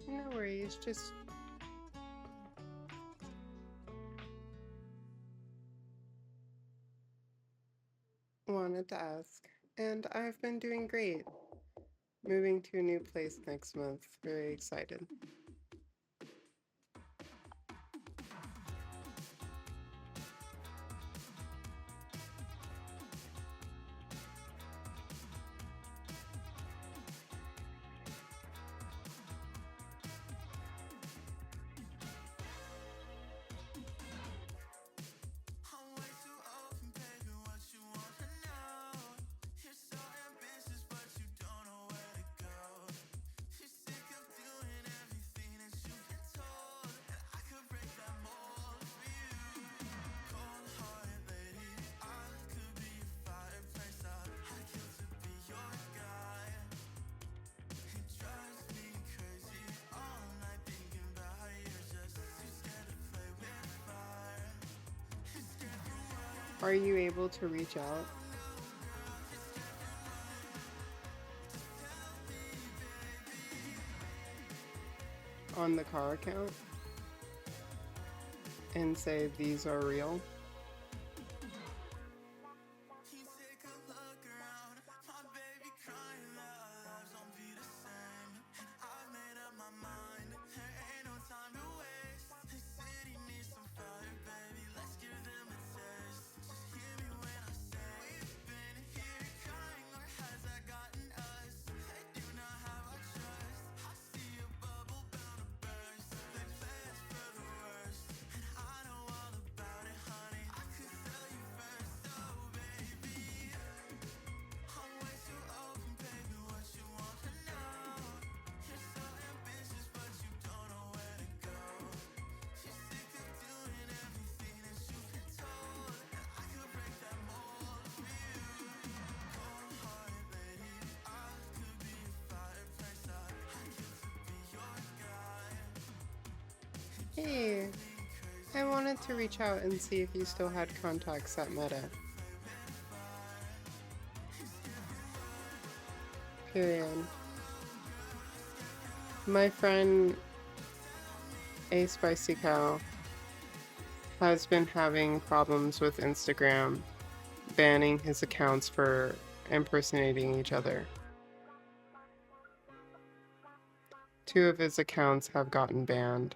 No worries, just wanted to ask. And I've been doing great. Moving to a new place next month. Very excited. Are you able to reach out? On the car account? And say these are real? Hey, I wanted to reach out and see if you still had contacts at Meta. Period. My friend A Spicy Cow has been having problems with Instagram banning his accounts for impersonating each other. 2 of his accounts have gotten banned,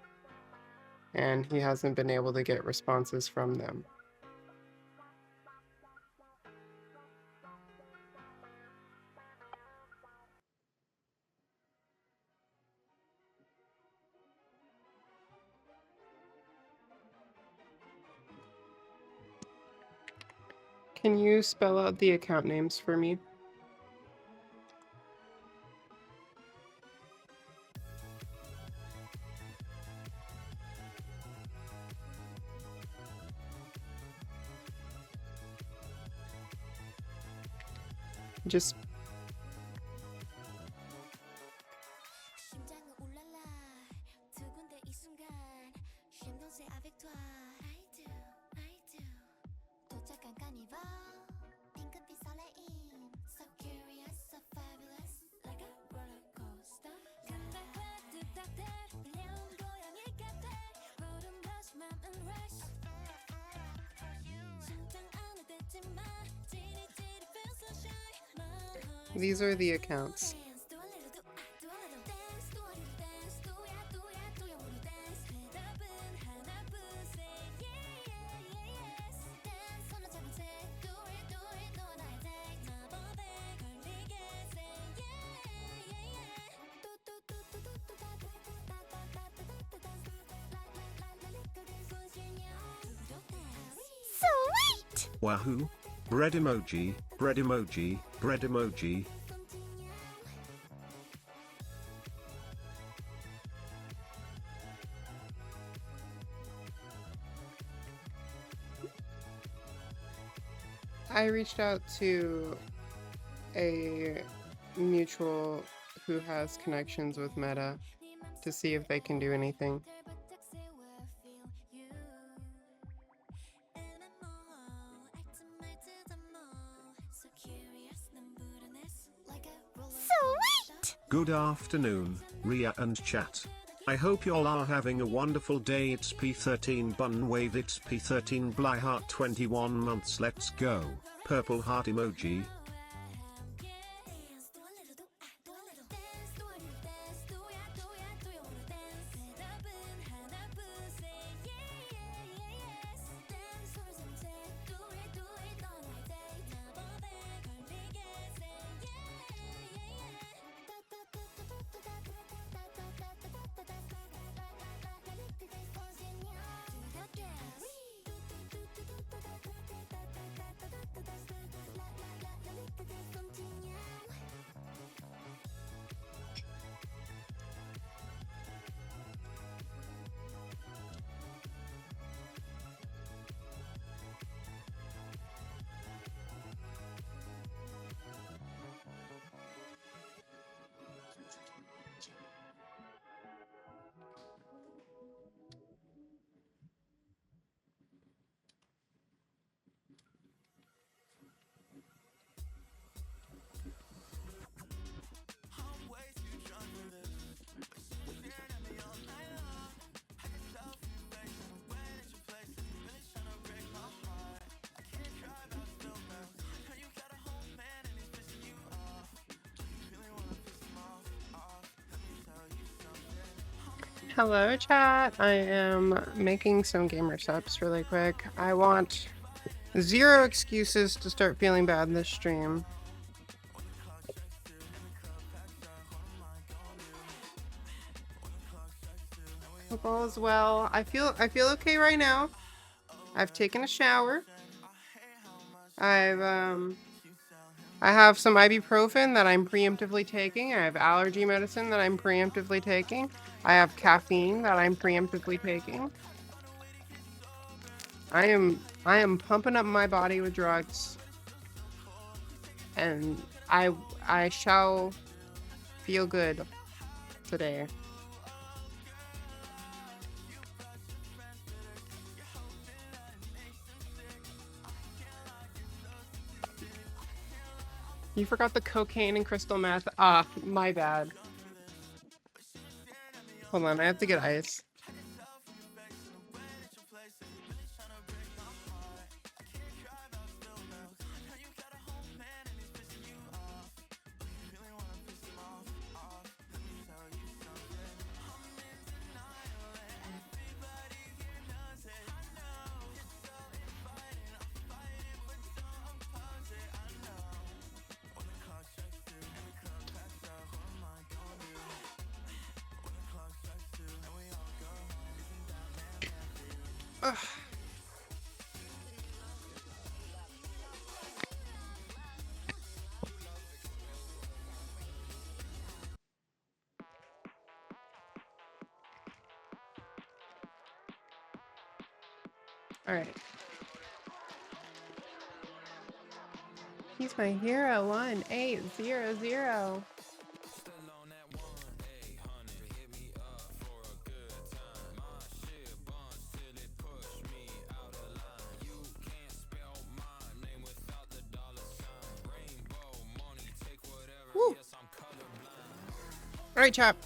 and he hasn't been able to get responses from them. Can you spell out the account names for me? Just these are the accounts. Sweet! Wahoo! Bread emoji, bread emoji, bread emoji. I reached out to a mutual who has connections with Meta to see if they can do anything. Sweet! Good afternoon, Ria and chat. I hope y'all are having a wonderful day. It's P13Bunn Wave, it's P13 Bly Heart 21 months, let's go. Purple heart emoji. Hello, chat. I am making some gamer subs really quick. I want 0 excuses to start feeling bad in this stream. Hope all is well. I feel okay right now. I've taken a shower. I have some ibuprofen that I'm preemptively taking. I have allergy medicine that I'm preemptively taking. I have caffeine that I'm preemptively taking. I am pumping up my body with drugs. And I shall feel good today. You forgot the cocaine and crystal meth. Ah, my bad. Hold on, I have to get ice. Ugh. All right. He's my hero. 1800. Woo. All right, chap.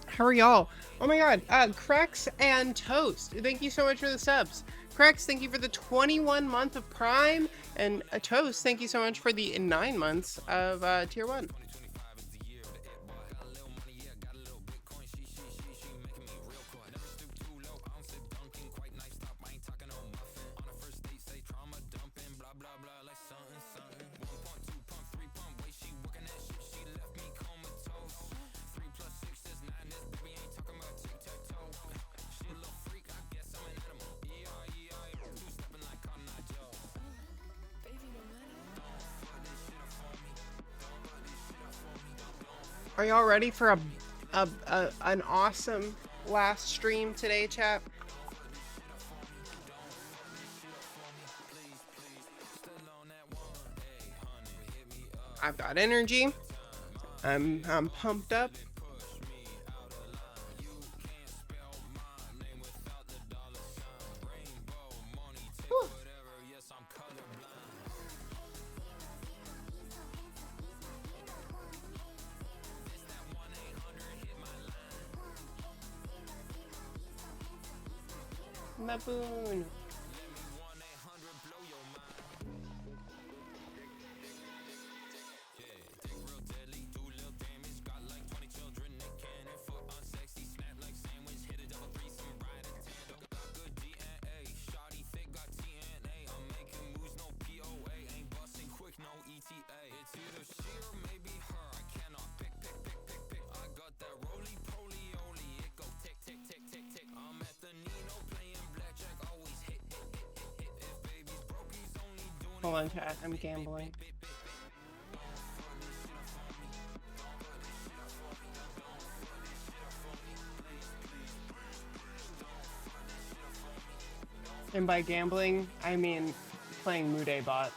How are y'all? Oh my god, Crex and Toast, thank you so much for the subs. Crex, thank you for the 21 month of Prime, and Toast, thank you so much for the 9 months of Tier 1. Are y'all ready for an awesome last stream today, chat? I've got energy. I'm pumped up. Whew. Maboon. Hold on, chat. I'm gambling. And by gambling, I mean playing Mude bot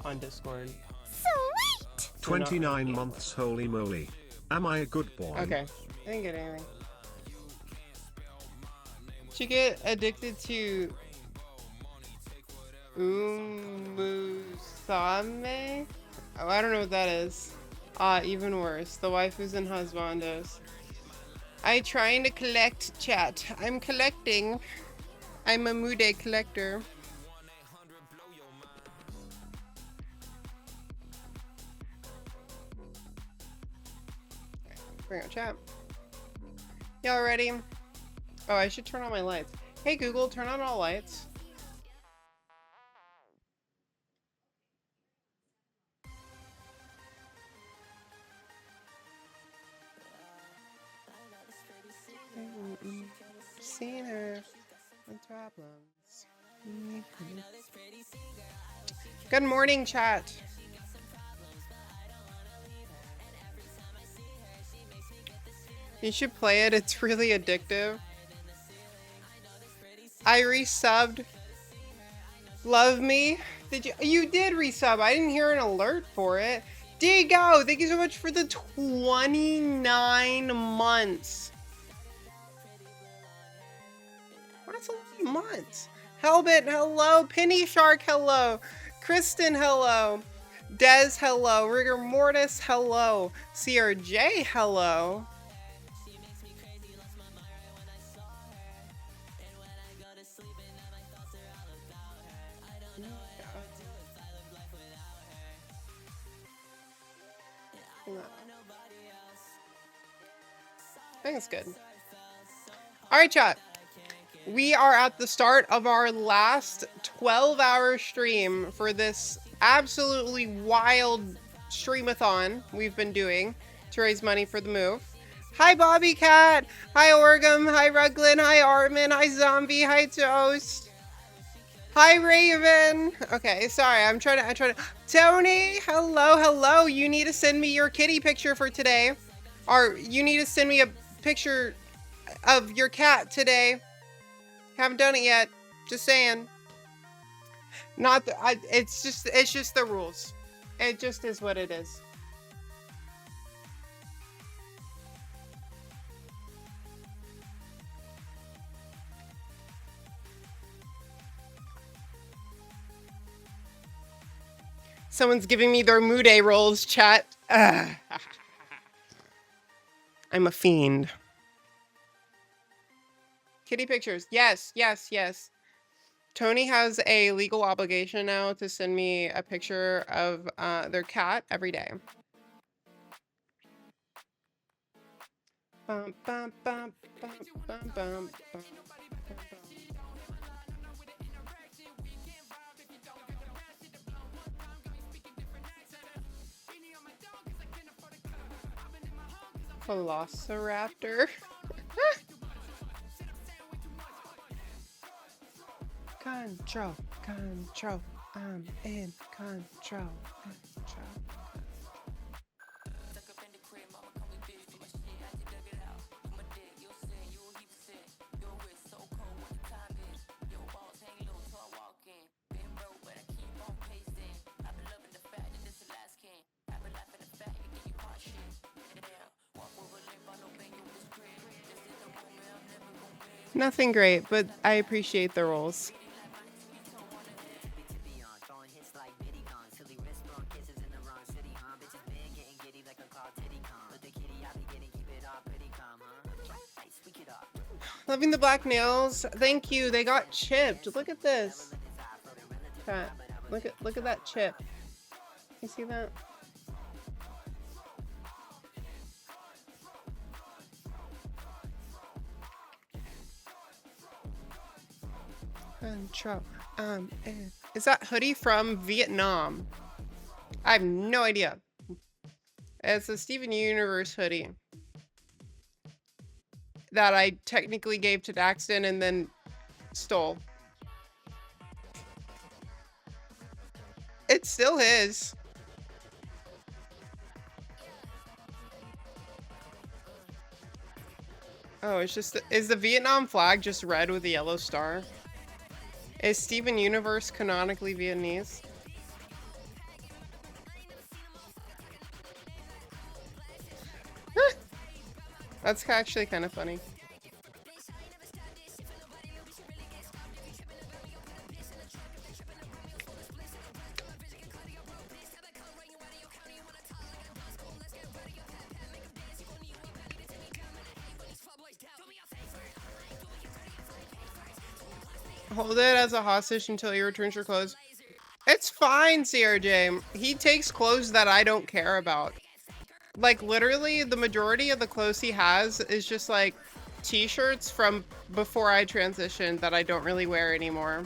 on Discord. Sweet! 29 months, holy moly. Am I a good boy? Okay. I didn't get anything. Did you get addicted to Umusame? Oh, I don't know what that is. Even worse. The waifus and husbandos. I trying to collect, chat. I'm collecting. I'm a Mude collector. Bring up chat. Y'all ready? Oh, I should turn on my lights. Hey Google, turn on all lights. Seen her with problems. Good morning, chat. You should play it. It's really addictive. I resubbed. Love me. Did you? You did resub. I didn't hear an alert for it. Digo, thank you so much for the 29 months. That's a lot of months. Hellbit, hello. Penny Shark, hello. Kristen, hello. Des, hello. Rigor Mortis, hello. CRJ, hello. I think it's good. All right, chat. We are at the start of our last 12-hour stream for this absolutely wild streamathon we've been doing to raise money for the move. Hi, Bobby Cat. Hi, Orgum. Hi, Ruglin. Hi, Armin. Hi, Zombie. Hi, Toast. Hi, Raven. Okay, sorry. I'm trying to. Tony, hello. You need to send me your kitty picture for today. Or you need to send me a picture of your cat today. Haven't done it yet. Just saying. Not the, it's just the rules. It just is what it is. Someone's giving me their Mude rolls, chat. Ugh. I'm a fiend. Kitty pictures. Yes. Tony has a legal obligation now to send me a picture of their cat every day. Bum, bum, bum, bum, bum, bum, bum. Velociraptor. Control. I'm in control. Nothing great, but I appreciate the rolls. Loving the black nails. Thank you. They got chipped. Look at this. Chat. Look at that chip. You see that? Control. Is that hoodie from Vietnam? I have no idea. It's a Steven Universe hoodie that I technically gave to Daxton and then stole. It's still his. Oh, it's just, is the Vietnam flag just red with a yellow star? Is Steven Universe canonically Vietnamese? That's actually kind of funny. Hold it as a hostage until he returns your clothes. It's fine, CRJ. He takes clothes that I don't care about. Like, literally, the majority of the clothes he has is just, like, t-shirts from before I transitioned that I don't really wear anymore.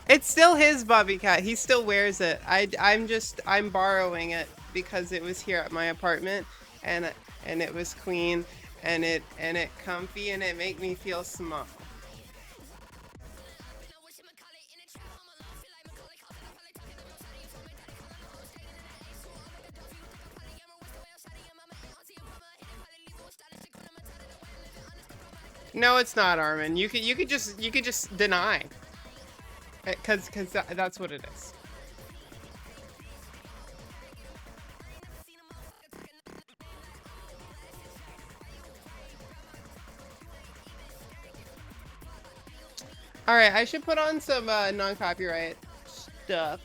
It's still his Bobby Cat. He still wears it. I'm borrowing it because it was here at my apartment and it was clean and it comfy and it made me feel small. No, it's not, Armin. You could just deny. Cause that's what it is. All right, I should put on some non-copyright stuff.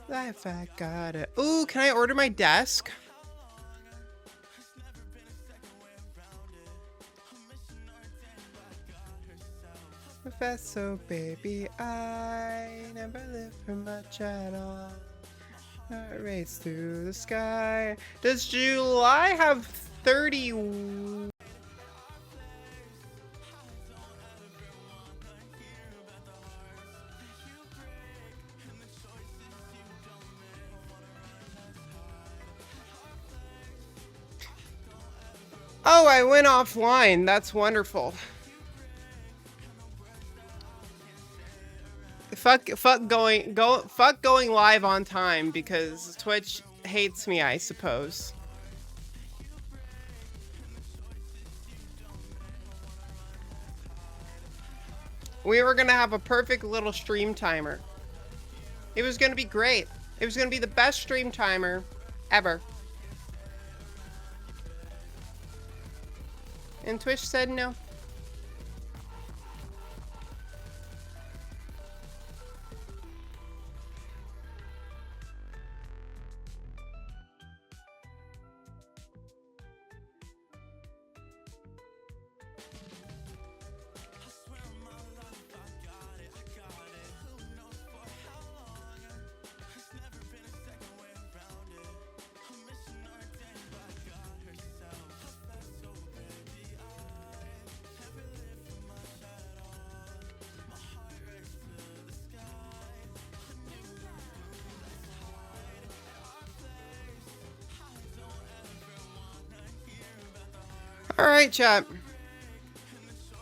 Life, I got it. Ooh, can I order my desk? Professor, baby, I never lived for much at all. I race through the sky. Does July have 30? Oh, I went offline. That's wonderful. Fuck going live on time because Twitch hates me, I suppose. We were gonna have a perfect little stream timer. It was gonna be great. It was gonna be the best stream timer ever. And Twitch said no. Alright, chat.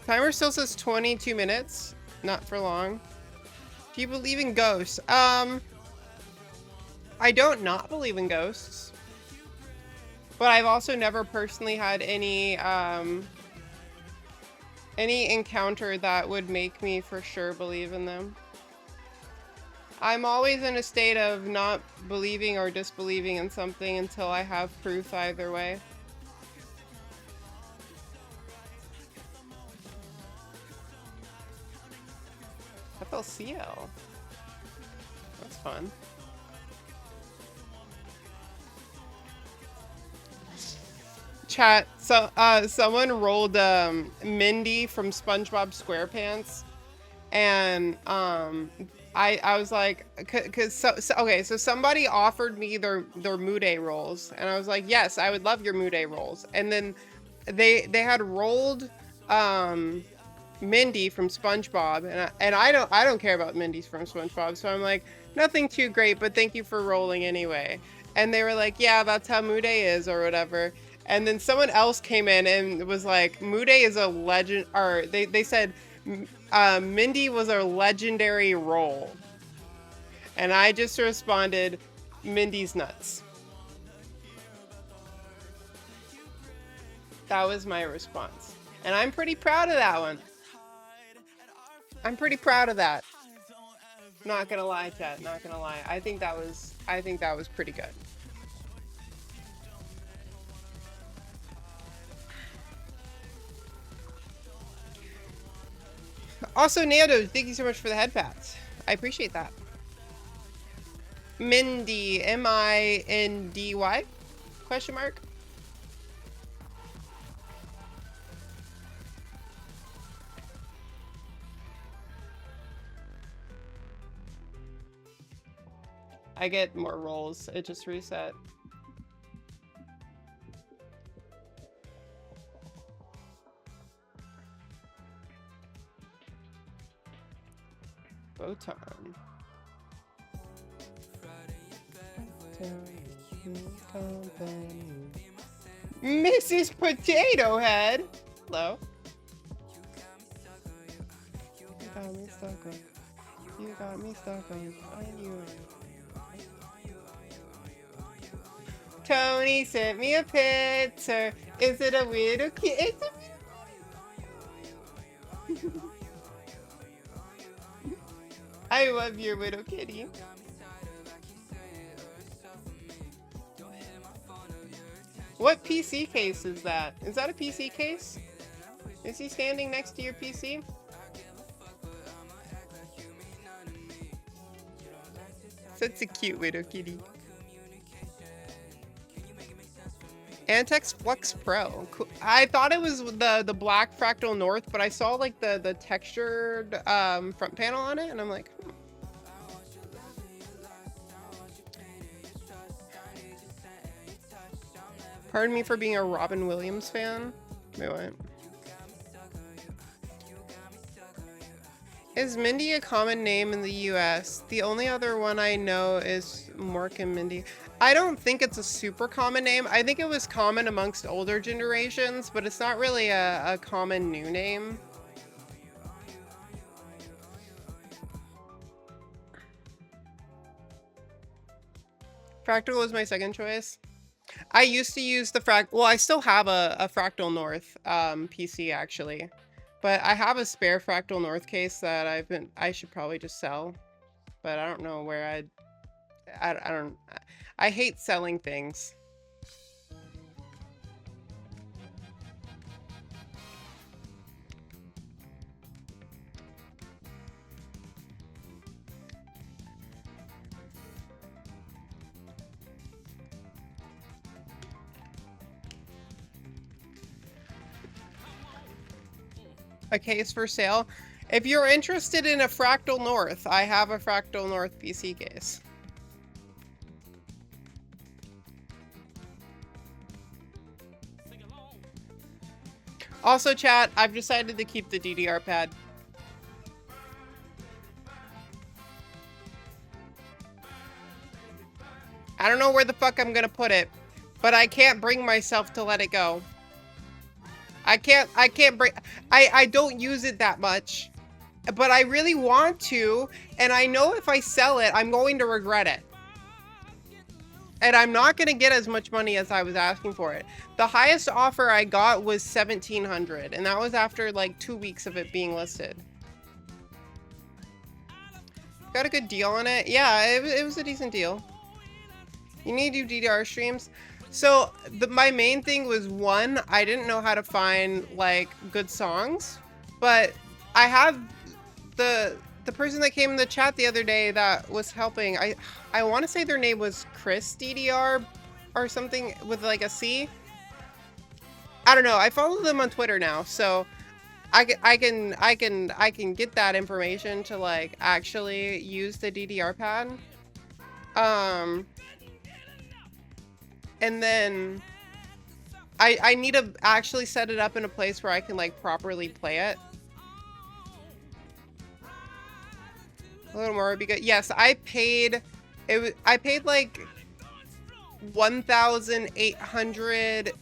Timer still says 22 minutes. Not for long. Do you believe in ghosts? I don't not believe in ghosts. But I've also never personally had any, Any encounter that would make me for sure believe in them. I'm always in a state of not believing or disbelieving in something until I have proof either way. FLCL. That's fun. Chat, so someone rolled Mindy from SpongeBob SquarePants, and I was like, okay, so somebody offered me their Mude rolls, and I was like, yes, I would love your Mude rolls. And then they had rolled Mindy from SpongeBob, and I don't care about Mindy's from SpongeBob, so I'm like, nothing too great, but thank you for rolling anyway. And they were like, yeah, that's how Mude is or whatever. And then someone else came in and was like, Mude is a legend, or they said Mindy was a legendary roll. And I just responded, Mindy's nuts. That was my response. And I'm pretty proud of that one. I'm pretty proud of that. Not gonna lie, chat, not gonna lie. I think that was pretty good. Also, Nando, thank you so much for the head pats. I appreciate that. Mindy, M-I-N-D-Y? Question mark? I get more rolls. It just reset. Photon. Mrs. Potato Head. Hello. You got me stuck on. You got me stuck on you. Tony sent me a picture. Is it a little kid? I love your little kitty. What PC case is that? Is that a PC case? Is he standing next to your PC? Such a cute little kitty. Antex Flux Pro. Cool. I thought it was the black Fractal North, but I saw like the textured front panel on it, and I'm like, Pardon me for being a Robin Williams fan. Wait, what? Is Mindy a common name in the US? The only other one I know is Mork and Mindy. I don't think it's a super common name. I think it was common amongst older generations, but it's not really a common new name. Fractal was my second choice. I used to use the well, I still have a Fractal North PC actually. But I have a spare Fractal North case that I should probably just sell. But I don't know where I hate selling things. A case for sale. If you're interested in a Fractal North, I have a Fractal North PC case. Also, chat, I've decided to keep the DDR pad. I don't know where the fuck I'm gonna put it, but I can't bring myself to let it go. I don't use it that much, but I really want to, and I know if I sell it, I'm going to regret it. and I'm not gonna get as much money as I was asking for it. The highest offer I got was 1,700, and that was after like 2 weeks of it being listed. Got a good deal on it. Yeah, it was a decent deal. You need to do DDR streams. So my main thing was, one, I didn't know how to find like good songs, but I have the person that came in the chat the other day that was helping. I want to say their name was Chris DDR or something with like a C. I don't know. I follow them on Twitter now, so I can get that information to like actually use the DDR pad. And then I need to actually set it up in a place where I can like properly play it. A little more would be good. Yes, I paid like 1,800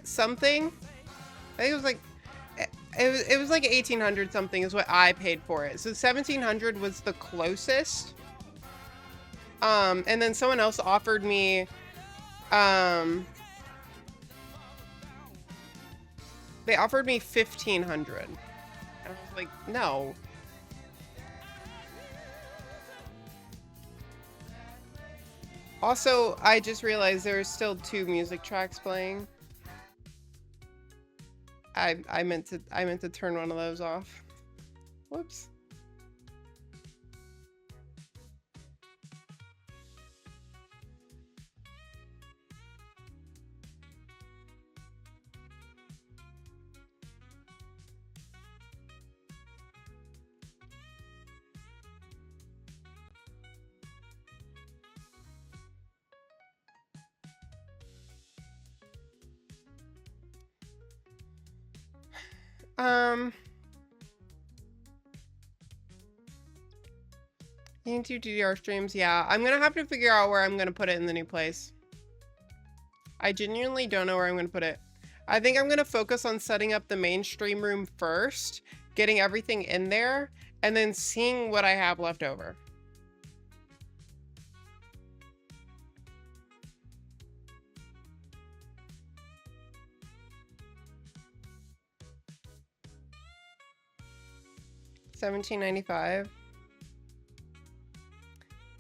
something. I think it was like it was like 1,800 something is what I paid for it. So 1,700 was the closest. And then someone else offered me they offered me 1,500. And I was like, no. Also, I just realized there's still 2 music tracks playing. I meant to turn one of those off. Whoops. You need to do DDR streams. Yeah, I'm gonna have to figure out where I'm gonna put it in the new place. I genuinely don't know where I'm gonna put it. I think I'm gonna focus on setting up the main stream room first, getting everything in there, and then seeing what I have left over. $17.95.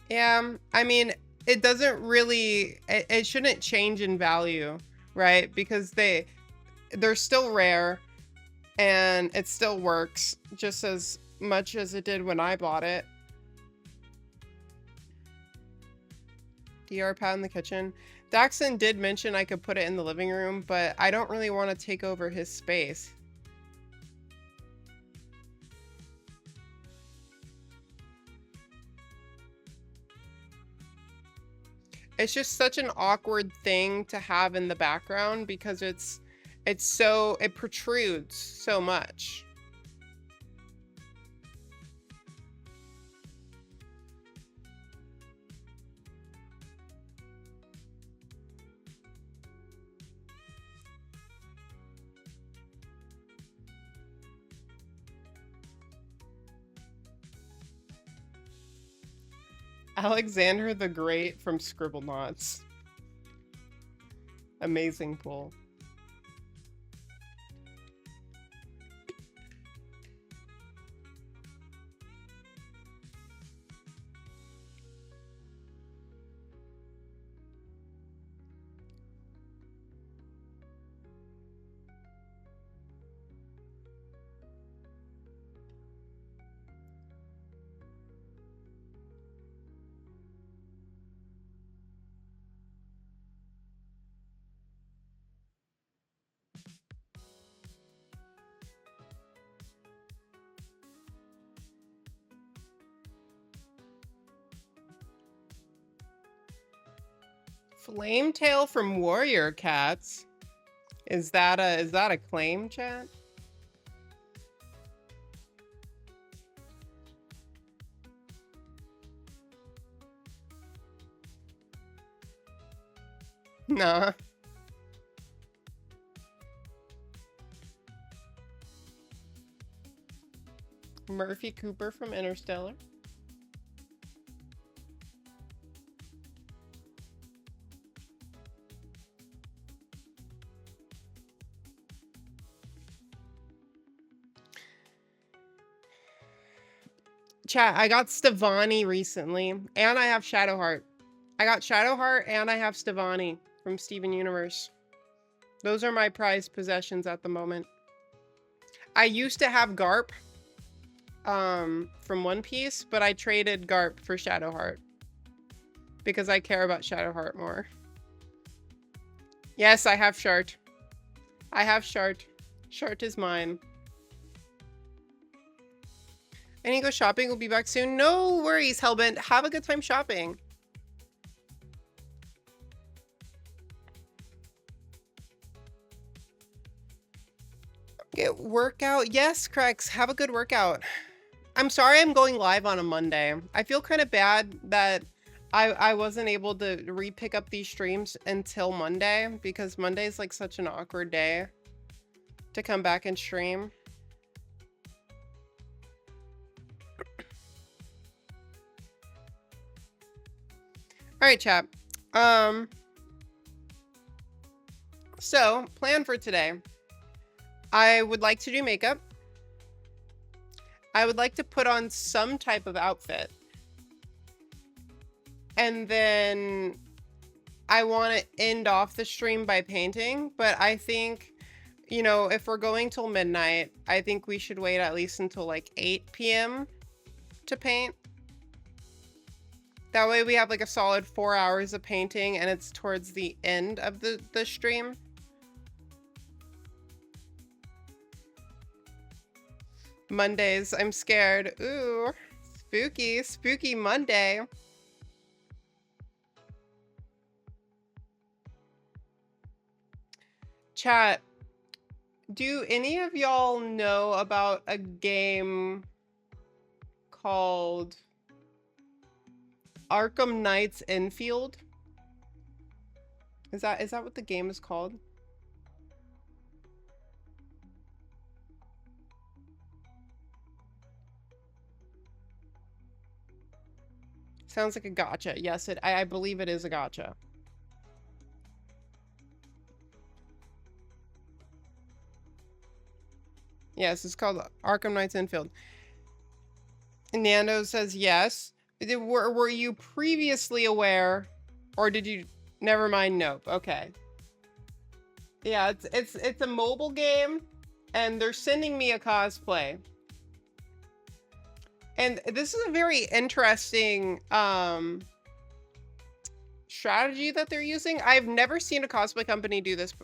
Yeah, I mean, it doesn't really, it shouldn't change in value, right? Because they're still rare and it still works just as much as it did when I bought it. DR pad in the kitchen. Daxon did mention I could put it in the living room, but I don't really want to take over his space. It's just such an awkward thing to have in the background because it protrudes so much. Alexander the Great from Scribblenauts. Amazing pull. Flametail from Warrior Cats. Is that a claim, chat? Nah. Murphy Cooper from Interstellar. Chat, I got Stevani recently, and I have Shadowheart. I got Shadowheart and I have Stevani from Steven Universe. Those are my prized possessions at the moment. I used to have Garp from One Piece, but I traded Garp for Shadowheart because I care about Shadowheart more. Yes, I have Shart. I have Shart. Shart is mine. I need to go shopping. We'll be back soon. No worries, Hellbent. Have a good time shopping. Get workout. Yes, Crex. Have a good workout. I'm sorry I'm going live on a Monday. I feel kind of bad that I wasn't able to re-pick up these streams until Monday because Monday is like such an awkward day to come back and stream. All right, chat. So plan for today. I would like to do makeup. I would like to put on some type of outfit. And then I want to end off the stream by painting, but I think, you know, if we're going till midnight, I think we should wait at least until like 8 p.m. to paint. That way we have like a solid 4 hours of painting and it's towards the end of the stream. Mondays, I'm scared. Ooh, spooky, spooky Monday. Chat, do any of y'all know about a game called Arkham Knight's Infield? Is that what the game is called? Sounds like a gacha. Yes, I believe it is a gacha. Yes, it's called Arkham Knight's Infield. Nando says yes. Were you previously aware, or did you? Never mind. Nope. Okay. Yeah, it's a mobile game, and they're sending me a cosplay. And this is a very interesting strategy that they're using. I've never seen a cosplay company do this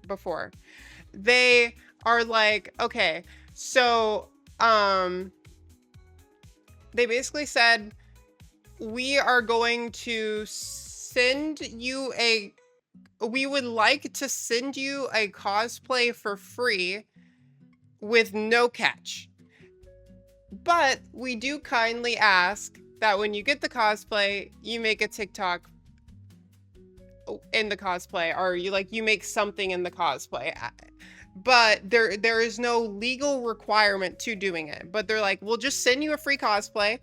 before. They are like, okay, so they basically said, we are going to send you we would like to send you a cosplay for free with no catch. But we do kindly ask that when you get the cosplay, you make a TikTok in the cosplay, or you make something in the cosplay. But there is no legal requirement to doing it. But they're like, we'll just send you a free cosplay,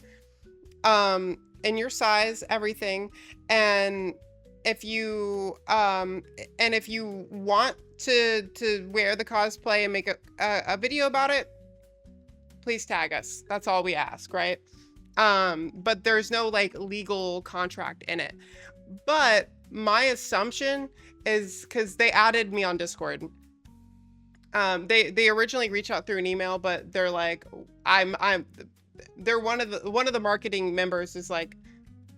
in your size, everything. And if you want to wear the cosplay and make a video about it, please tag us. That's all we ask, right? But there's no like legal contract in it. But my assumption is, because they added me on Discord. They originally reached out through an email, but they're like, they're one of the marketing members is like,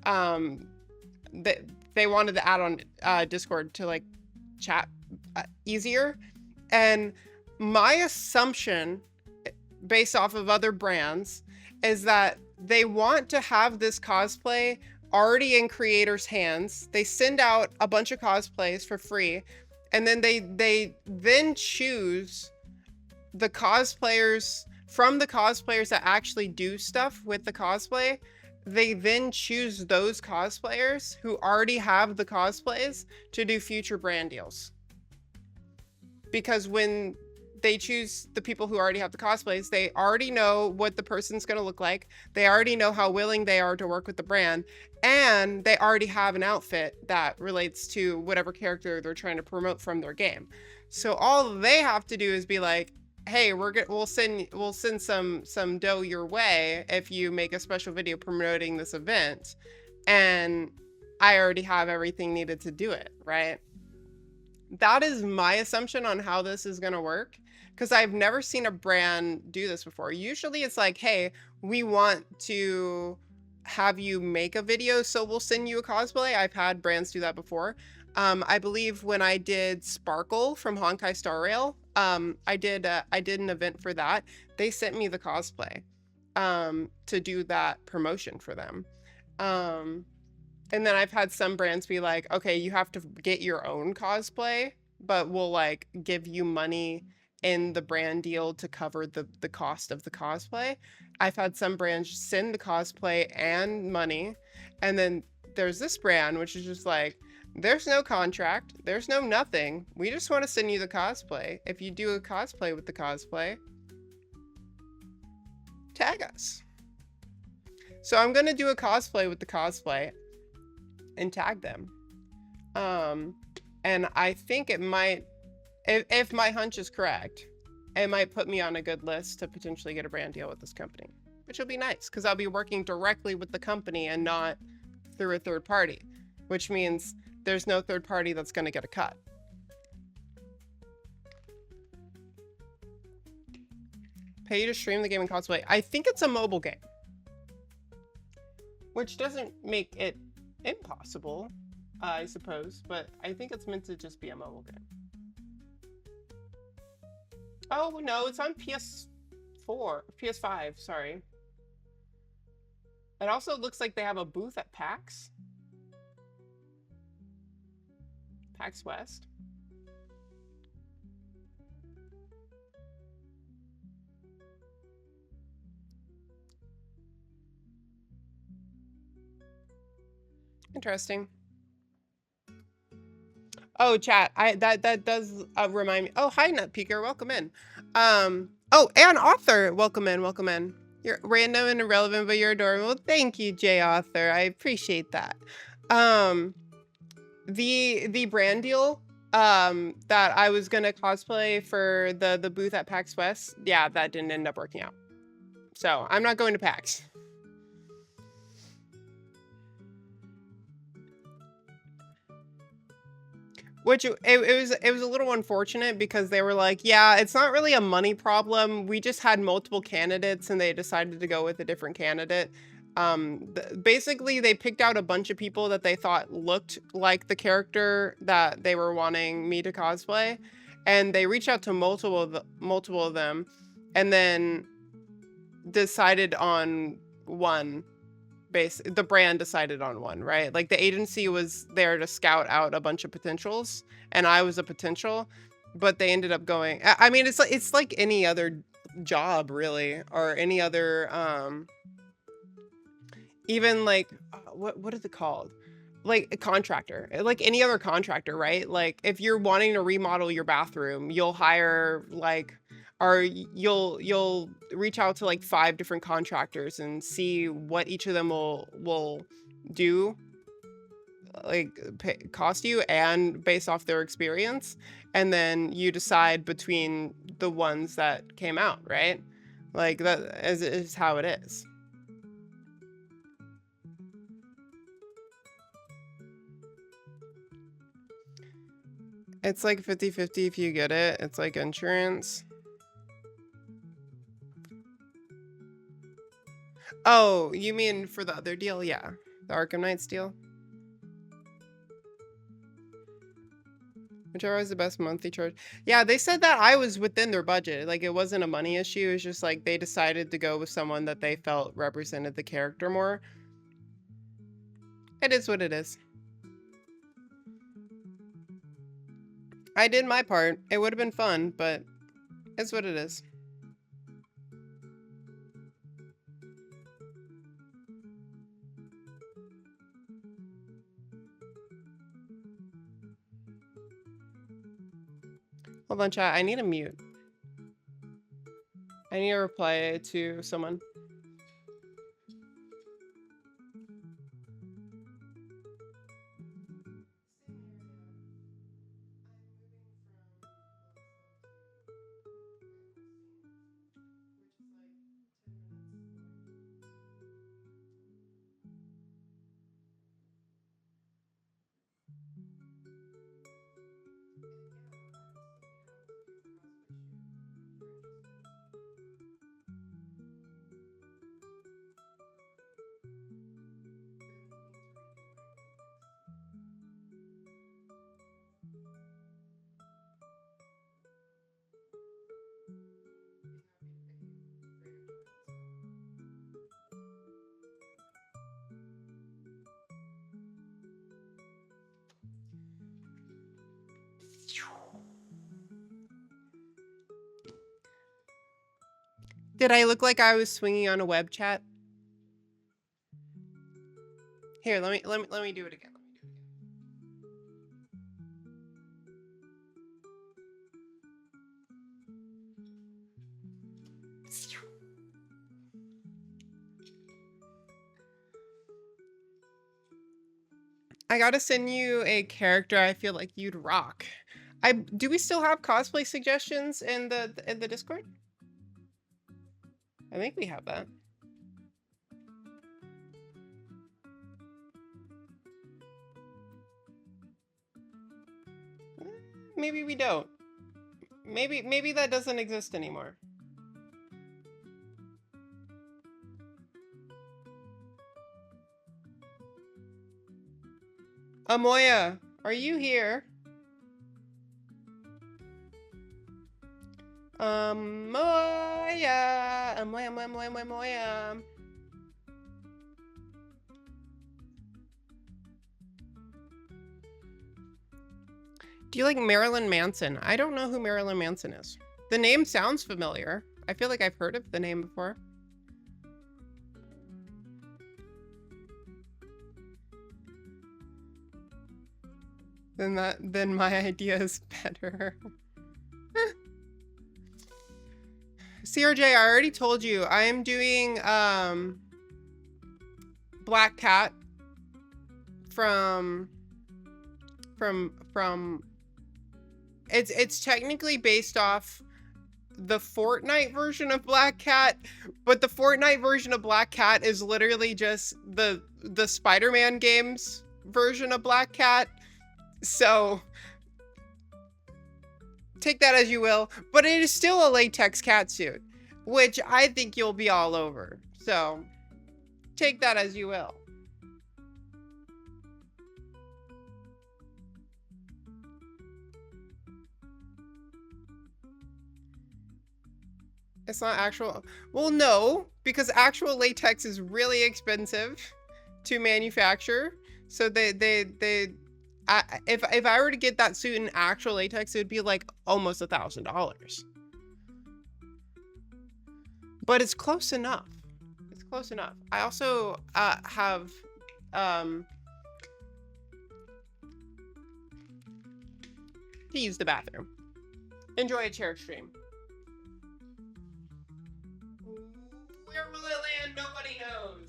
they wanted to add on Discord to like chat easier. And my assumption, based off of other brands, is that they want to have this cosplay already in creators' hands. They send out a bunch of cosplays for free, and then they then choose the cosplayers from the cosplayers that actually do stuff with the cosplay. They then choose those cosplayers who already have the cosplays to do future brand deals. Because when they choose the people who already have the cosplays, they already know what the person's going to look like. They already know how willing they are to work with the brand. And they already have an outfit that relates to whatever character they're trying to promote from their game. So all they have to do is be like, hey, we'll send some dough your way if you make a special video promoting this event, and I already have everything needed to do it, right? That is my assumption on how this is going to work, because I've never seen a brand do this before. Usually it's like, hey, we want to have you make a video, so we'll send you a cosplay. I've had brands do that before. I believe when I did Sparkle from Honkai Star Rail, I did an event for that. They sent me the cosplay to do that promotion for them. And then I've had some brands be like, okay, you have to get your own cosplay, but we'll like give you money in the brand deal to cover the cost of the cosplay. I've had some brands send the cosplay and money. And then there's this brand, which is just like, there's no contract, there's no nothing. We just want to send you the cosplay. If you do a cosplay with the cosplay, tag us. So I'm going to do a cosplay with the cosplay and tag them. And I think it might, if my hunch is correct, it might put me on a good list to potentially get a brand deal with this company, which will be nice because I'll be working directly with the company and not through a third party, which means there's no third party that's going to get a cut. Pay to stream the game and cosplay. I think it's a mobile game, which doesn't make it impossible, I suppose, but I think it's meant to just be a mobile game. Oh no, it's on PS5, sorry. It also looks like they have a booth at PAX West. Interesting. Oh, chat. That does remind me. Oh, hi, Nutpeaker. Welcome in. Oh, and Author. Welcome in. You're random and irrelevant, but you're adorable. Thank you, J Author. I appreciate that. The brand deal that I was gonna cosplay for the booth at PAX West, yeah, that didn't end up working out. So I'm not going to PAX. Which it was a little unfortunate because they were like, yeah, it's not really a money problem. We just had multiple candidates and they decided to go with a different candidate. Basically, they picked out a bunch of people that they thought looked like the character that they were wanting me to cosplay, and they reached out to multiple of them, and then decided on one. The brand decided on one, right? Like the agency was there to scout out a bunch of potentials, and I was a potential, but they ended up going. I mean, it's like any other job, really, or any other even like what is it called? Like a contractor, like any other contractor, right? Like if you're wanting to remodel your bathroom, you'll hire like, or you'll reach out to like 5 different contractors and see what each of them will do, like cost you, and based off their experience, and then you decide between the ones that came out, right? Like that is how it is. It's like 50-50 if you get it. It's like insurance. Oh, you mean for the other deal? Yeah. The Arkham Knights deal. Whichever is the best monthly charge. Yeah, they said that I was within their budget. Like it wasn't a money issue. It's just like they decided to go with someone that they felt represented the character more. It is what it is. I did my part. It would have been fun, but it's what it is. Hold on, chat. I need a mute. I need to reply to someone. Did I look like I was swinging on a web chat? Here, let me do it again. Let me do it again. I gotta send you a character I feel like you'd rock. Do we still have cosplay suggestions in the Discord? I think we have that. Maybe we don't. Maybe that doesn't exist anymore. Amoya, are you here? Amoya. Do you like Marilyn Manson? I don't know who Marilyn Manson is. The name sounds familiar. I feel like I've heard of the name before. Then my idea is better. CRJ, I already told you I am doing Black Cat from it's technically based off the Fortnite version of Black Cat, but the Fortnite version of Black Cat is literally just the Spider-Man games version of Black Cat. So take that as you will, but it is still a latex catsuit, which I think you'll be all over. So take that as you will. It's not actual. Well, no, because actual latex is really expensive to manufacture. So if I were to get that suit in actual latex, it would be like almost $1,000. But it's close enough. It's close enough. I also have to use the bathroom. Enjoy a chair stream. Where will it land? Nobody knows.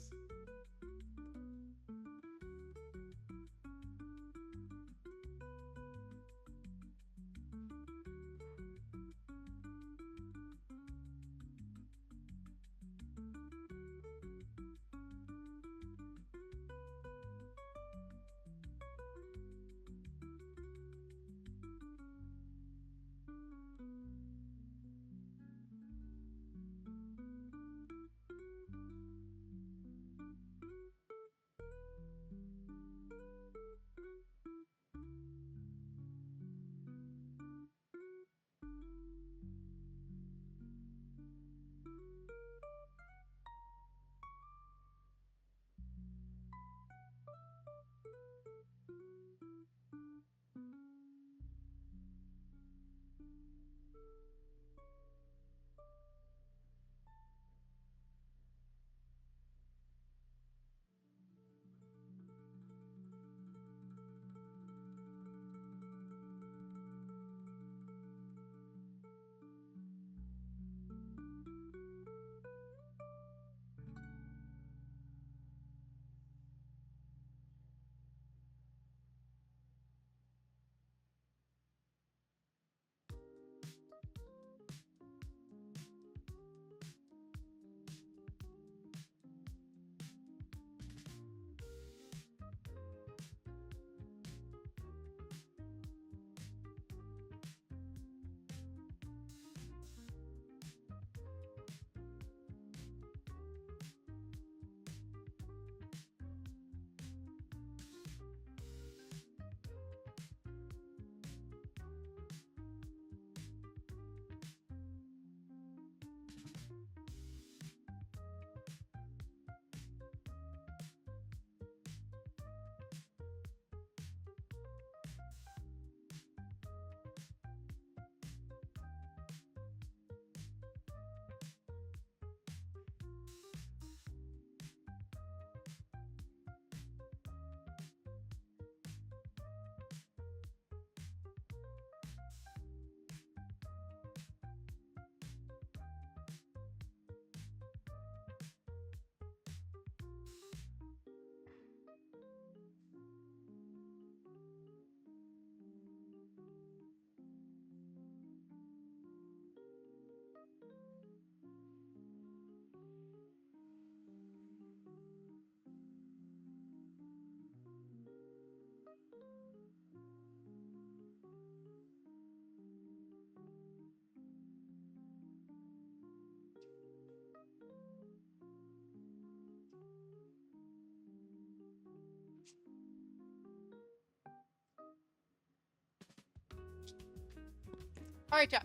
All right, chat.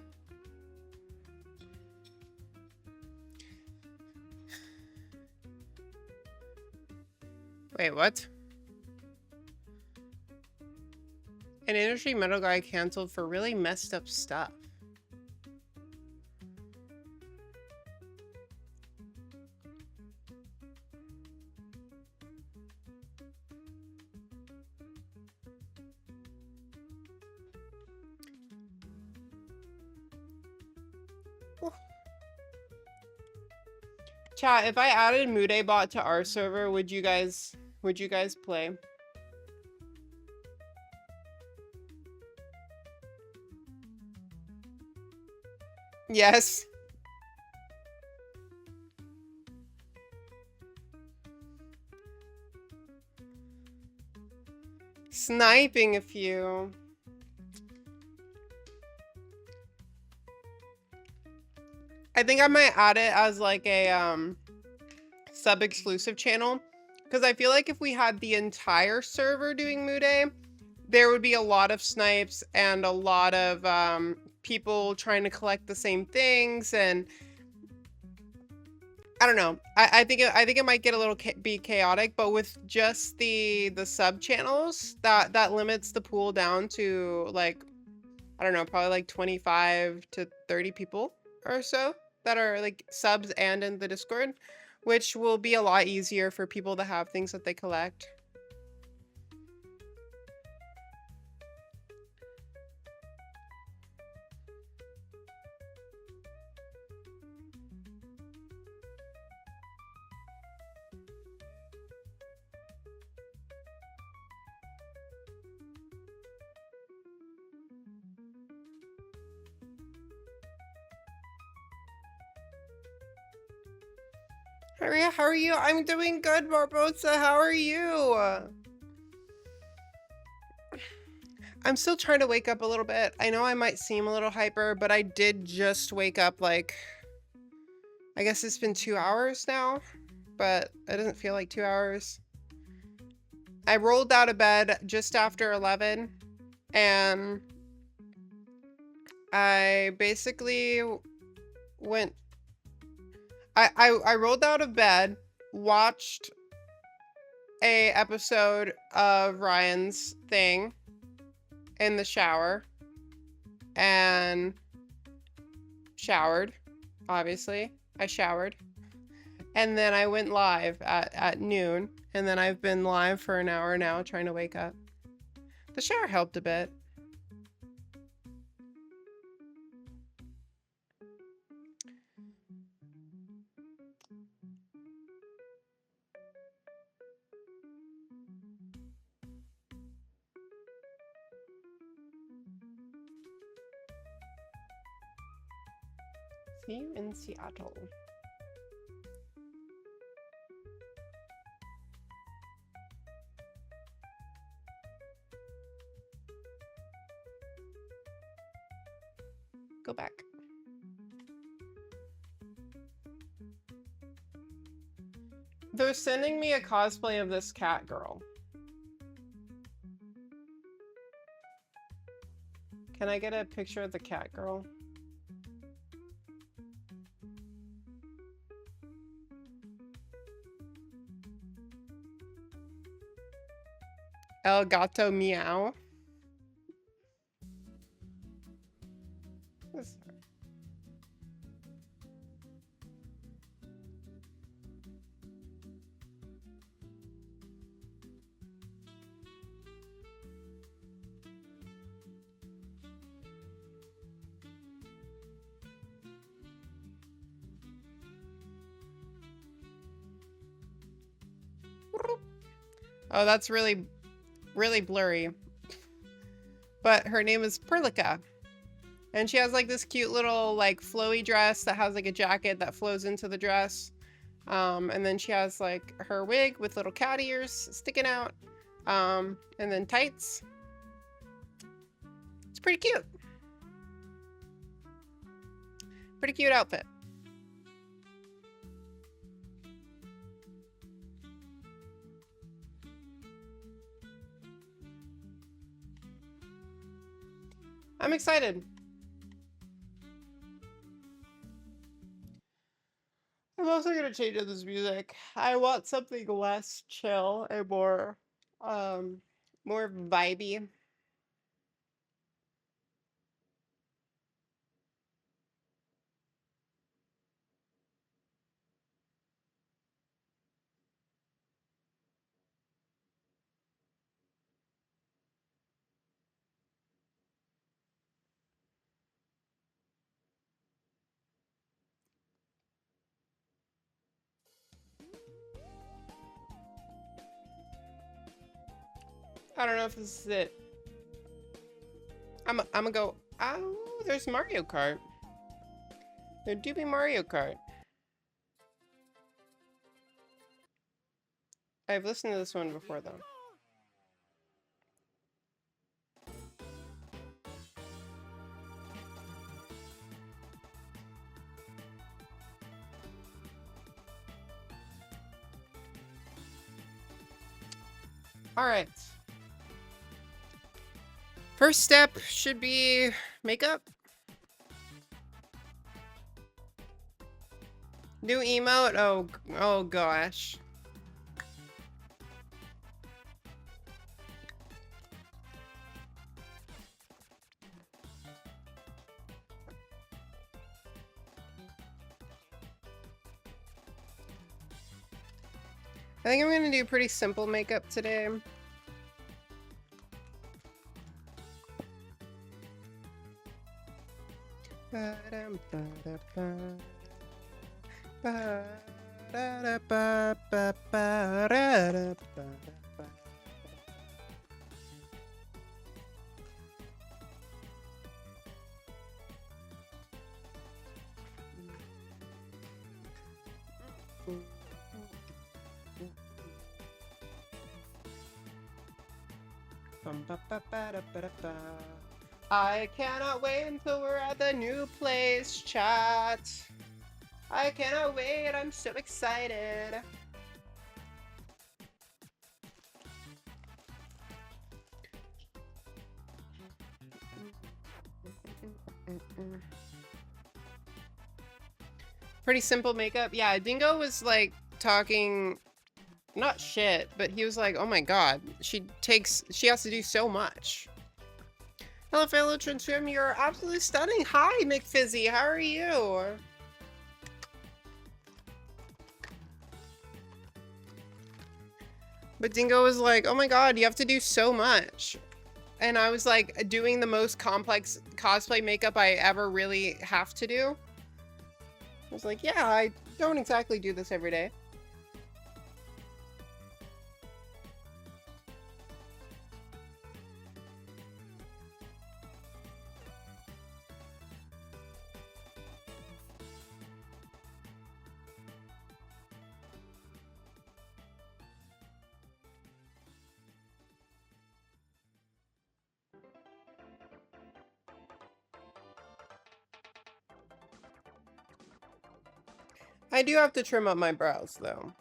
Wait, what? An industry metal guy canceled for really messed up stuff. Chat, if I added MoodayBot to our server, would you guys play? Yes. Sniping a few. I think I might add it as like a sub exclusive channel, because I feel like if we had the entire server doing Mooday, there would be a lot of snipes and a lot of people trying to collect the same things, and I don't know. I think it might get a little be chaotic, but with just the sub channels, that limits the pool down to like, I don't know, probably like 25 to 30 people or so that are like subs and in the Discord, which will be a lot easier for people to have things that they collect. Maria, how are you? I'm doing good, Barbosa. How are you? I'm still trying to wake up a little bit. I know I might seem a little hyper, but I did just wake up like, I guess it's been 2 hours now, but it doesn't feel like 2 hours. I rolled out of bed just after 11, and I basically went... I rolled out of bed, watched a episode of Ryan's thing in the shower, and showered, obviously. I showered. And then I went live at noon, and then I've been live for an hour now trying to wake up. The shower helped a bit. See you in Seattle. Go back. They're sending me a cosplay of this cat girl. Can I get a picture of the cat girl? El gato meow. Oh, that's really, really blurry. But her name is Perlica. And she has like this cute little like flowy dress that has like a jacket that flows into the dress. And then she has like her wig with little cat ears sticking out. And then tights. It's pretty cute. Pretty cute outfit. I'm excited. I'm also gonna change up this music. I want something less chill and more vibey. I don't know if this is it. I'm gonna go. Oh, there's Mario Kart. There do be Mario Kart. I've listened to this one before though. All right. First step should be makeup. New emote. Oh gosh. I think I'm gonna do pretty simple makeup today. I cannot wait until we're at the new place, chat. I cannot wait, I'm so excited. Pretty simple makeup. Yeah, Dingo was like talking, not shit, but he was like, oh my god, she has to do so much. Hello, fellow Trim, you're absolutely stunning. Hi, McFizzy, how are you? But Dingo was like, oh my god, you have to do so much. And I was like, doing the most complex cosplay makeup I ever really have to do. I was like, yeah, I don't exactly do this every day. I do have to trim up my brows, though.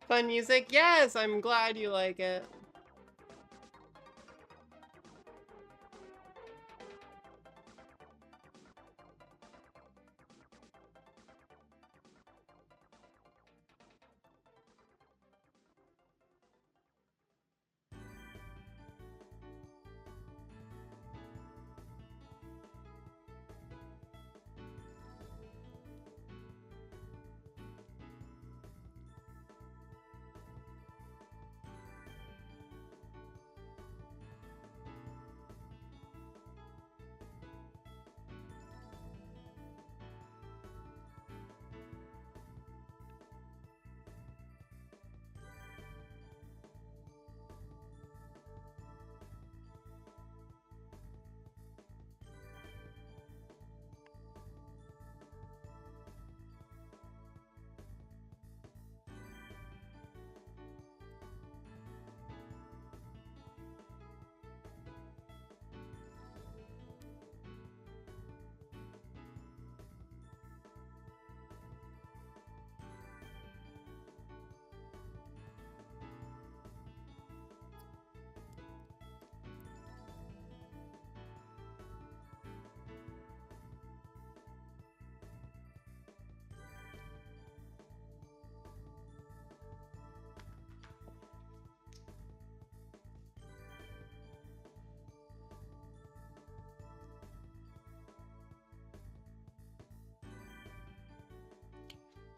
Fun music? Yes, I'm glad you like it.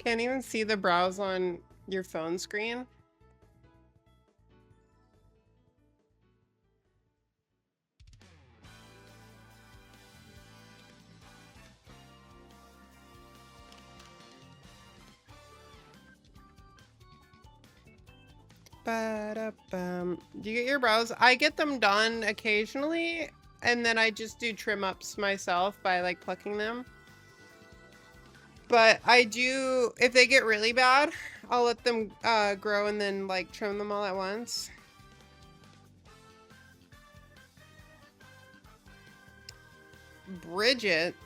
Can't even see the brows on your phone screen. Do you get your brows? I get them done occasionally, and then I just do trim ups myself by like plucking them. But I do, if they get really bad, I'll let them grow and then like trim them all at once. Bridget.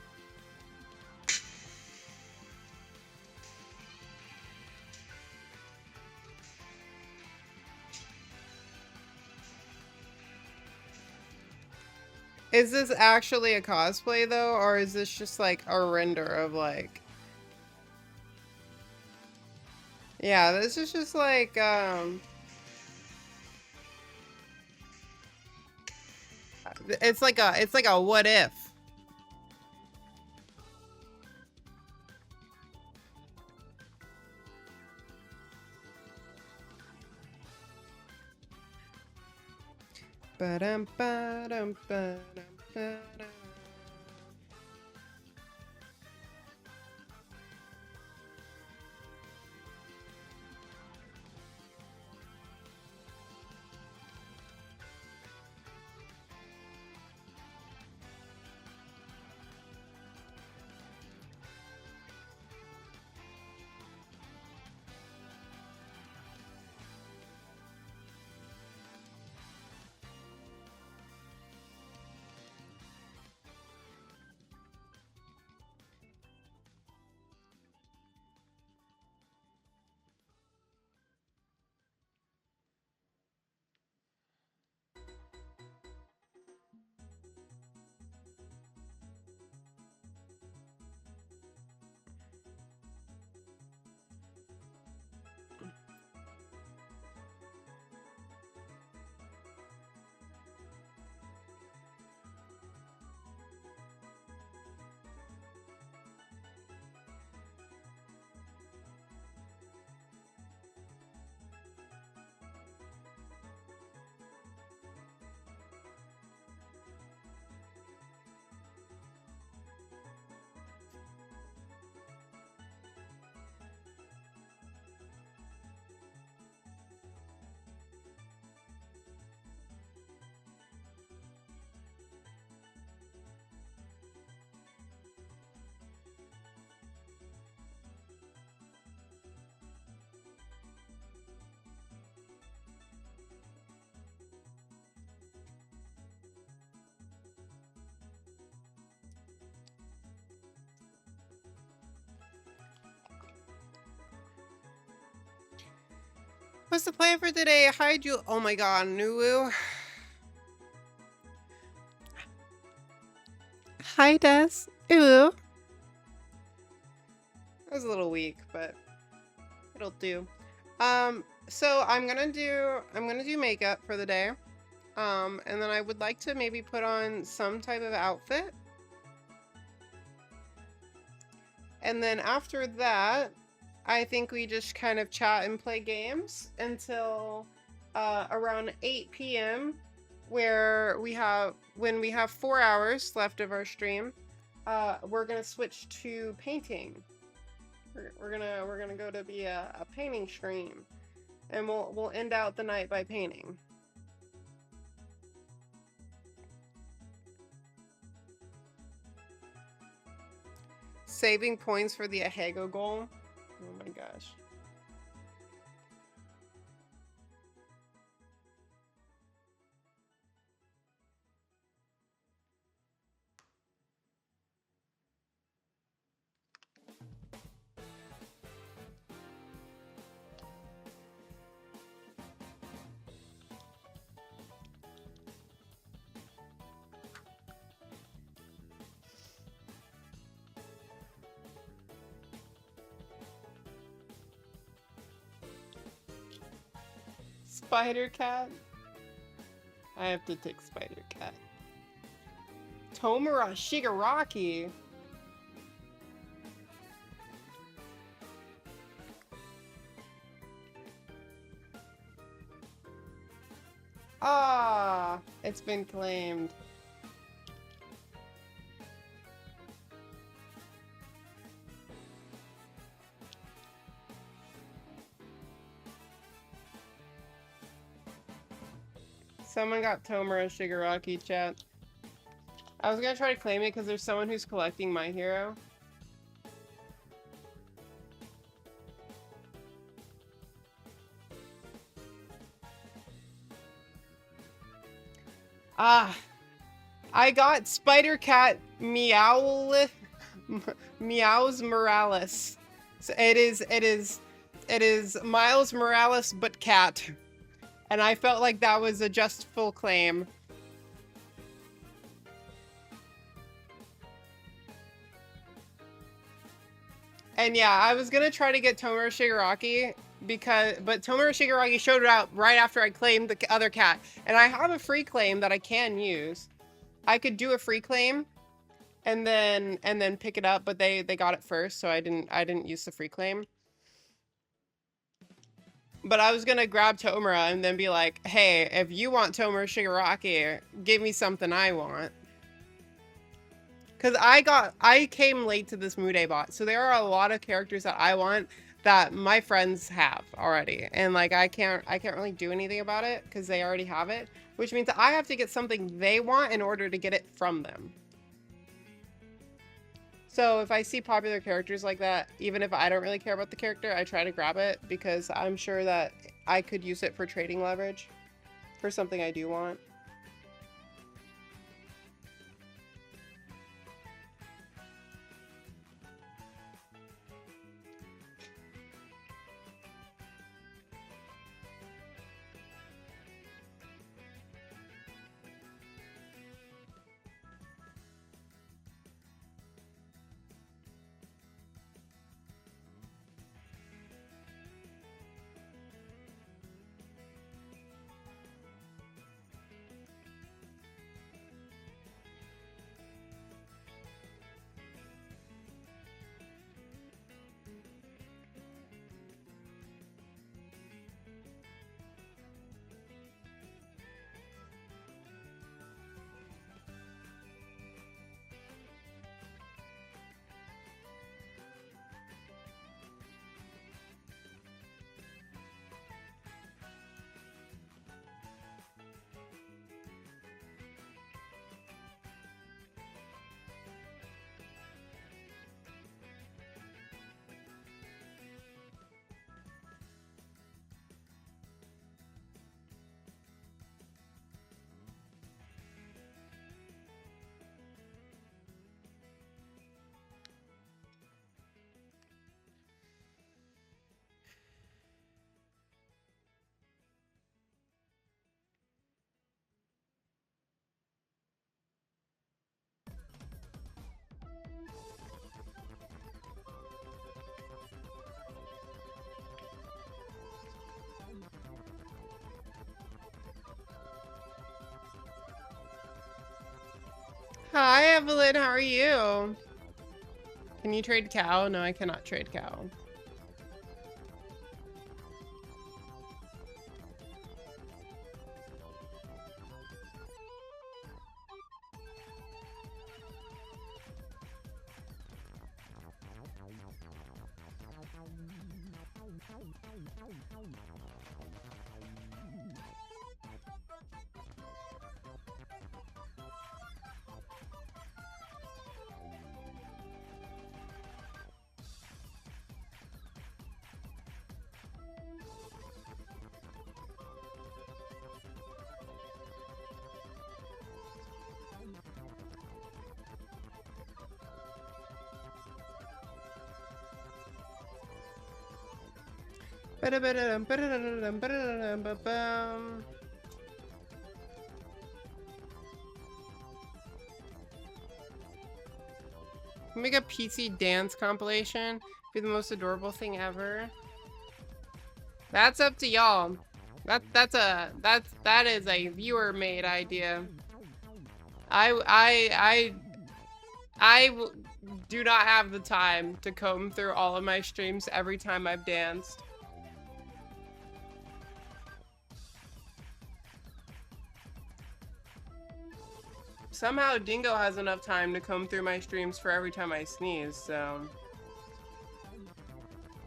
Is this actually a cosplay though, or is this just like a render of like... Yeah, this is just like, it's like a what if. Ba-dum, ba-dum, ba-dum, ba-dum. What's the plan for today? Hi, oh my god, Nuwu. Hi, Des. Ooh. That was a little weak, but it'll do. So I'm gonna do makeup for the day. And then I would like to maybe put on some type of outfit. And then after that, I think we just kind of chat and play games until around 8 p.m. where when we have 4 hours left of our stream, we're gonna switch to painting. We're gonna go to be a painting stream, and we'll end out the night by painting. Saving points for the Ahego goal. Oh my gosh. Spider Cat? I have to take Spider Cat. Tomura Shigaraki? Ah, it's been claimed. Someone got Tomura Shigaraki, chat. I was gonna try to claim it because there's someone who's collecting My Hero. Ah, I got Spider Cat Meows Morales. So it is Miles Morales but cat. And I felt like that was a justful claim. And yeah, I was gonna try to get Tomura Shigaraki but Tomura Shigaraki showed out right after I claimed the other cat. And I have a free claim that I can use. I could do a free claim and then pick it up, but they got it first, so I didn't use the free claim. But I was gonna grab Tomura and then be like, hey, if you want Tomura Shigaraki, give me something I want. Cause I came late to this Mude bot, so there are a lot of characters that I want that my friends have already. And like I can't really do anything about it because they already have it. Which means that I have to get something they want in order to get it from them. So if I see popular characters like that, even if I don't really care about the character, I try to grab it because I'm sure that I could use it for trading leverage for something I do want. Hi, Evelyn. How are you? Can you trade cow? No, I cannot trade cow. Make a PC dance compilation. Be the most adorable thing ever. That's up to y'all. That is a viewer made idea. I do not have the time to comb through all of my streams every time I've danced. Somehow Dingo has enough time to comb through my streams for every time I sneeze, so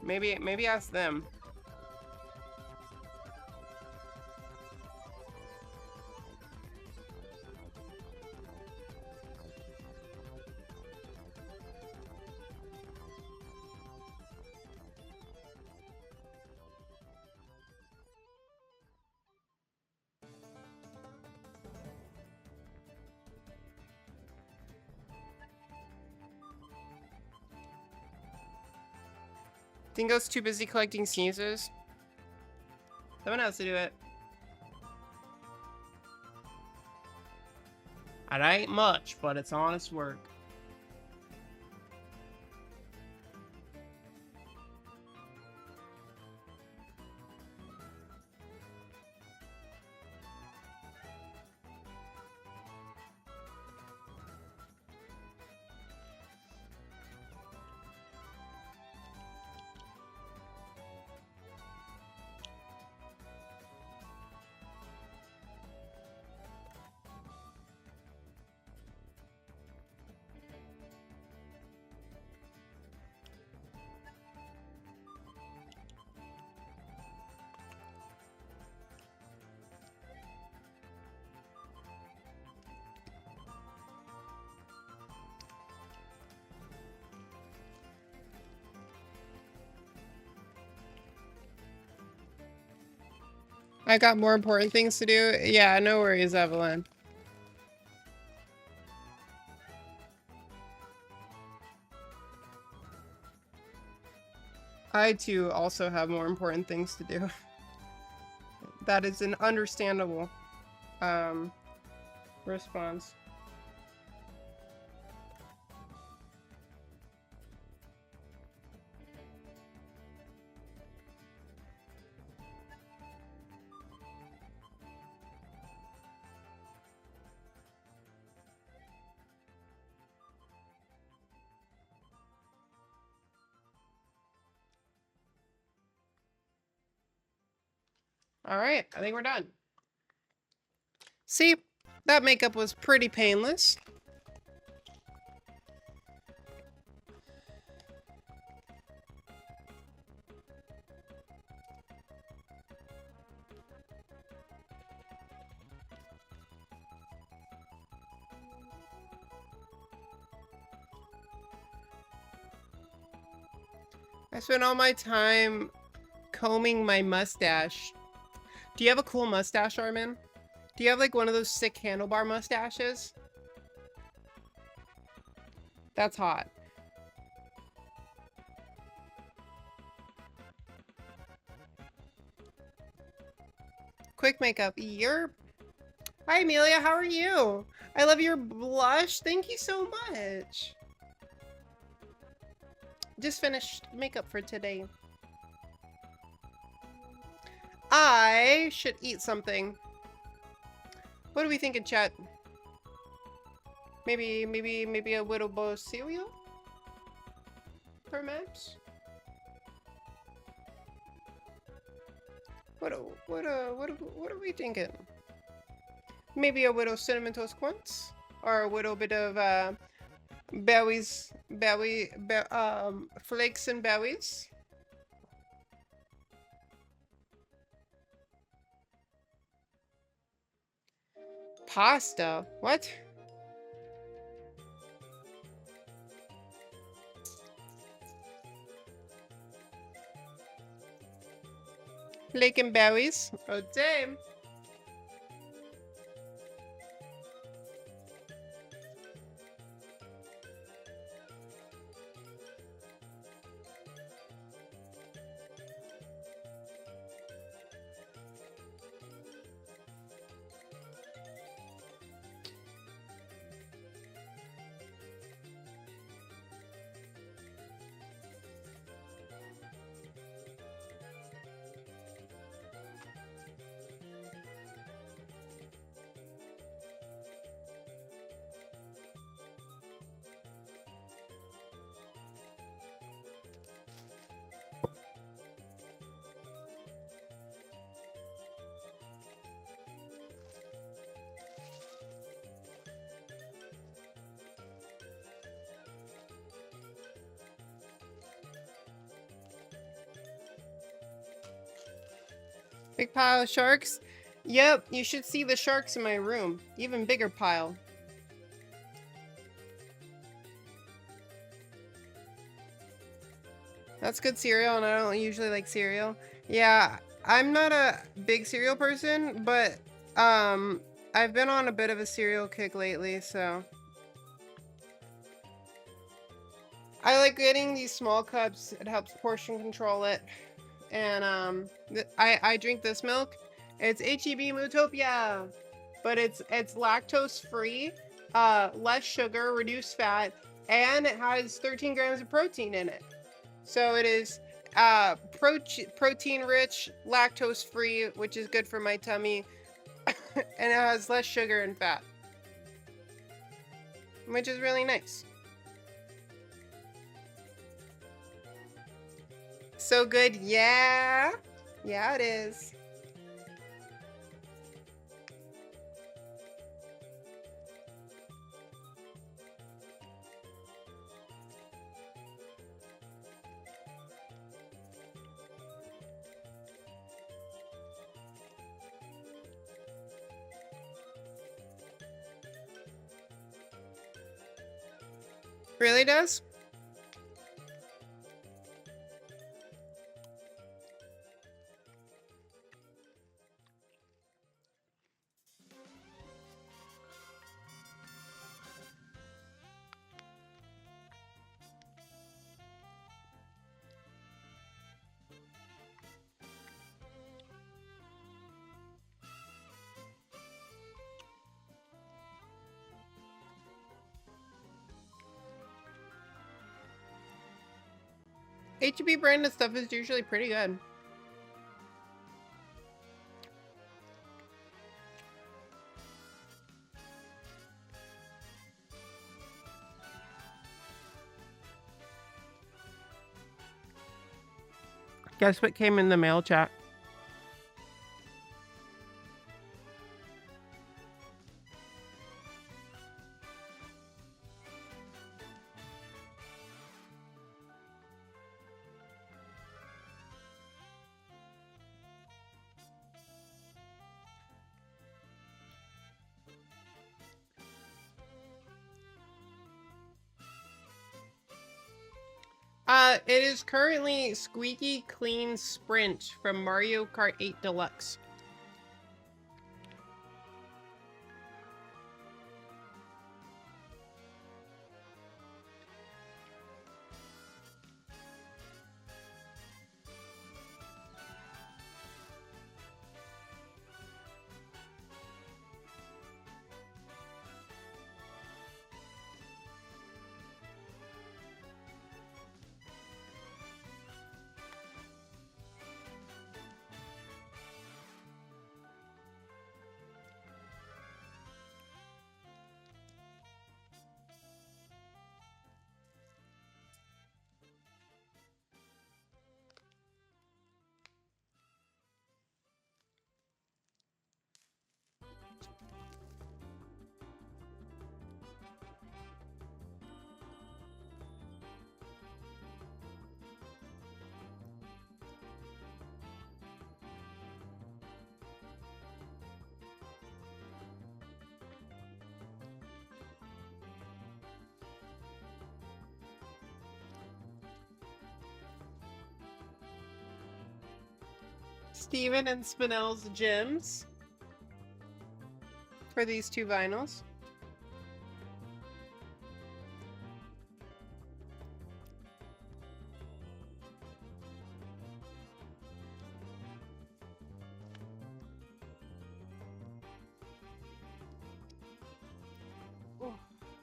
maybe ask them. Dingo's too busy collecting sneezes. Someone has to do it. It ain't much, but it's honest work. I got more important things to do. Yeah, no worries, Evelyn. I too also have more important things to do. That is an understandable response. All right, I think we're done. See, that makeup was pretty painless. I spent all my time combing my mustache. Do you have a cool mustache, Armin? Do you have like one of those sick handlebar mustaches? That's hot. Quick makeup. You're... Hi, Amelia. How are you? I love your blush. Thank you so much. Just finished makeup for today. I should eat something. What do we think in chat? Maybe a little bowl of cereal? Perhaps? What are we thinking? Maybe a little cinnamon toast crunch? Or a little bit of flakes and berries? Pasta? What? Flake and berries? Oh, damn. Big pile of sharks? Yep, you should see the sharks in my room. Even bigger pile. That's good cereal, and I don't usually like cereal. Yeah, I'm not a big cereal person, but I've been on a bit of a cereal kick lately, so. I like getting these small cups. It helps portion control it. And I drink this milk. It's HEB Mootopia, but it's lactose free, less sugar, reduced fat, and it has 13 grams of protein in it. So it is protein rich, lactose free, which is good for my tummy, and it has less sugar and fat, which is really nice. So good, yeah. Yeah, it is. Really does? HEB branded stuff is usually pretty good. Guess what came in the mail, chat? It is currently Squeaky Clean Sprint from Mario Kart 8 Deluxe. Steven and Spinell's gems for these two vinyls.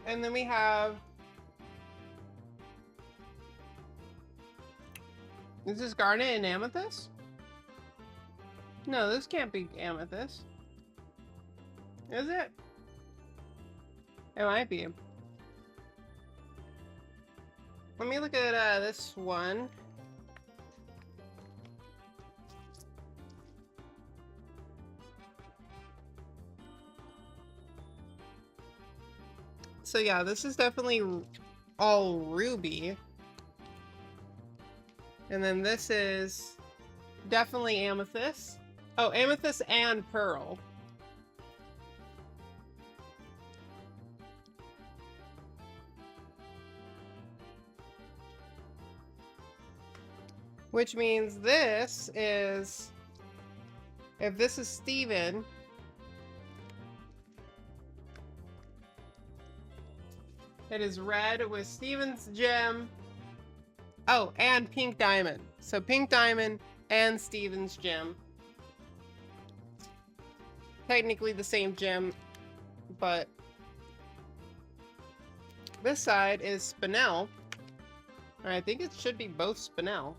And then we have... Is this garnet and amethyst? No, this can't be amethyst. Is it? It might be. Let me look at this one. So yeah, this is definitely all ruby. And then this is definitely amethyst. Oh, amethyst and pearl. Which means this is, if this is Steven, it is red with Steven's gem. Oh, and pink diamond. So pink diamond and Steven's gem. Technically the same gem, but this side is spinel. I think it should be both spinel.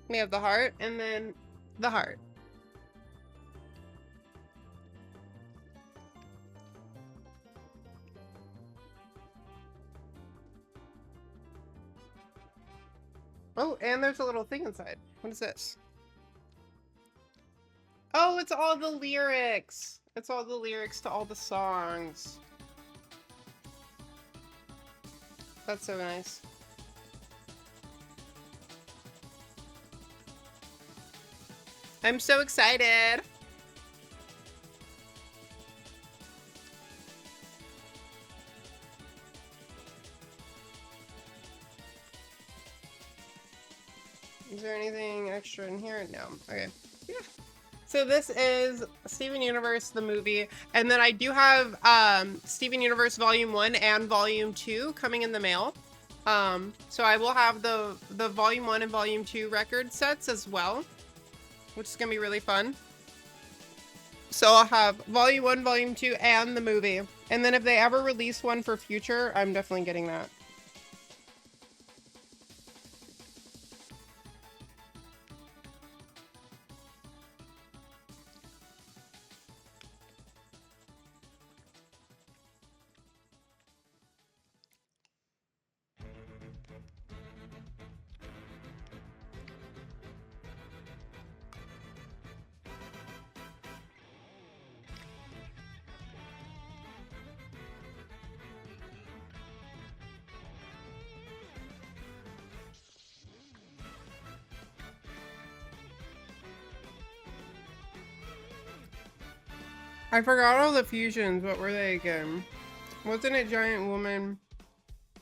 We have the heart and then the heart. Oh, and there's a little thing inside. What is this? Oh, it's all the lyrics. It's all the lyrics to all the songs. That's so nice. I'm so excited. Is there anything extra in here? No. Okay. Yeah. So this is Steven Universe, the movie. And then I do have Steven Universe Volume 1 and Volume 2 coming in the mail. So I will have the Volume 1 and Volume 2 record sets as well, which is going to be really fun. So I'll have Volume 1, Volume 2, and the movie. And then if they ever release one for future, I'm definitely getting that. I forgot all the fusions. What were they again? Wasn't it Giant Woman,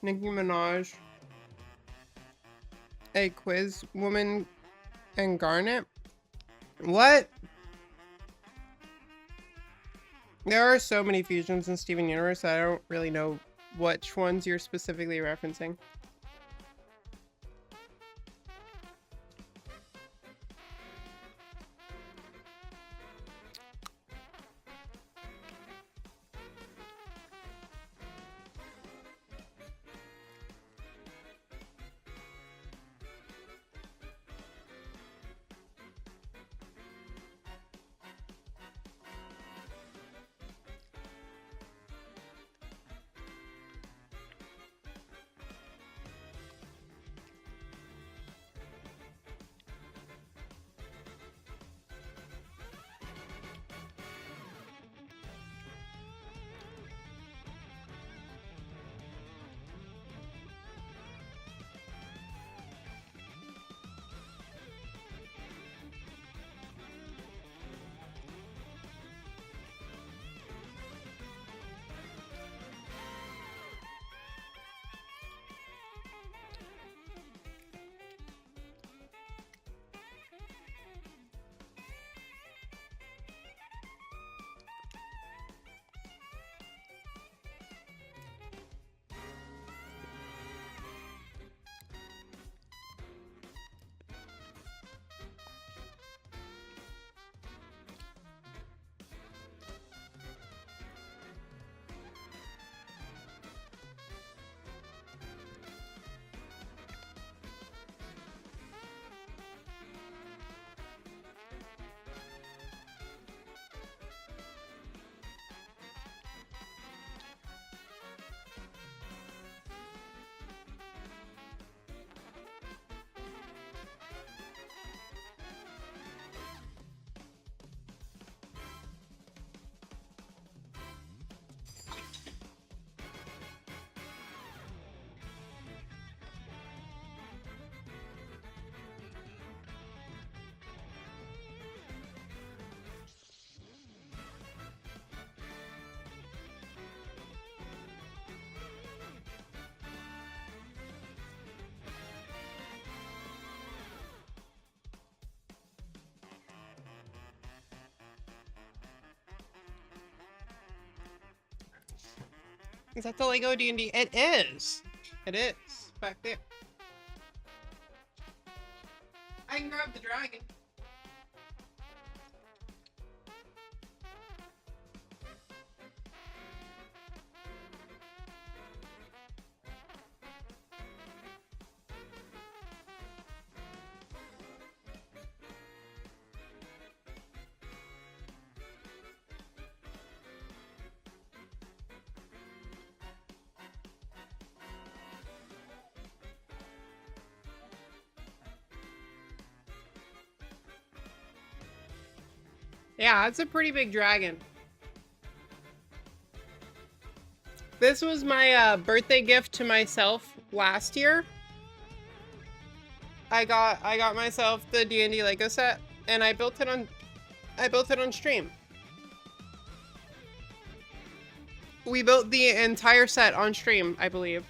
Nicki Minaj, a Quiz Woman, and Garnet? What? There are so many fusions in Steven Universe that I don't really know which ones you're specifically referencing. Is that the Lego D&D? It is. It is. Back there. I can grab the dragon. Yeah, it's a pretty big dragon. This was my birthday gift to myself last year. I got myself the D&D Lego set, and I built it on stream. We built the entire set on stream, I believe.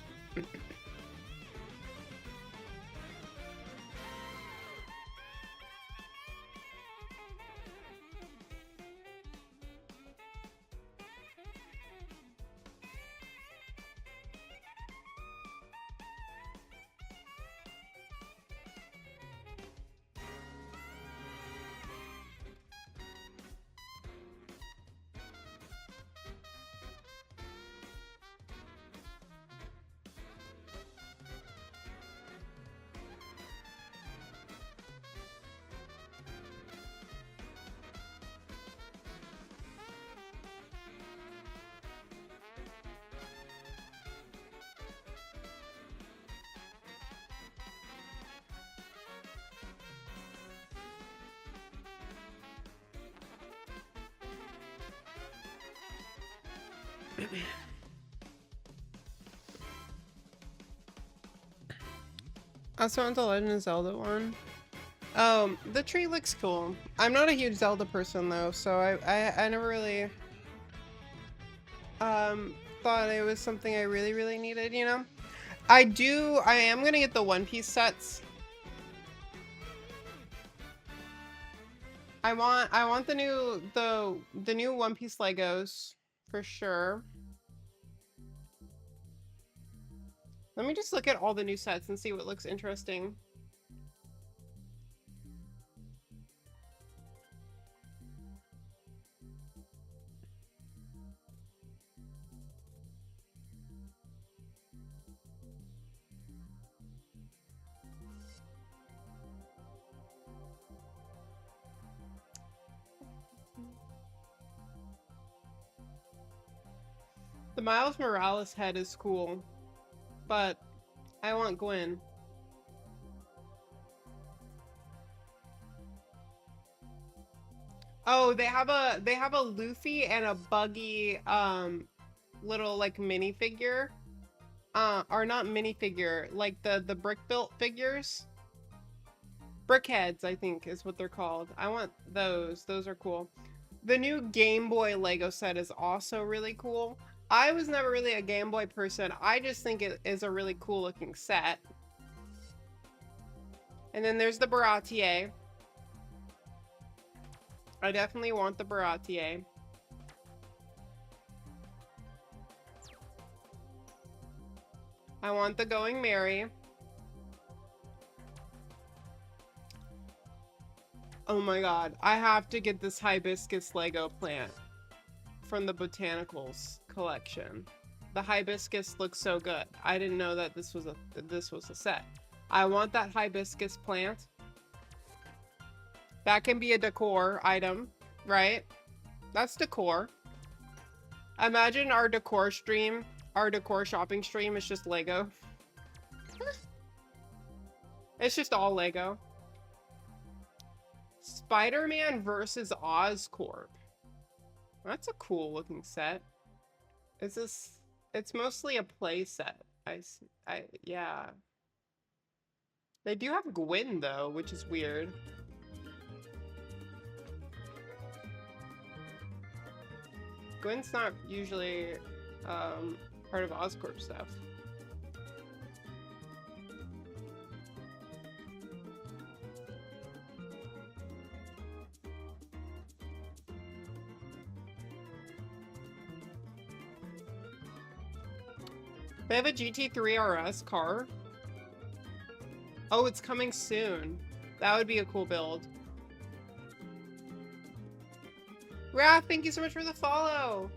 I also want the Legend of Zelda one. The tree looks cool. I'm not a huge Zelda person though, so I never really thought it was something I really needed, you know? I am gonna get the One Piece sets. I want the new One Piece Legos for sure. Let me just look at all the new sets and see what looks interesting. The Miles Morales head is cool, but I want Gwen. Oh, they have a Luffy and a Buggy little like minifigure. Or not minifigure, like the brick built figures. Brickheads, I think is what they're called. I want those. Those are cool. The new Game Boy Lego set is also really cool. I was never really a Game Boy person. I just think it is a really cool looking set. And then there's the Baratier. I definitely want the Baratier. I want the Going Merry. Oh my god, I have to get this hibiscus Lego plant from the Botanicals collection. The hibiscus looks so good. I didn't know that this was a set. I want that hibiscus plant. That can be a decor item, right? That's decor. Imagine our decor stream, our decor shopping stream is just Lego. It's just all Lego. Spider-Man versus Oscorp. That's a cool looking set. Is this... It's mostly a play set. Yeah. They do have Gwen though, which is weird. Gwen's not usually part of Oscorp stuff. They have a GT3 RS car. Oh, it's coming soon. That would be a cool build. Raph, thank you so much for the follow.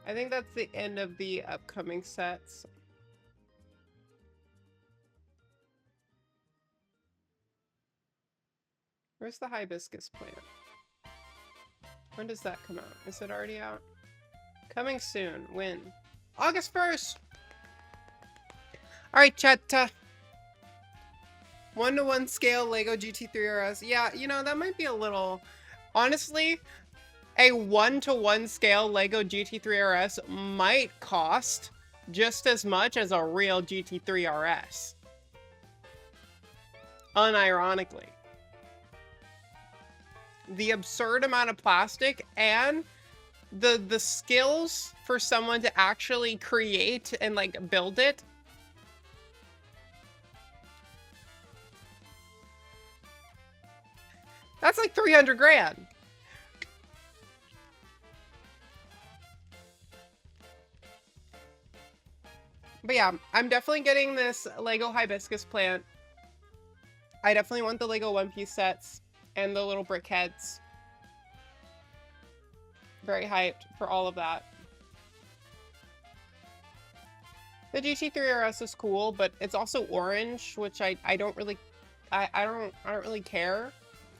I think that's the end of the upcoming sets. Where's the hibiscus plant? When does that come out? Is it already out? Coming soon. When? August 1st! Alright, chat. 1-to-1 scale Lego GT3 RS. Yeah, you know, that might be a little... Honestly, a 1-to-1 scale Lego GT3 RS might cost just as much as a real GT3 RS. Unironically. The absurd amount of plastic and the skills for someone to actually create and like build it. That's like 300 grand. But yeah, I'm definitely getting this Lego hibiscus plant. I definitely want the Lego One Piece sets and the little brick heads. Very hyped for all of that. The GT3 RS is cool, but it's also orange, which I don't really I don't really care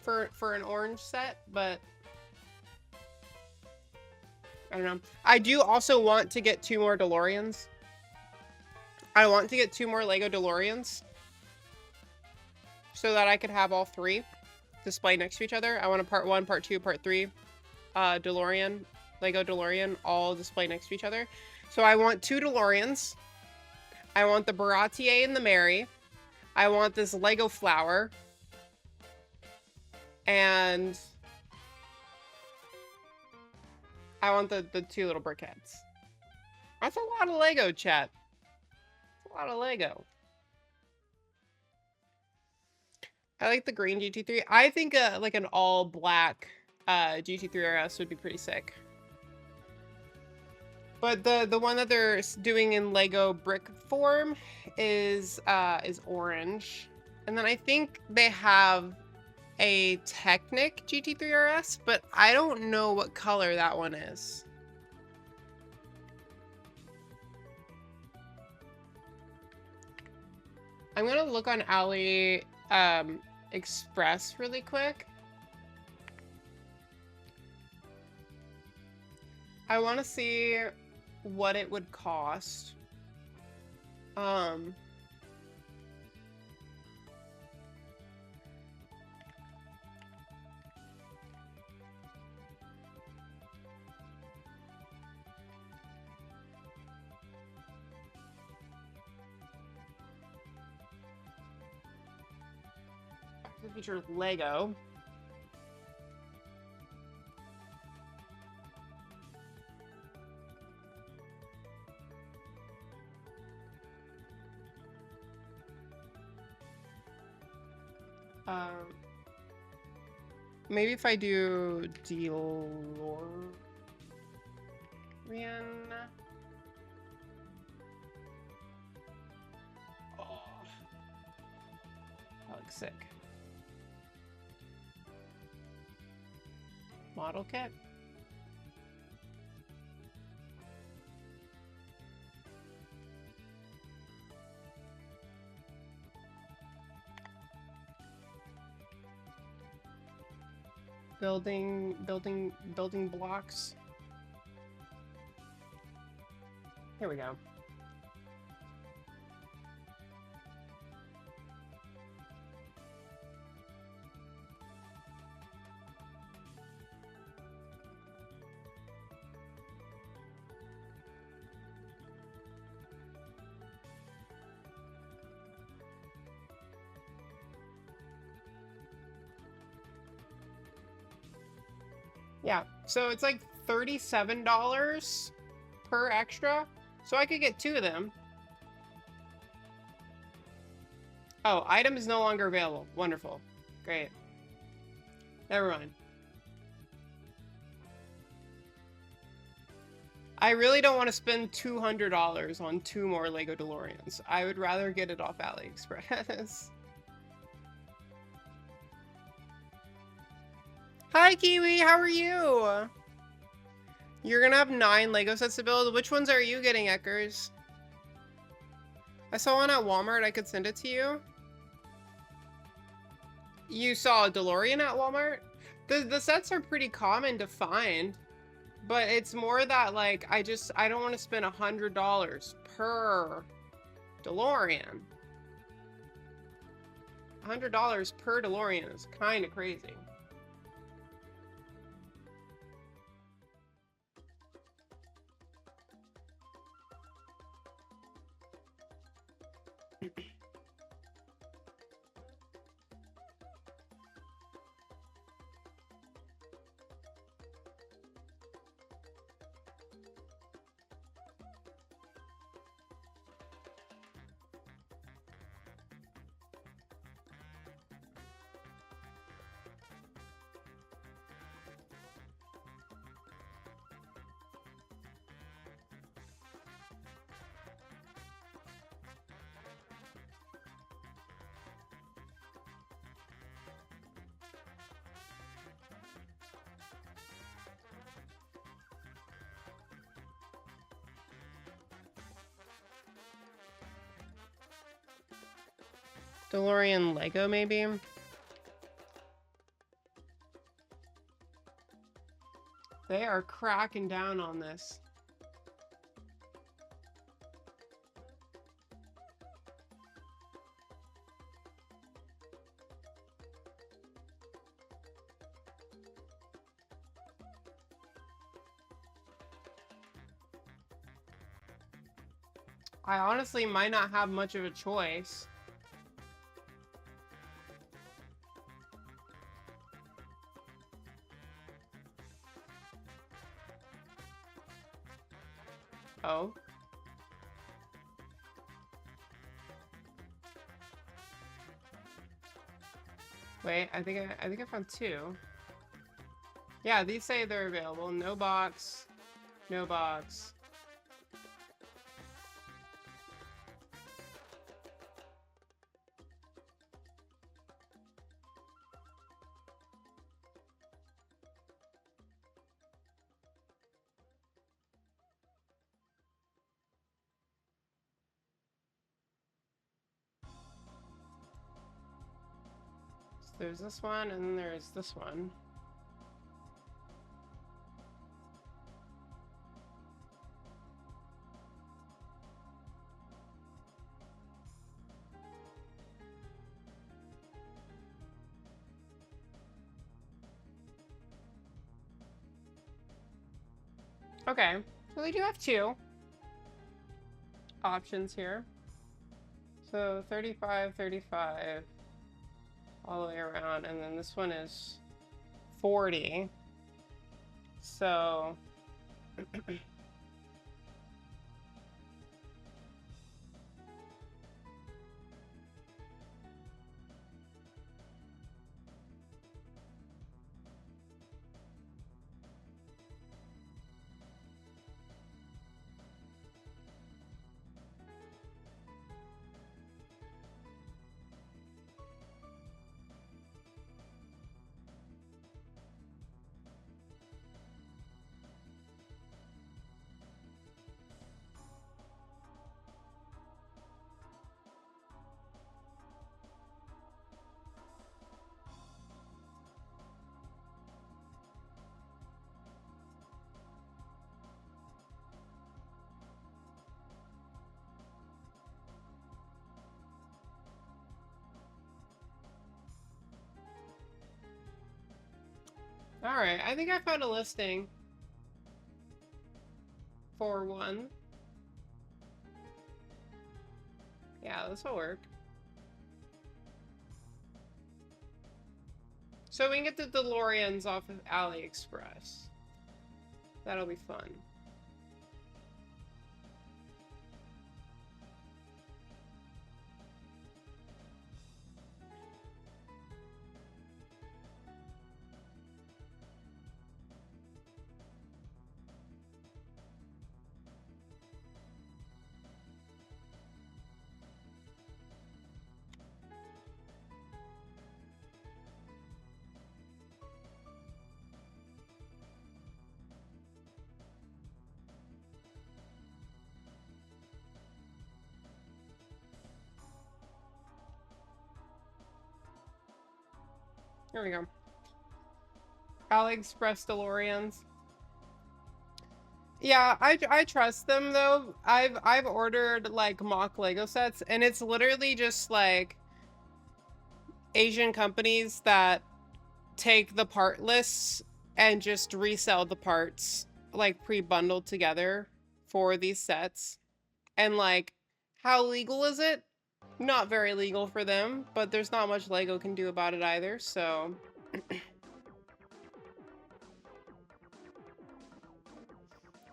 for an orange set, but I don't know. I do also want to get 2 more DeLoreans. I want to get 2 more Lego DeLoreans so that I could have all 3 display next to each other. I want a part 1, part 2, part 3 DeLorean, Lego DeLorean, all display next to each other. So I want 2 DeLoreans. I want the Baratier and the Mary. I want this Lego flower. And I want the 2 little brickheads. That's a lot of Lego, chat. That's a lot of Lego. I like the green GT3. I think like an all black GT3 RS would be pretty sick. But the one that they're doing in Lego brick form is orange. And then I think they have a Technic GT3 RS, but I don't know what color that one is. I'm gonna look on Ali Express really quick. I want to see what it would cost. Feature Lego. Maybe if I do DeLorean. Oh, that looks sick. Model kit. Building blocks. Here we go. So it's like $37 per extra. So I could get 2 of them. Oh, item is no longer available. Wonderful. Great. Never mind. I really don't want to spend $200 on 2 more Lego DeLoreans. I would rather get it off AliExpress. Hi, Kiwi. How are you? You're gonna have 9 Lego sets to build. Which ones are you getting, Eckers? I saw one at Walmart. I could send it to you. You saw a DeLorean at Walmart? The sets are pretty common to find. But it's more that, like, I don't want to spend $100 per DeLorean. $100 per DeLorean is kind of crazy. DeLorean Lego, maybe? They are cracking down on this. I honestly might not have much of a choice. Oh. Wait, I think I found 2. Yeah, these say they're available. No box. No box. There's this one, and then there's this one. Okay, so we do have 2 options here. So 35, 35. All the way around, and then this one is 40. So alright, I think I found a listing for one. Yeah, this will work. So we can get the DeLoreans off of AliExpress. That'll be fun. Here we go. AliExpress DeLoreans. Yeah, I trust them though. I've ordered like mock Lego sets, and it's literally just like Asian companies that take the part lists and just resell the parts like pre-bundled together for these sets. And like, how legal is it? Not very legal for them, but there's not much Lego can do about it either, so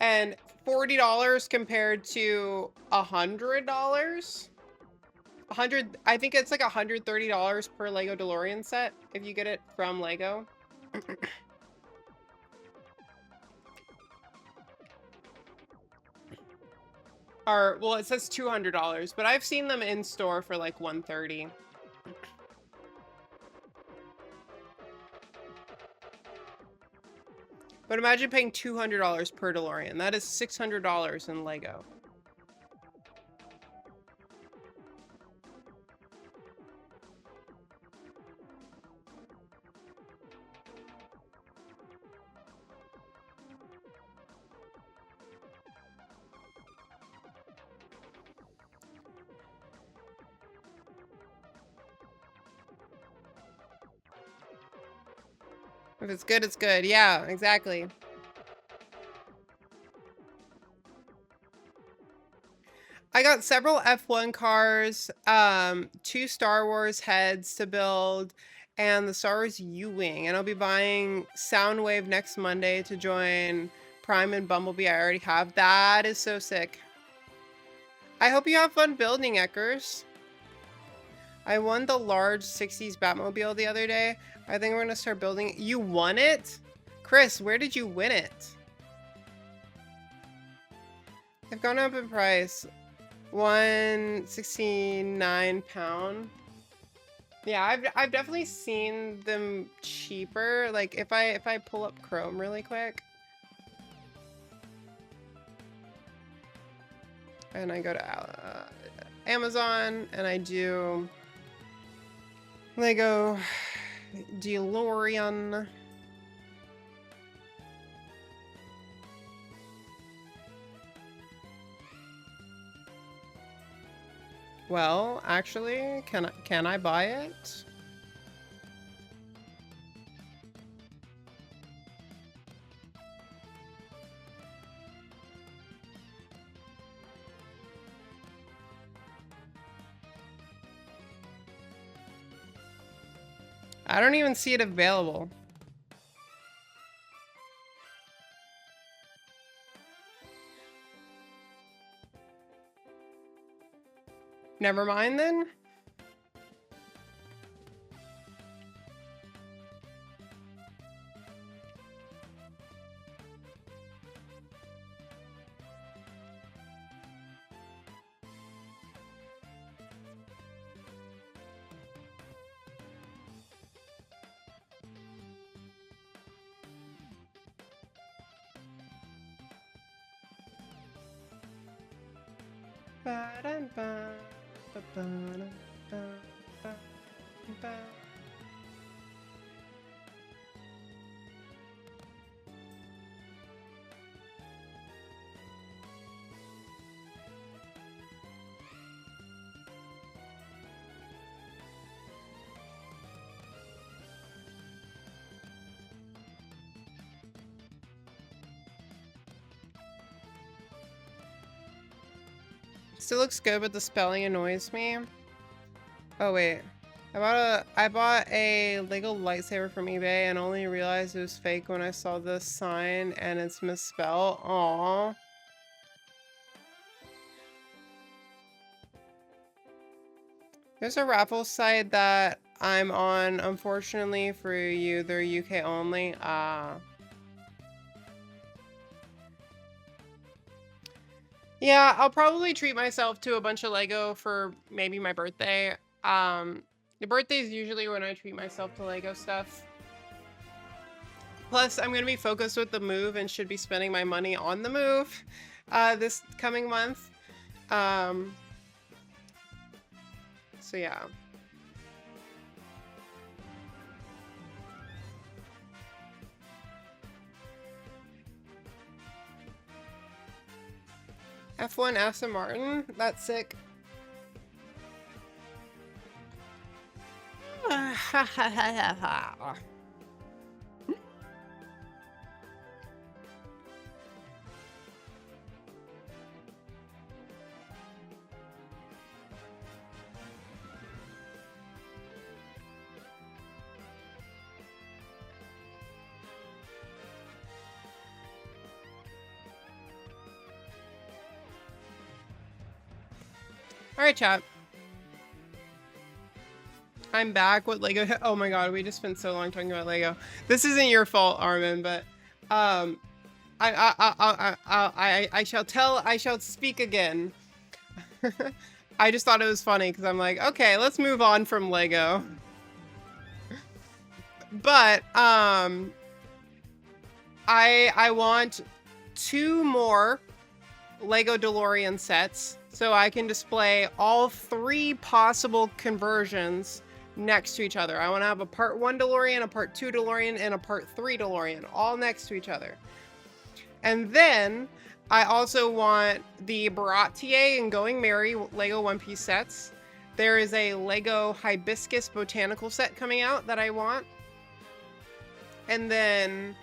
and $40 compared to $100. I think it's like $130 per Lego DeLorean set if you get it from Lego. Or, well, it says $200, but I've seen them in store for like $130. But imagine paying $200 per DeLorean. That is $600 in Lego. If it's good, it's good. Yeah, exactly. I got several F1 cars, 2 Star Wars heads to build, and the Star Wars U-Wing. And I'll be buying Soundwave next Monday to join Prime and Bumblebee. I already have. That is so sick. I hope you have fun building, Eckers. I won the large 60s Batmobile the other day. I think we're gonna start building. You won it? Chris, where did you win it? They've gone up in price. £169. Yeah, I've definitely seen them cheaper. Like if I pull up Chrome really quick. And I go to Amazon and I do Lego DeLorean. Well, actually, can I buy it? I don't even see it available. Never mind then. Still looks good, but the spelling annoys me. Oh, wait. I bought a Lego lightsaber from eBay and only realized it was fake when I saw the sign and it's misspelled. Aww. There's a raffle site that I'm on, unfortunately for you, they're UK only. Yeah, I'll probably treat myself to a bunch of Lego for maybe my birthday. The birthday is usually when I treat myself to Lego stuff. Plus, I'm going to be focused with the move and should be spending my money on the move this coming month. So yeah. F1 Aston Martin? That's sick. Alright, chat. I'm back with Lego. Oh my god, we just spent so long talking about Lego. This isn't your fault, Armin, but I shall speak again. I just thought it was funny because I'm like, okay, let's move on from Lego. But I want 2 more Lego DeLorean sets so I can display all 3 possible conversions next to each other. I want to have a part 1 DeLorean, a part 2 DeLorean, and a part 3 DeLorean, all next to each other. And then I also want the Baratier and Going Merry Lego One Piece sets. There is a Lego Hibiscus Botanical set coming out that I want. And then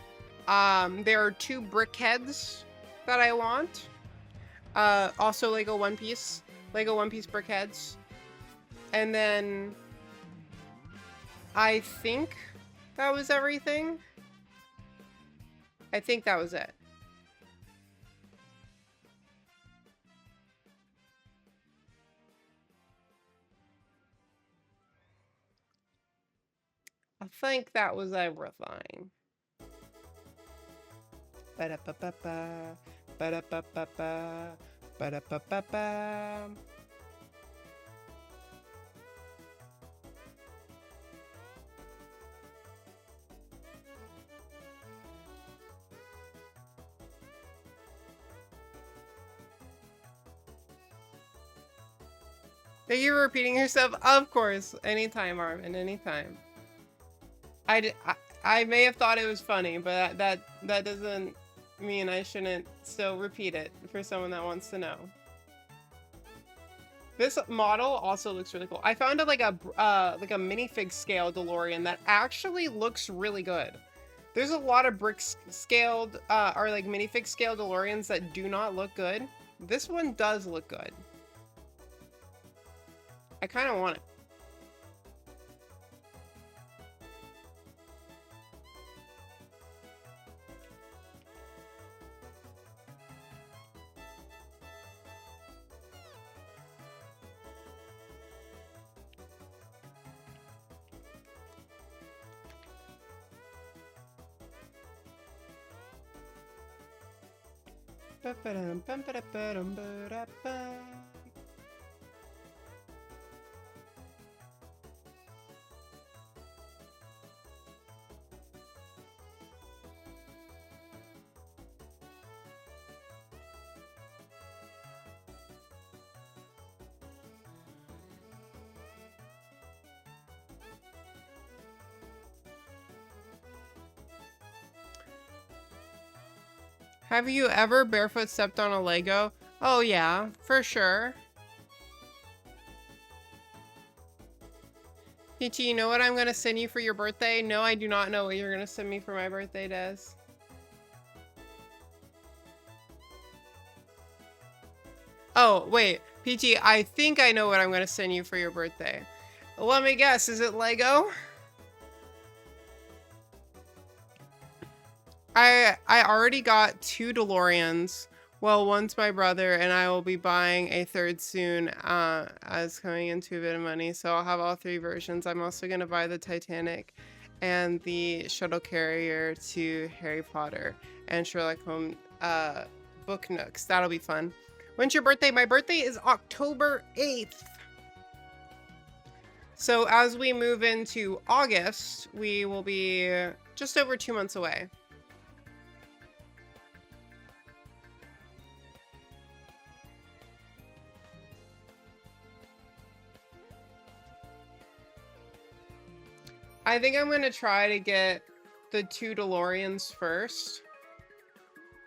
there are 2 Brickheads that I want. Also Lego One Piece Brickheads. And then I think that was everything. I think that was it. I think that was everything. Ba-da-ba-ba-ba. Ba-da-ba-ba-ba. Ba-da-ba-ba-ba. Thank you for repeating yourself. Of course. Anytime, Armin. Anytime. I may have thought it was funny, but that doesn't mean I shouldn't still repeat it for someone that wants to know. This model also looks really cool. I found like a minifig scale DeLorean that actually looks really good. There's a lot of brick scaled or like minifig scale DeLoreans that do not look good. This one does look good. I kind of want it. Have you ever barefoot stepped on a Lego? Oh yeah, for sure. Peachy, you know what I'm gonna send you for your birthday? No, I do not know what you're gonna send me for my birthday, Des. Oh, wait. Peachy, I think I know what I'm gonna send you for your birthday. Let me guess, is it Lego? I already got 2 DeLoreans. Well, one's my brother, and I will be buying a 3rd soon as coming into a bit of money. So I'll have all 3 versions. I'm also going to buy the Titanic and the shuttle carrier to Harry Potter and Sherlock Holmes book nooks. That'll be fun. When's your birthday? My birthday is October 8th. So as we move into August, we will be just over 2 months away. I think I'm going to try to get the 2 DeLoreans first.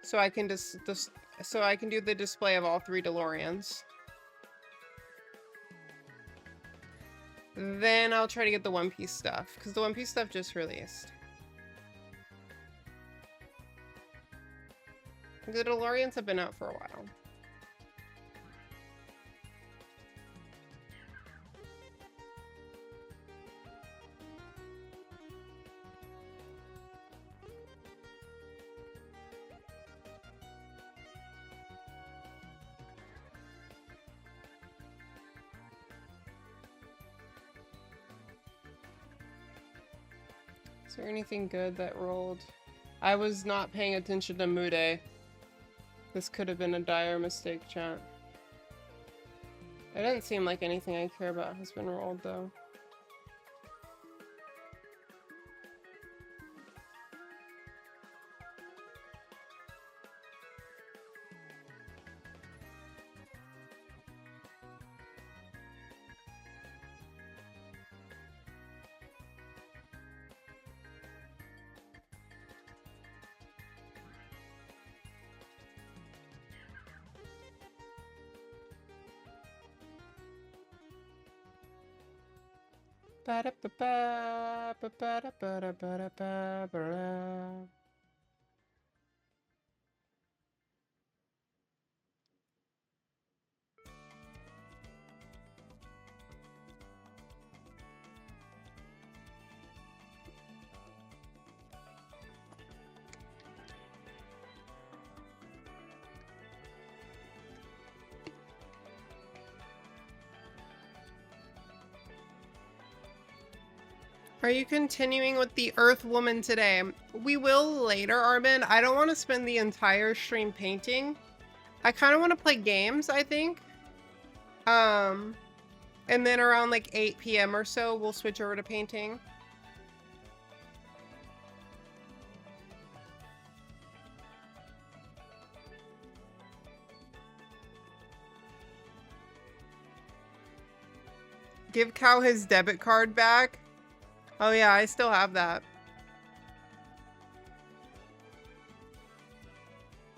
So I can do the display of all 3 DeLoreans. Then I'll try to get the One Piece stuff, because the One Piece stuff just released. The DeLoreans have been out for a while. Is there anything good that rolled? I was not paying attention to Mude. This could have been a dire mistake, chat. It doesn't seem like anything I care about has been rolled, though. Are you continuing with the Earth Woman today? We will later, Armin. I don't want to spend the entire stream painting. I kind of want to play games, I think. And then around like 8 p.m. or so, we'll switch over to painting. Give Cal his debit card back. Oh yeah, I still have that.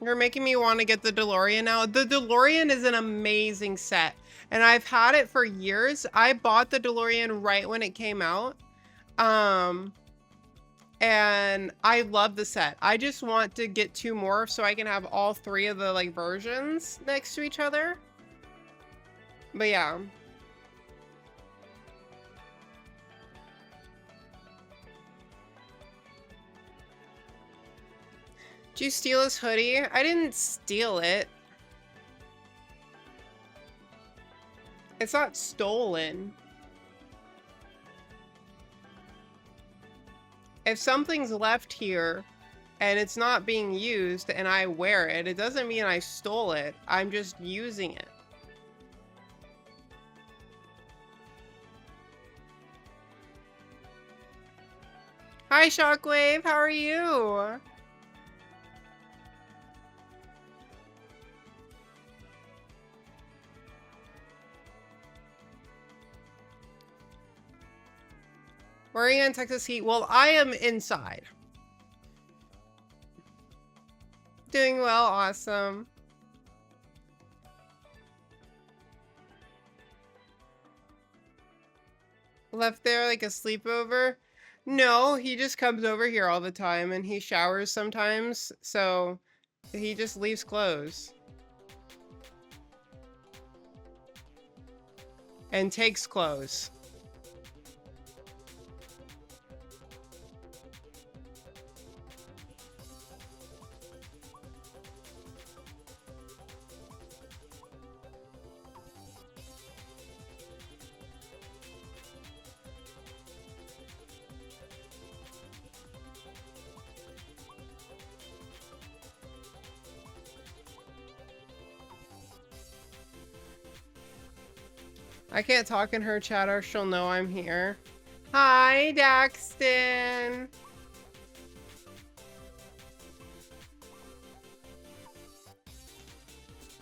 You're making me want to get the DeLorean now. The DeLorean is an amazing set, and I've had it for years. I bought the DeLorean right when it came out. And I love the set. I just want to get 2 more so I can have all 3 of the like versions next to each other. But yeah. Did you steal his hoodie? I didn't steal it. It's not stolen. If something's left here and it's not being used and I wear it, it doesn't mean I stole it. I'm just using it. Hi, Shockwave. How are you? Where are you in Texas heat? Well, I am inside. Doing well, awesome. Left there like a sleepover? No, he just comes over here all the time and he showers sometimes, so he just leaves clothes. And takes clothes. I can't talk in her chat or she'll know I'm here. Hi, Daxton.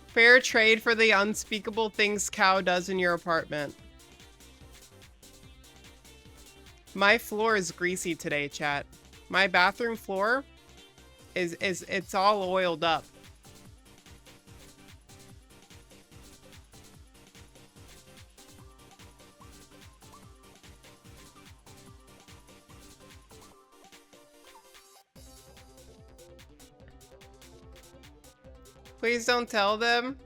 Fair trade for the unspeakable things Cow does in your apartment. My floor is greasy today, chat. My bathroom floor it's all oiled up. Please don't tell them.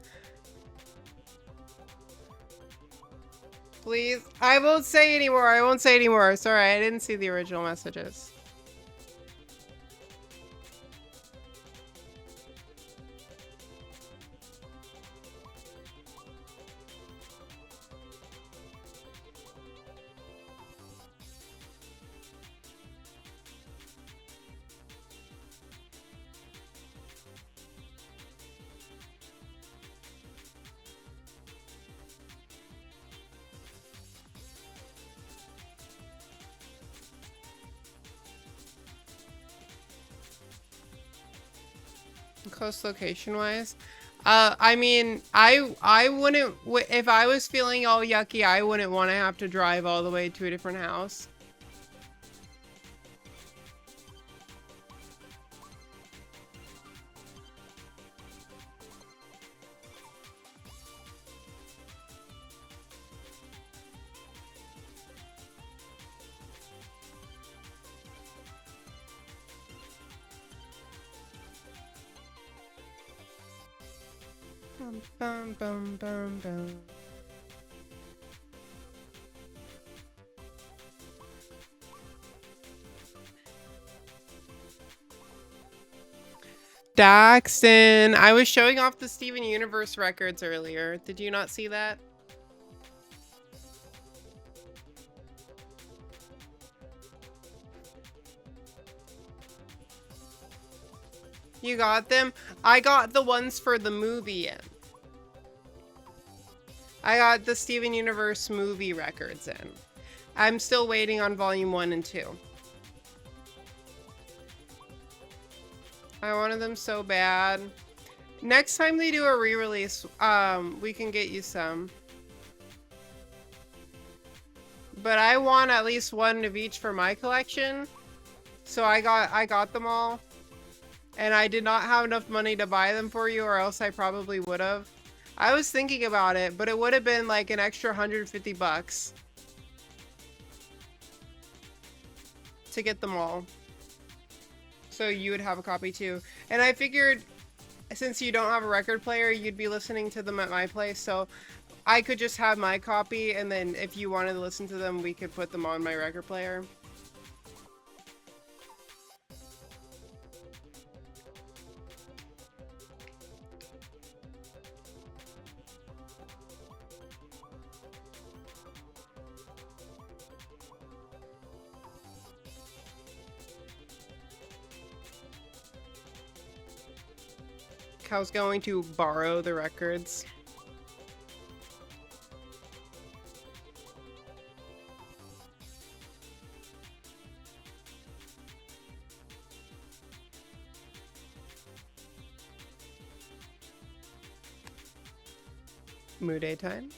Please. I won't say anymore. I won't say anymore. Sorry, I didn't see the original messages. Close location wise, I mean, I wouldn't, if I was feeling all yucky, I wouldn't want to have to drive all the way to a different house. Bum, bum, bum, bum, bum. Daxton, I was showing off the Steven Universe records earlier. Did you not see that? You got them? I got the ones for the movie. I got the Steven Universe movie records in. I'm still waiting on volume 1 and 2. I wanted them so bad. Next time they do a re-release, we can get you some. But I want at least one of each for my collection. So I got them all. And I did not have enough money to buy them for you, or else I probably would have. I was thinking about it, but it would have been like an extra 150 bucks to get them all. So you would have a copy too. And I figured, since you don't have a record player, you'd be listening to them at my place. So I could just have my copy, and then if you wanted to listen to them, we could put them on my record player. Cow's going to borrow the records. Mood time.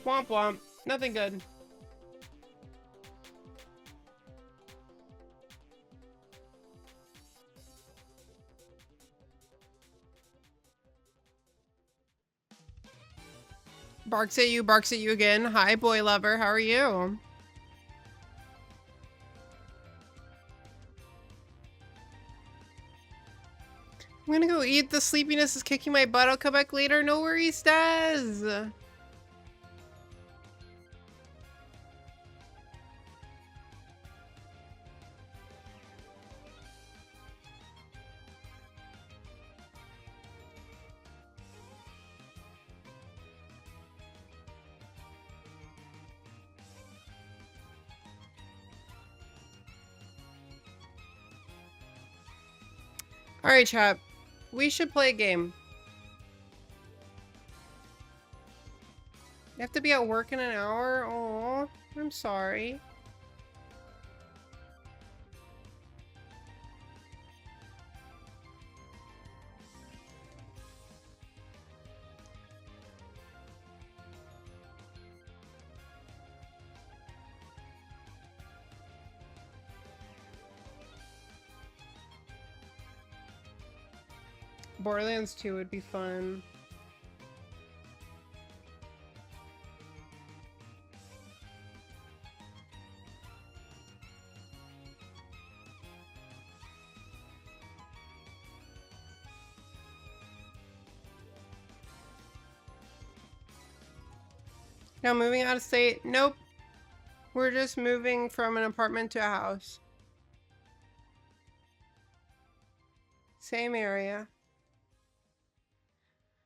Womp womp. Nothing good. Barks at you again. Hi, boy lover. How are you? I'm gonna go eat. The sleepiness is kicking my butt. I'll come back later. No worries, Des. Alright, chat. We should play a game. You have to be at work in an hour? Oh, I'm sorry. Borderlands 2 would be fun. Now moving out of state? Nope. We're just moving from an apartment to a house. Same area.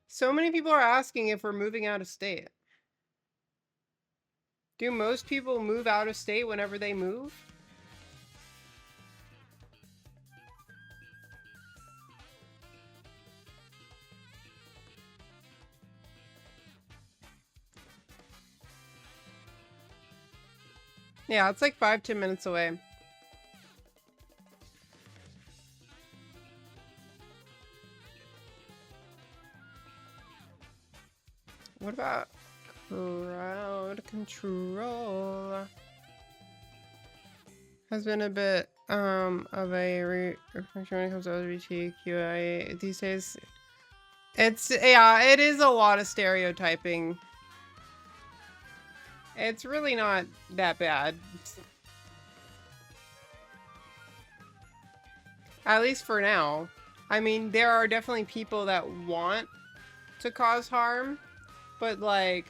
So many people are asking if we're moving out of state. Do most people move out of state whenever they move? Yeah, it's like 5-10 minutes away. What about crowd control? Has been a bit of a reflection when it comes to LGBTQIA these days. It's, yeah, it is a lot of stereotyping. It's really not that bad. At least for now. I mean, there are definitely people that want to cause harm, but like,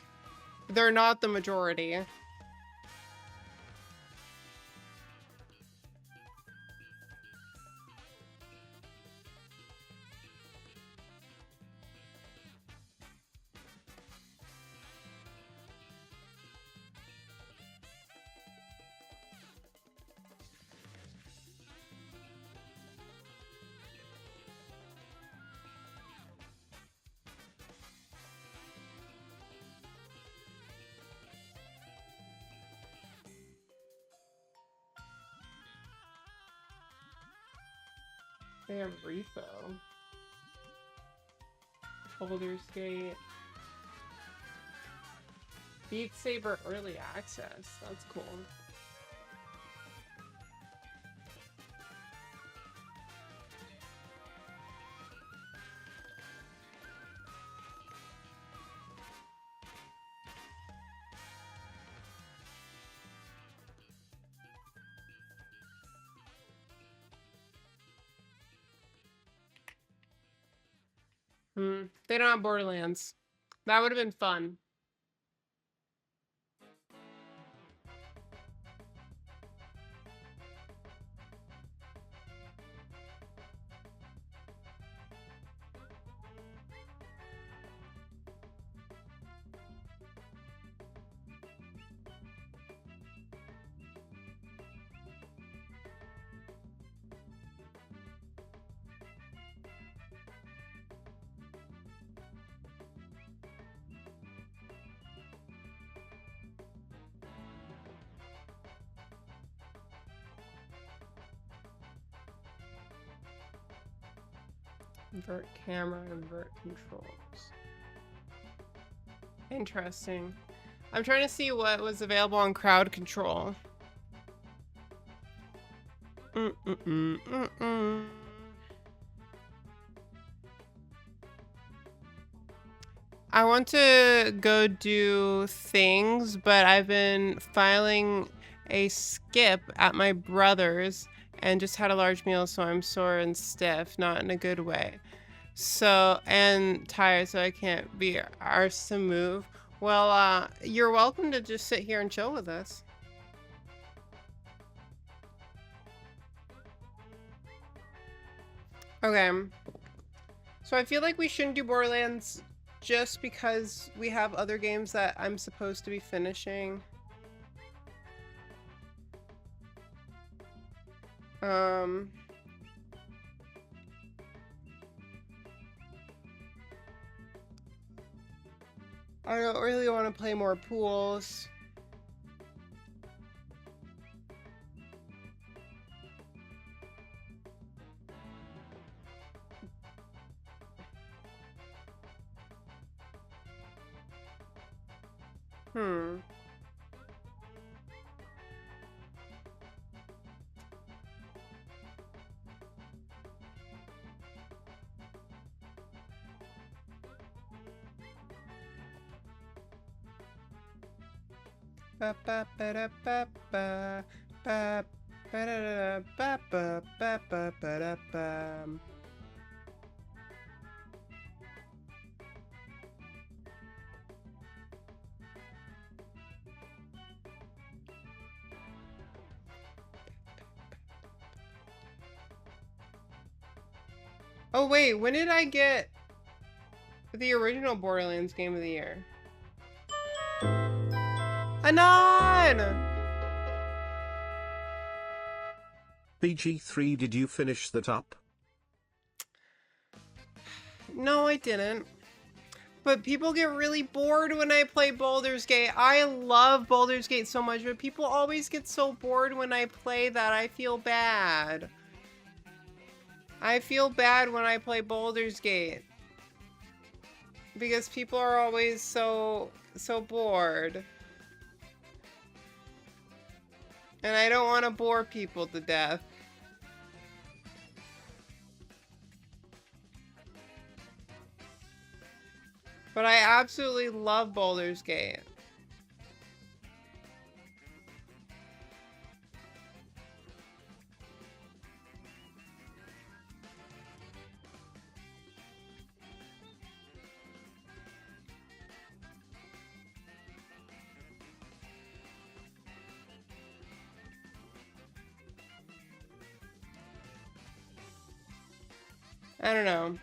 they're not the majority. They have repo. Baldur's Gate. Beat Saber Early Access. That's cool. They don't have Borderlands. That would have been fun. Invert camera, invert controls. Interesting. I'm trying to see what was available on crowd control. I want to go do things, but I've been filing a skip at my brother's and just had a large meal, so I'm sore and stiff, not in a good way. So, and tired, so I can't be arsed to move. Well, you're welcome to just sit here and chill with us. Okay. So I feel like we shouldn't do Borderlands just because we have other games that I'm supposed to be finishing. I don't really want to play more pools. Oh wait, when did I get the original Borderlands Game of the Year? Anon! BG3, did you finish that up? No, I didn't. But people get really bored when I play Baldur's Gate. I love Baldur's Gate so much, but people always get so bored when I play that. I feel bad. I feel bad when I play Baldur's Gate. Because people are always so bored. And I don't want to bore people to death. But I absolutely love Baldur's Gate. I don't know.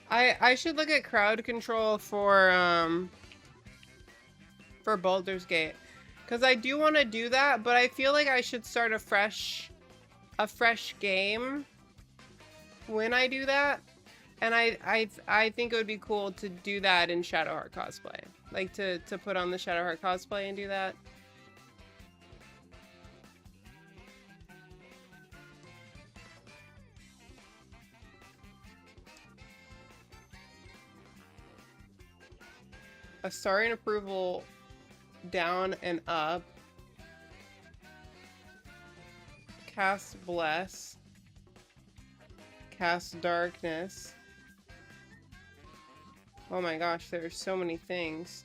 I should look at crowd control for Baldur's Gate, because I do want to do that, but I feel like I should start a fresh game when I do that, and I think it would be cool to do that in Shadowheart cosplay, like to put on the Shadowheart cosplay and do that. A star and approval down and up. Cast bless. Cast darkness. Oh my gosh, there are so many things.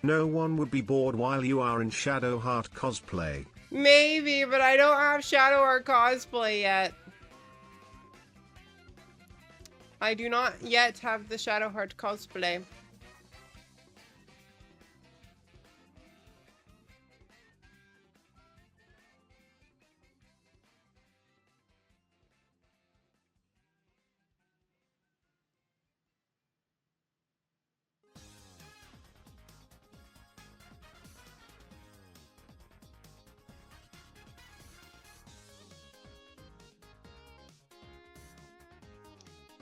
No one would be bored while you are in Shadowheart cosplay. Maybe, but I don't have Shadowheart cosplay yet. I do not yet have the Shadowheart cosplay.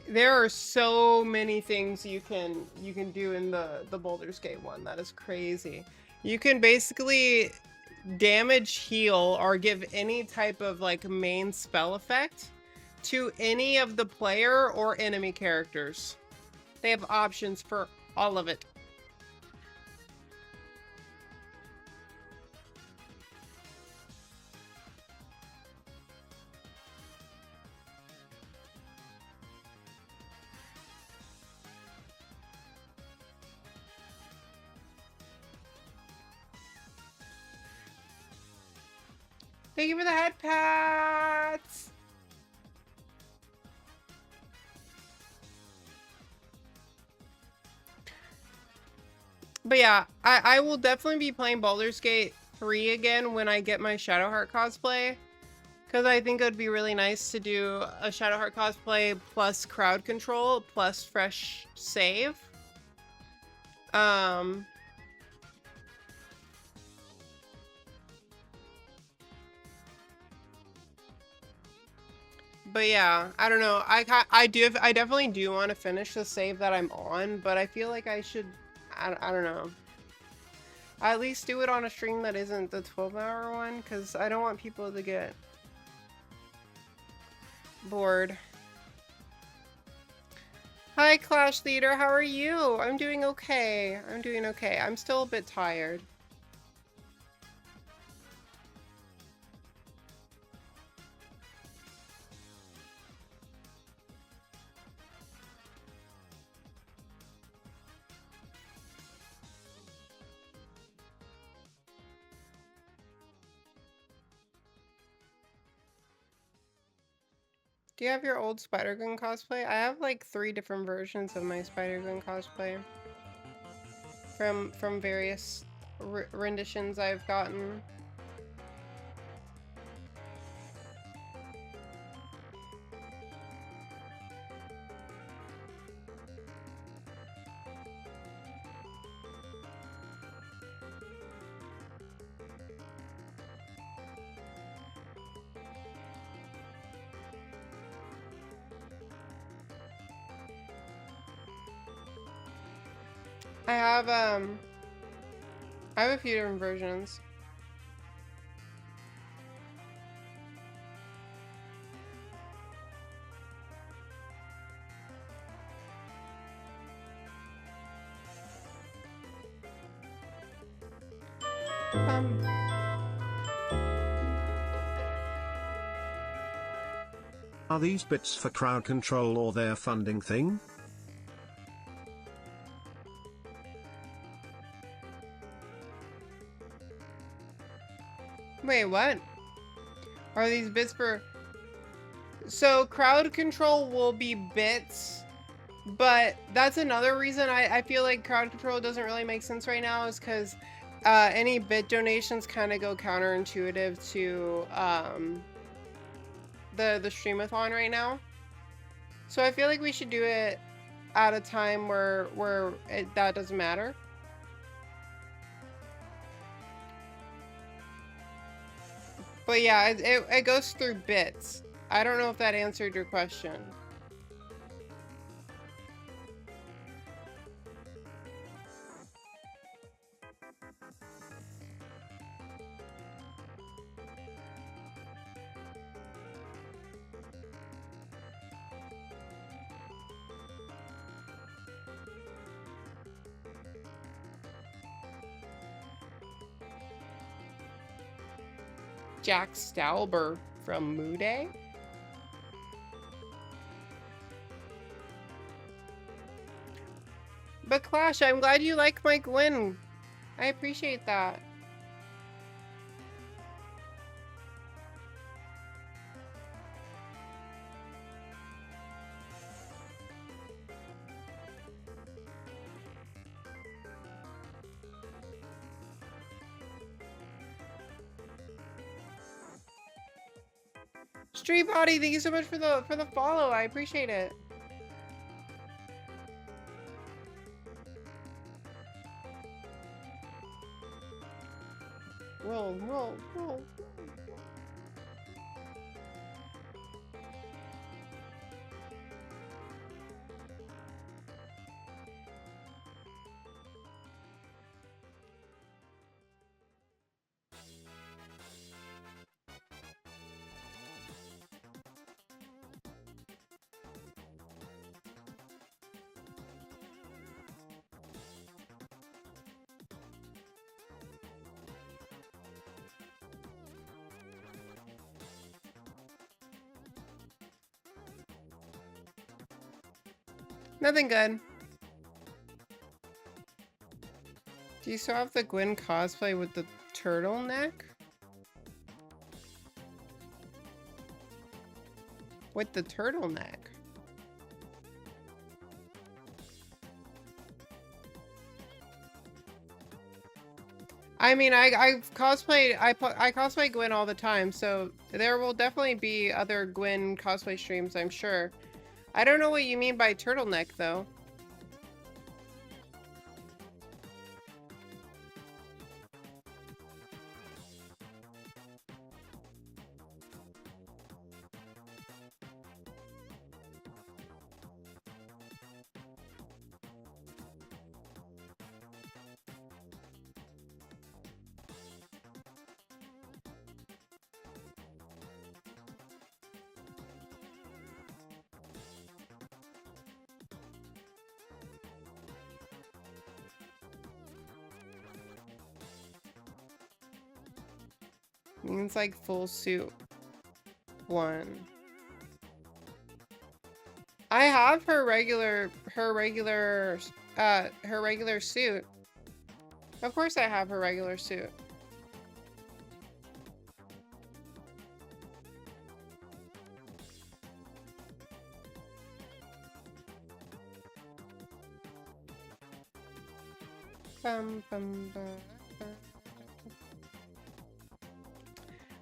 There are so many things you can do in the Baldur's Gate one. That is crazy. You can basically damage, heal, or give any type of like main spell effect to any of the player or enemy characters. They have options for all of it. Thank you for the head pats! But yeah, I will definitely be playing Baldur's Gate 3 again when I get my Shadowheart cosplay. Because I think it would be really nice to do a Shadowheart cosplay plus crowd control plus fresh save. But yeah, I don't know. I definitely do want to finish the save that I'm on, but I feel like I should, I don't know. I at least do it on a stream that isn't the 12-hour one, because I don't want people to get bored. Hi, Clash Leader. How are you? I'm doing okay. I'm doing okay. I'm still a bit tired. Do you have your old Spider-Gwen cosplay? I have like 3 different versions of my Spider-Gwen cosplay. From various renditions I've gotten. I have a few different versions. Are these bits for crowd control or their funding thing? Wait, what? Are these bits for... So, crowd control will be bits, but that's another reason I feel like crowd control doesn't really make sense right now, is because any bit donations kind of go counterintuitive to the streamathon right now. So I feel like we should do it at a time where that doesn't matter. But yeah, it goes through bits. I don't know if that answered your question. Jack Stauber from Moody. But Clash, I'm glad you like my Gwen. I appreciate that. Street Body, thank you so much for the follow. I appreciate it. Roll, roll, roll. Nothing good. Do you still have the Gwen cosplay with the turtleneck? With the turtleneck? I mean, I cosplay Gwen all the time, so there will definitely be other Gwen cosplay streams, I'm sure. I don't know what you mean by turtleneck, though. Means like full suit one. I have her regular suit. Of course I have her regular suit. Bum, bum, bum, bum.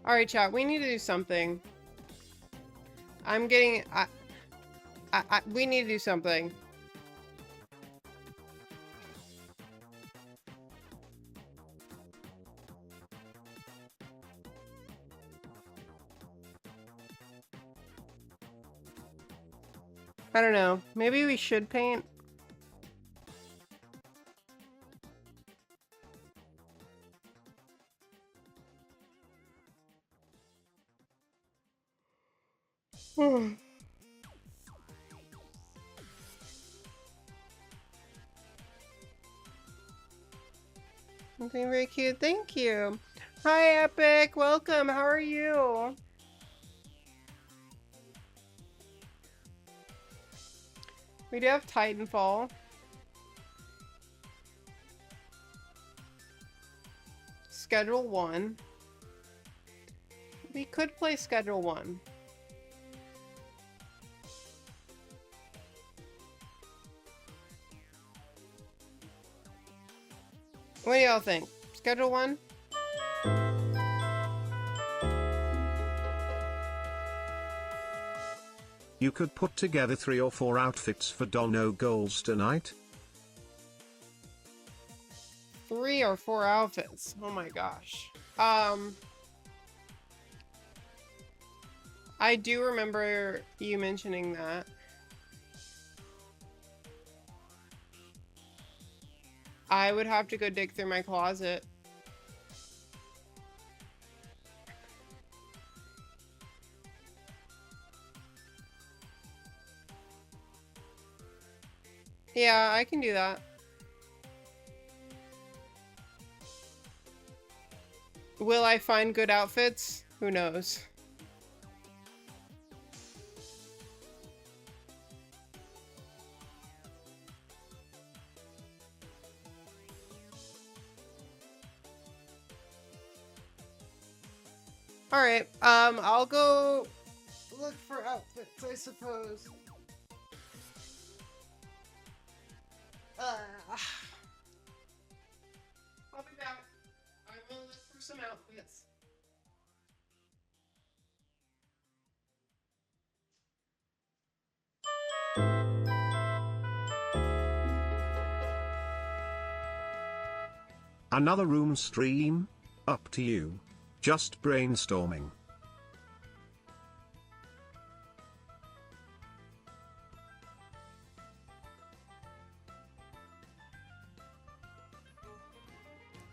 All right, chat. We need to do something. We need to do something. I don't know. Maybe we should paint. Something very cute. Thank you. Hi, Epic. Welcome. How are you? We do have Titanfall. Schedule 1. We could play Schedule 1. What do y'all think? Schedule 1? You could put together 3 or 4 outfits for Dono Goals tonight. 3 or 4 outfits. Oh my gosh. I do remember you mentioning that. I would have to go dig through my closet. Yeah, I can do that. Will I find good outfits? Who knows? All right, I'll go look for outfits, I suppose. I'll be back. I will look for some outfits. Another room stream? Up to you. Just brainstorming.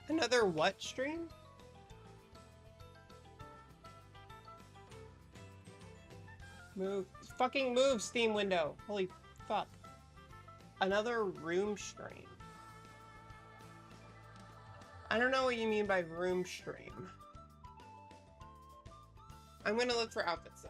Another what stream? Move. Fucking move, Steam window. Holy fuck. Another room stream. I don't know what you mean by room stream. I'm gonna look for outfits though.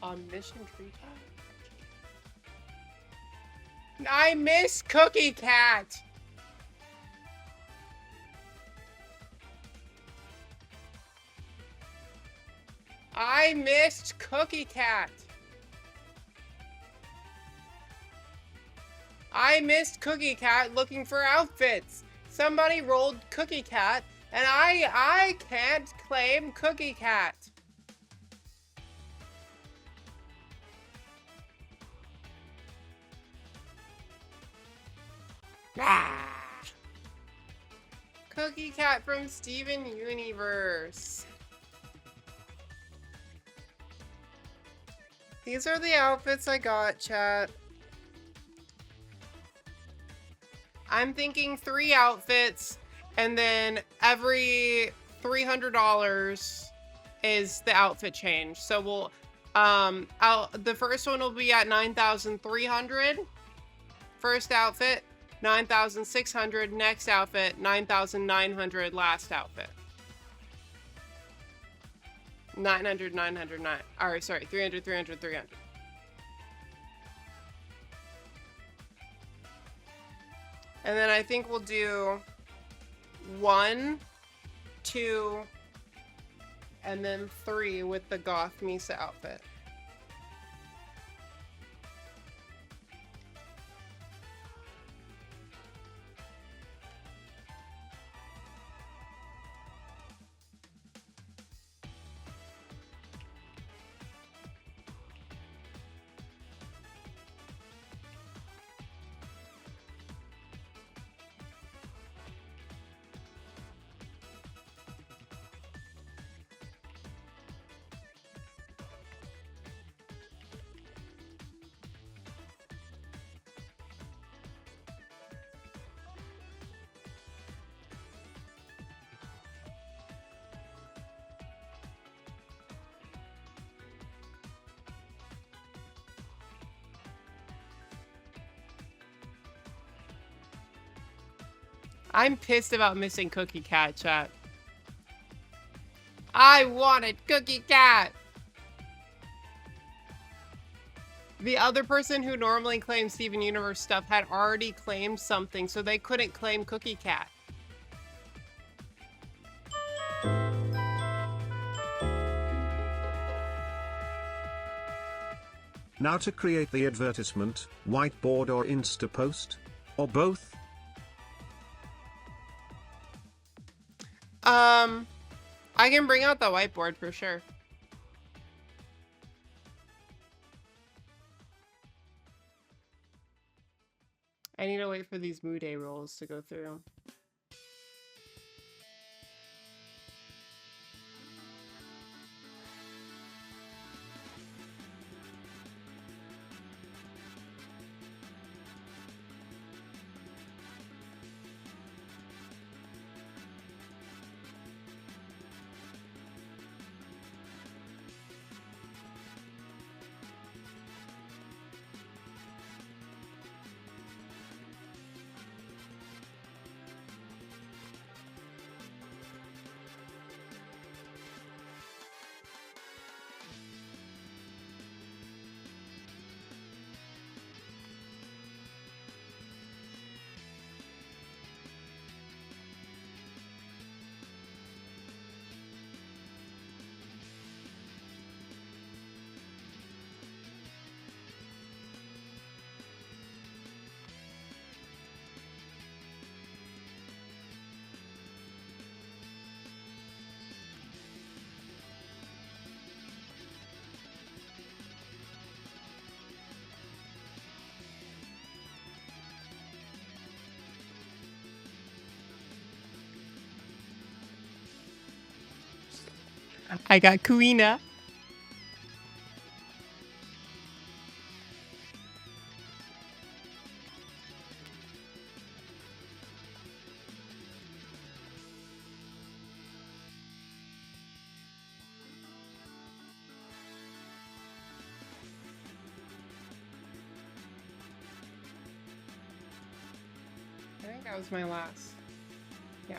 On Mission Treetop? I miss Cookie Cat! I missed Cookie Cat! I missed Cookie Cat looking for outfits! Somebody rolled Cookie Cat, and I can't claim Cookie Cat! Ah! Cookie Cat from Steven Universe. These are the outfits I got, chat. I'm thinking 3 outfits, and then every $300 is the outfit change. So we'll, the first one will be at 9,300. First outfit, 9,600. Next outfit, 9,900. Last outfit. 900, 900, 9. Alright, sorry, 300, 300, 300. And then I think we'll do 1, 2, and then 3 with the Goth Misa outfit. I'm pissed about missing Cookie Cat, chat. I wanted Cookie Cat! The other person who normally claims Steven Universe stuff had already claimed something, so they couldn't claim Cookie Cat. Now to create the advertisement, whiteboard or Insta post? Or both? I can bring out the whiteboard for sure. I need to wait for these Moo Day rolls to go through. I got Kuina. I think that was my last. Yeah.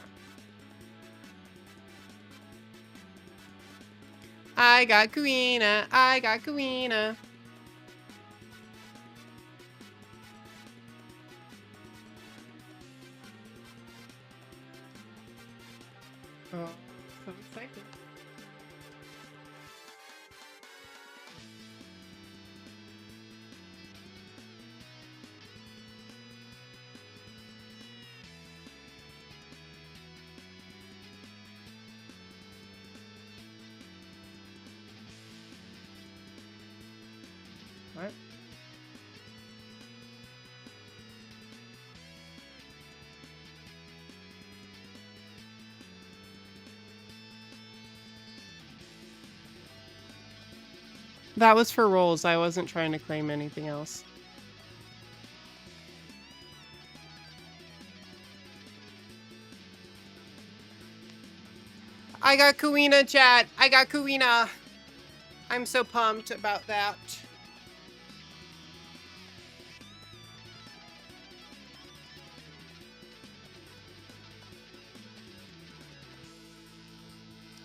I got Kuina. I got Kuina. Oh, so excited. What? That was for rolls. I wasn't trying to claim anything else. I got Kuina, chat. I got Kuina. I'm so pumped about that.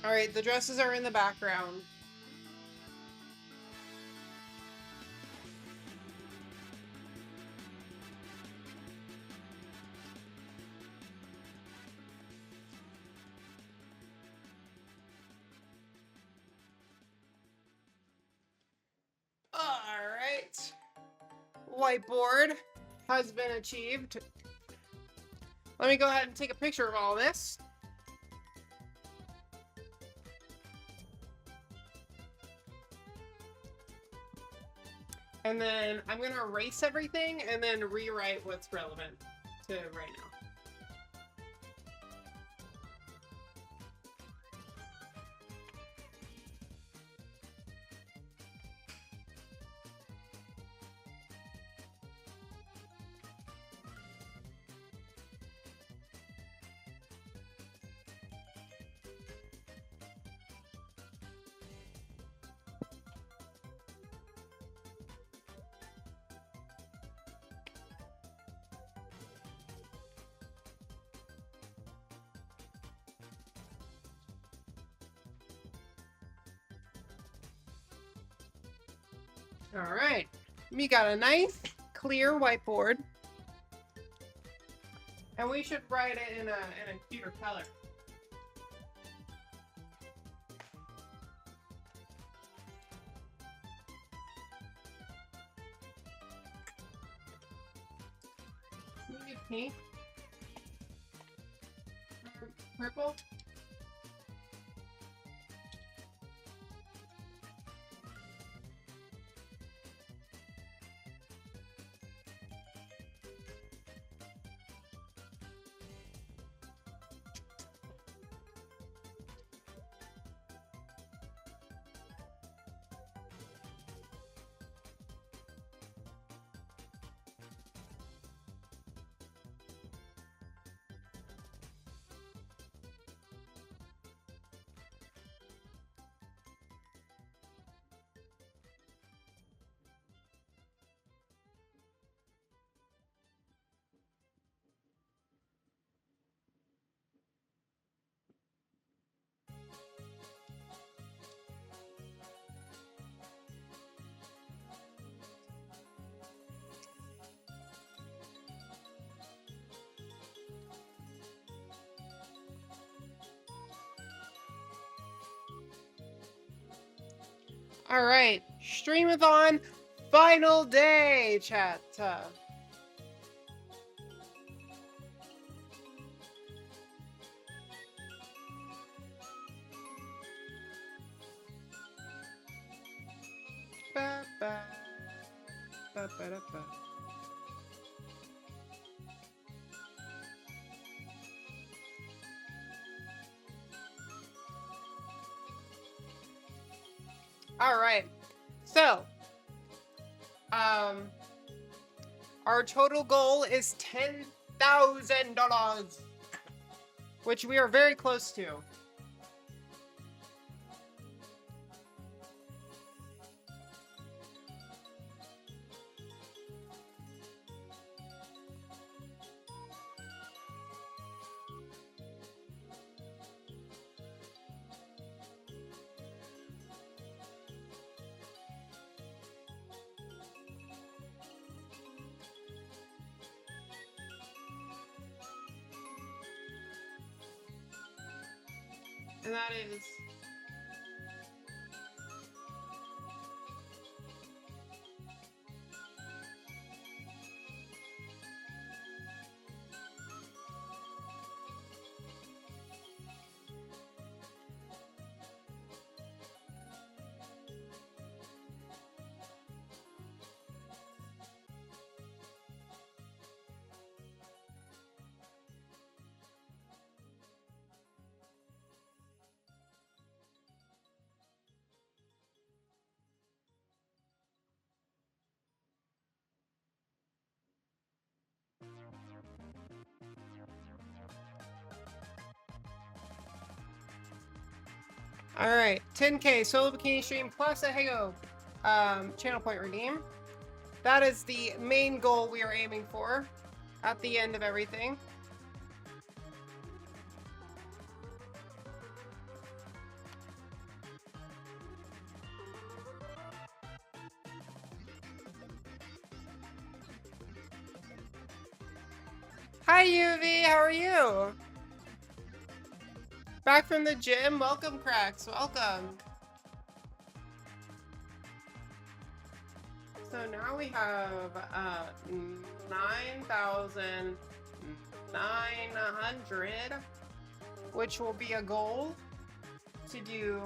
All right, the dresses are in the background. All right. Whiteboard has been achieved. Let me go ahead and take a picture of all this. And then I'm going to erase everything and then rewrite what's relevant to right now. All right, we got a nice clear whiteboard, and we should write it in a cuter color. Maybe pink, purple. All right, Streamathon final day, chat. Ba, ba, ba, ba, da, ba. All right, so our total goal is $10,000, which we are very close to. And that is Alright, 10K solo bikini stream plus a Hego channel point redeem. That is the main goal we are aiming for at the end of everything. Hi UV, how are you? Back from the gym, welcome cracks, welcome. So now we have 9,900, which will be a goal to do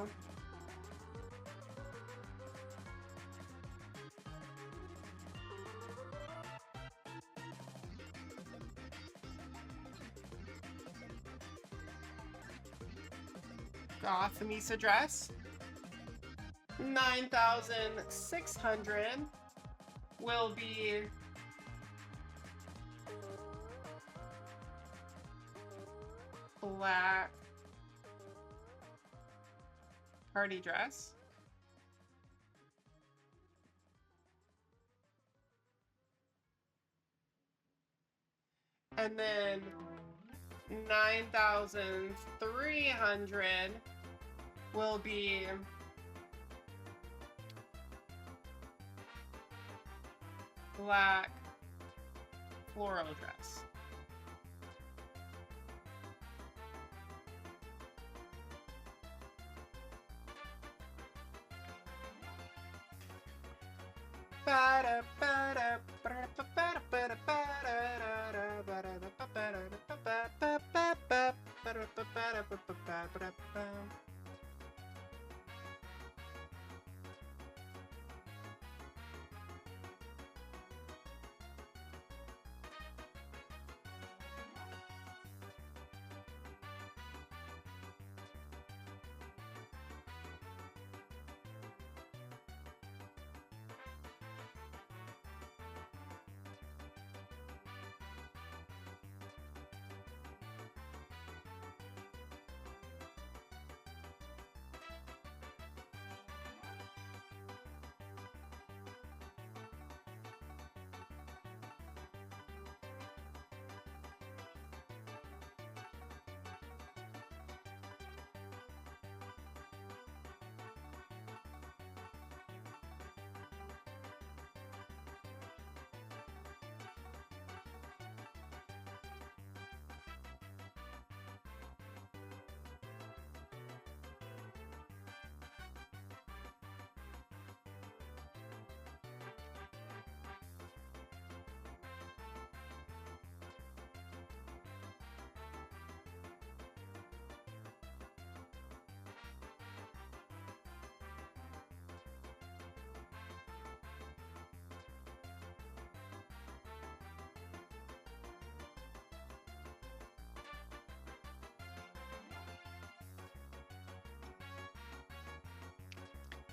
Goth Misa dress. 9,600 will be black party dress. And then 9,300 will be black floral dress.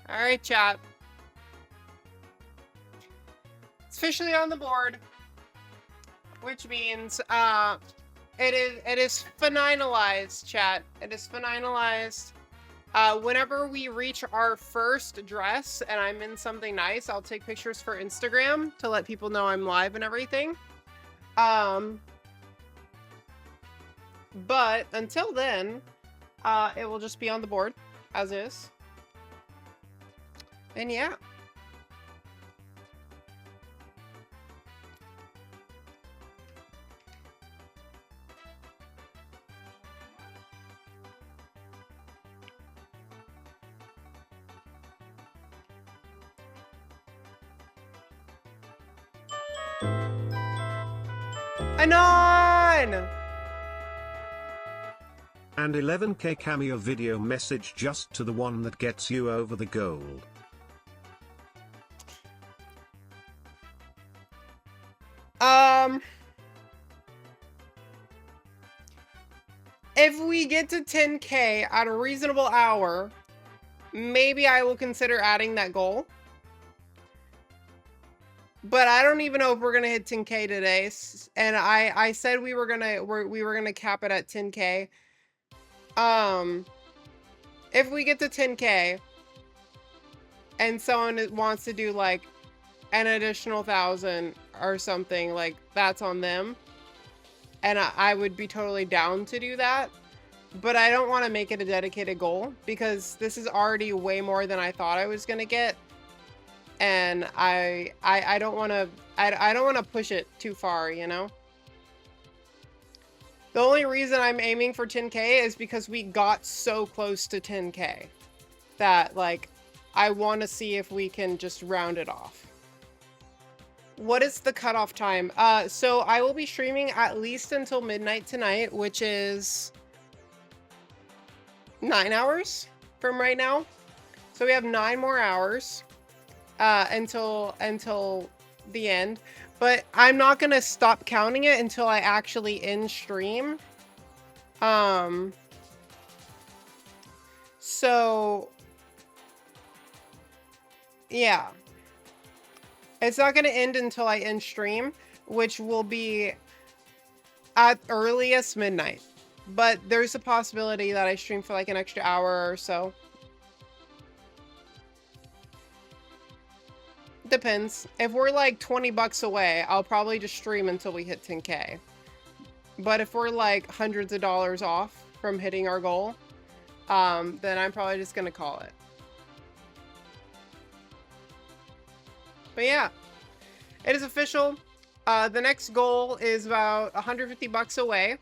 All right, chat. It's officially on the board, which means it is finalized, chat. It is finalized. Whenever we reach our first dress and I'm in something nice, I'll take pictures for Instagram to let people know I'm live and everything. But until then, it will just be on the board as is. And yeah. Anon! And 11k cameo video message just to the one that gets you over the goal. If we get to 10k at a reasonable hour, maybe I will consider adding that goal. But I don't even know if we're gonna hit 10k today. And I said we were gonna cap it at 10k. If we get to 10k and someone wants to do like an additional 1,000 or something, like that's on them. And I would be totally down to do that. But I don't want to make it a dedicated goal because this is already way more than I thought I was gonna get. And I don't want to push it too far, you know? The only reason I'm aiming for 10k is because we got so close to 10k that like I want to see if we can just round it off. What is the cutoff time? So I will be streaming at least until midnight tonight, which is 9 hours from right now. So we have 9 more hours until the end. But I'm not gonna stop counting it until I actually end stream. So yeah. It's not gonna end until I end stream, which will be at earliest midnight. But there's a possibility that I stream for like an extra hour or so. Depends. If we're like 20 bucks away, I'll probably just stream until we hit 10k. But if we're like hundreds of dollars off from hitting our goal, then I'm probably just gonna call it. But yeah, it is official. The next goal is about 150 bucks away.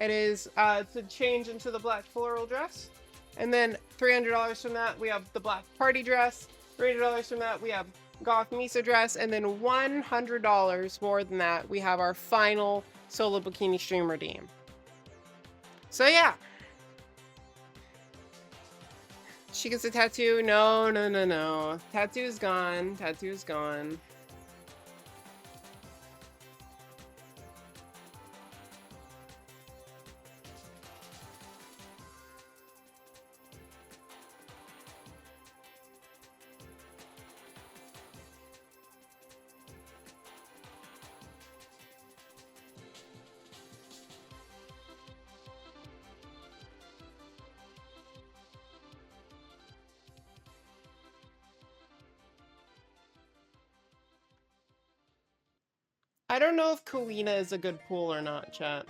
It is to change into the black floral dress. And then $300 from that, we have the black party dress. $300 from that, we have goth Misa dress. And then $100 more than that, we have our final solo bikini stream redeem. So yeah. She gets a tattoo. No, no, no, no. Tattoo is gone. Tattoo is gone. I don't know if Kalina is a good pool or not, chat.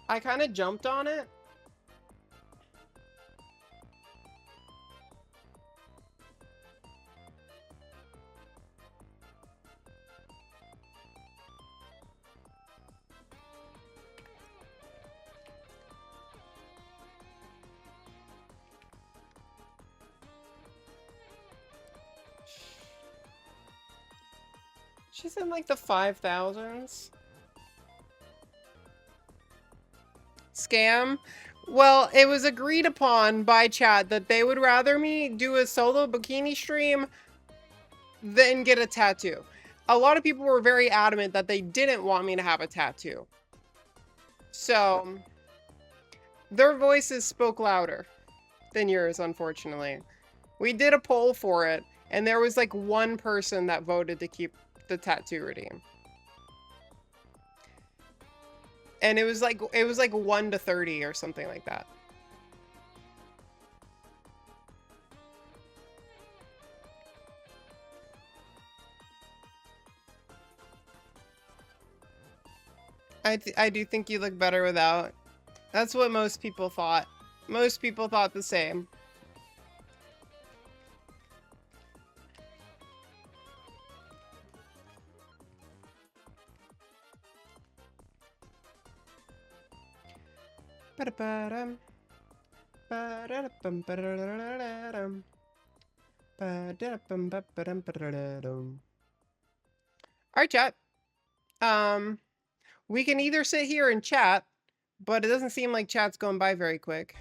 I kind of jumped on it. She's in like the 5,000s. Scam? Well, it was agreed upon by chat that they would rather me do a solo bikini stream than get a tattoo. A lot of people were very adamant that they didn't want me to have a tattoo. So, their voices spoke louder than yours, unfortunately. We did a poll for it, and there was like one person that voted to keep the tattoo redeem. And it was like 1 to 30 or something like that. I do think you look better without. That's what most people thought. Most people thought the same. Alright, chat. We can either sit here and chat, but it doesn't seem like chat's going by very quick.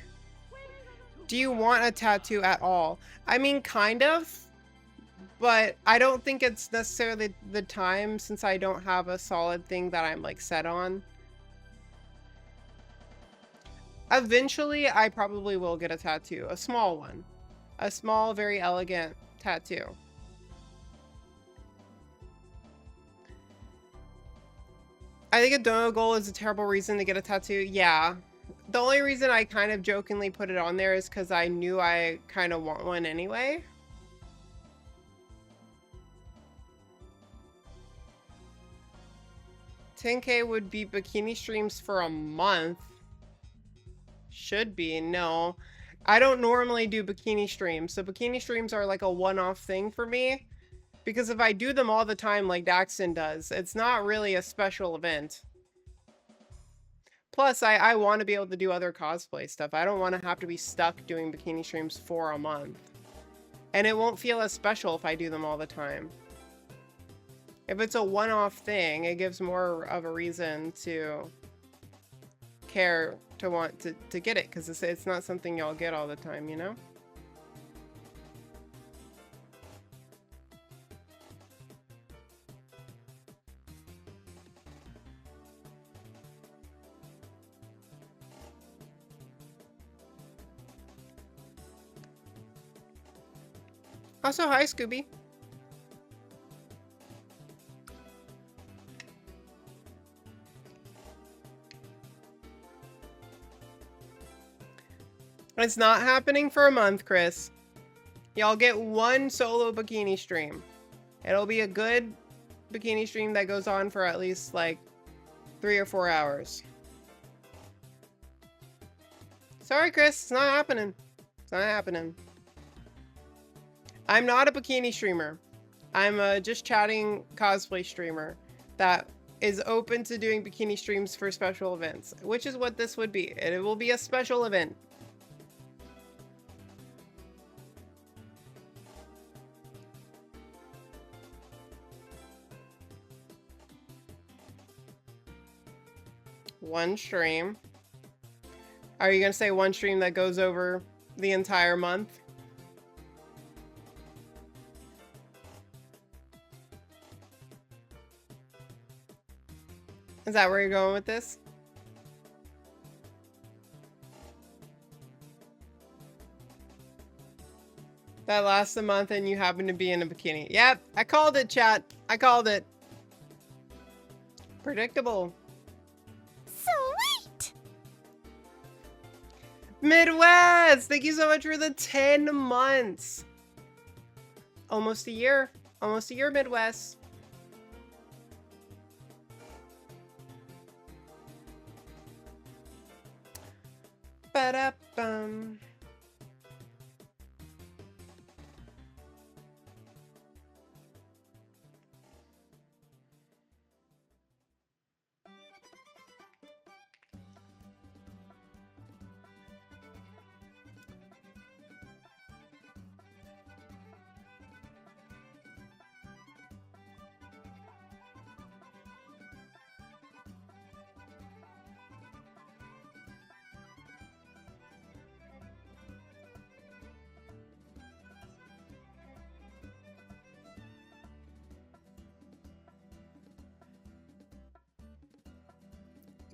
Do you want a tattoo at all? I mean, kind of, but I don't think it's necessarily the time since I don't have a solid thing that I'm like set on. Eventually, I probably will get a tattoo, a small one, a small, very elegant tattoo. I think a dono goal is a terrible reason to get a tattoo. Yeah. The only reason I kind of jokingly put it on there is because I knew I kind of want one anyway. $10K would be bikini streams for a month. Should be. No. I don't normally do bikini streams. So bikini streams are like a one-off thing for me. Because if I do them all the time like Daxton does, it's not really a special event. Plus, I want to be able to do other cosplay stuff. I don't want to have to be stuck doing bikini streams for a month. And it won't feel as special if I do them all the time. If it's a one-off thing, it gives more of a reason to care to want to get it, because it's not something y'all get all the time, you know? Also, hi, Scooby. It's not happening for a month, Chris. Y'all get one solo bikini stream. It'll be a good bikini stream that goes on for at least like 3 or 4 hours. Sorry, Chris. It's not happening. It's not happening. I'm not a bikini streamer. I'm a just chatting cosplay streamer that is open to doing bikini streams for special events, which is what this would be. It will be a special event. One stream. Are you gonna say one stream that goes over the entire month? Is that where you're going with this? That lasts a month and you happen to be in a bikini. Yep, I called it, chat. I called it. Predictable. Sweet! Midwest! Thank you so much for the 10 months. Almost a year. Almost a year, Midwest. Ba-da-bum.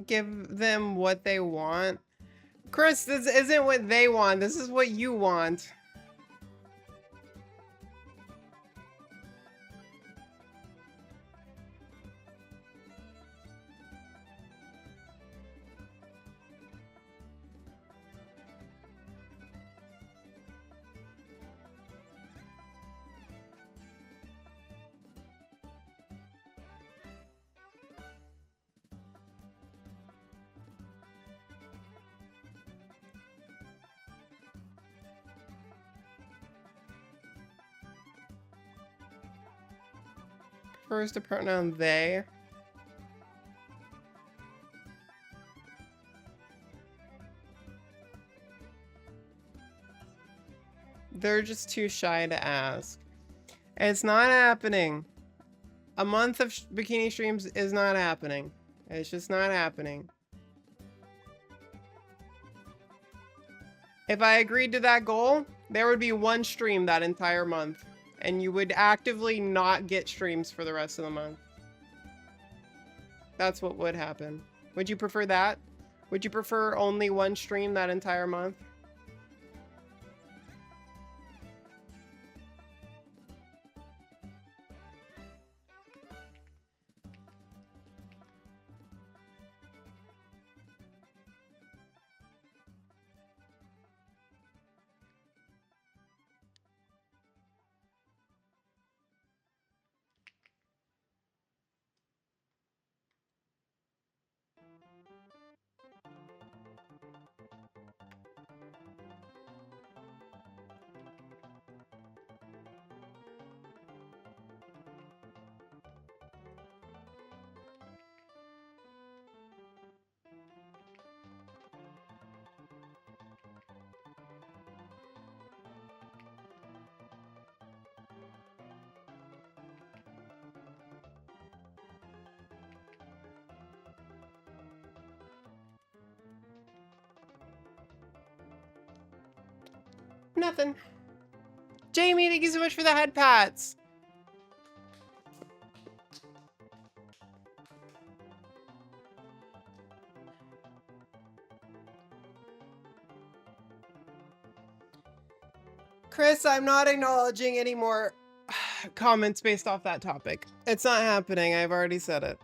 Give them what they want. Chris, this isn't what they want. This is what you want. Prefers the pronoun they. They're just too shy to ask. It's not happening. A month of bikini streams is not happening. It's just not happening. If I agreed to that goal, there would be one stream that entire month, and you would actively not get streams for the rest of the month. That's what would happen. Would you prefer that? Would you prefer only one stream that entire month? Nothing. Jamie, thank you so much for the head pats. Chris, I'm not acknowledging any more comments based off that topic. It's not happening. I've already said it.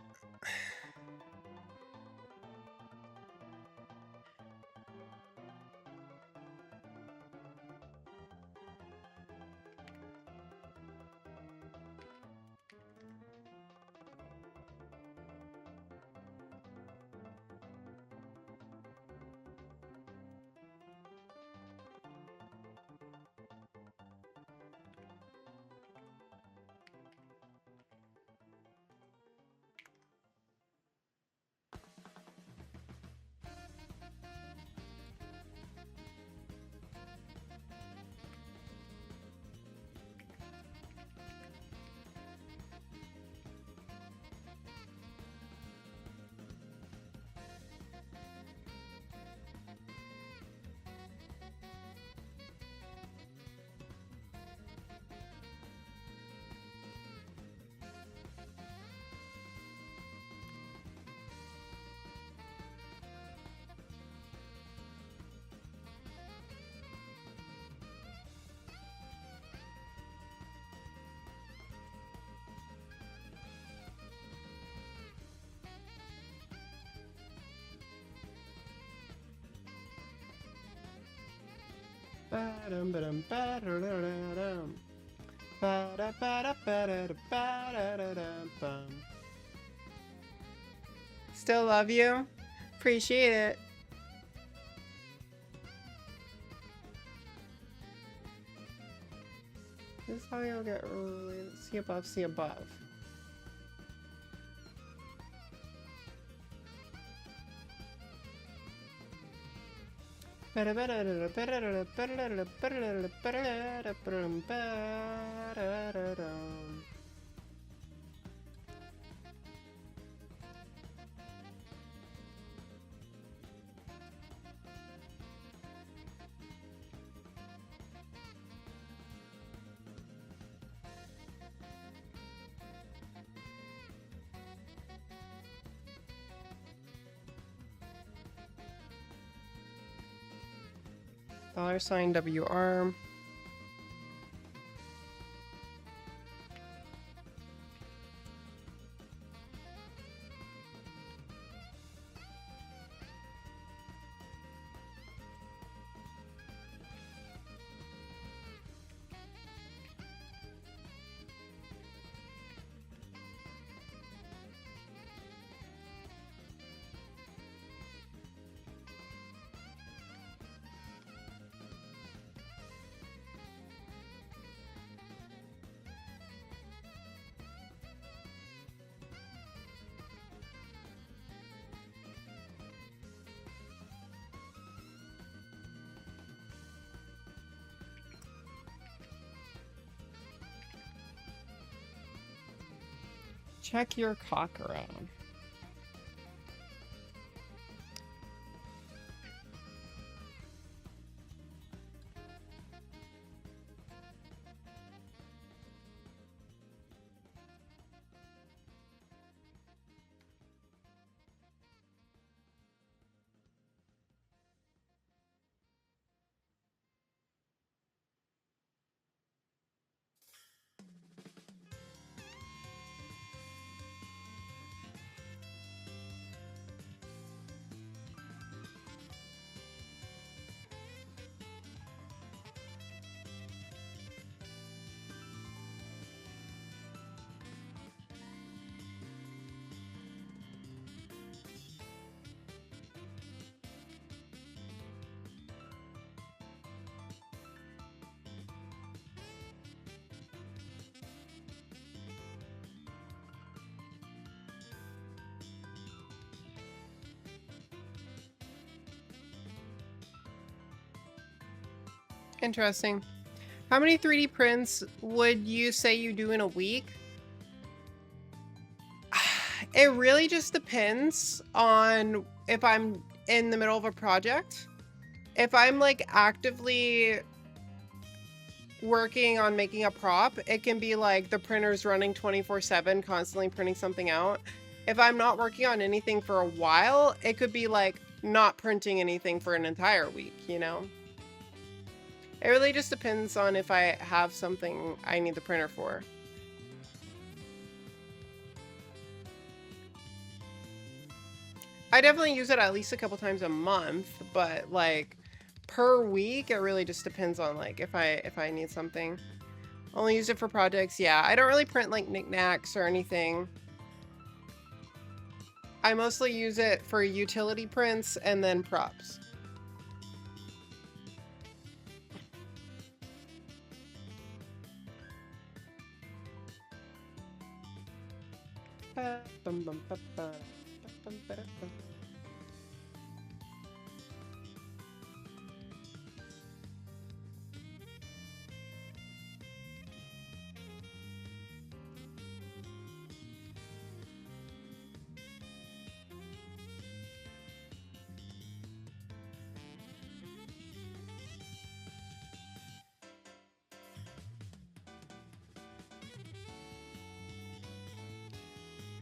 Still love you. Appreciate it. This is how you'll get really see above, see above. $sign WR. Check your cock around. Interesting. How many 3D prints would you say you do in a week? It really just depends on if I'm in the middle of a project. If I'm like actively working on making a prop, it can be like the printer's running 24/7, constantly printing something out. If I'm not working on anything for a while, it could be like not printing anything for an entire week, you know? It really just depends on if I have something I need the printer for. I definitely use it at least a couple times a month, but like per week, it really just depends on like if I need something. Only use it for projects. Yeah, I don't really print like knickknacks or anything. I mostly use it for utility prints and then props.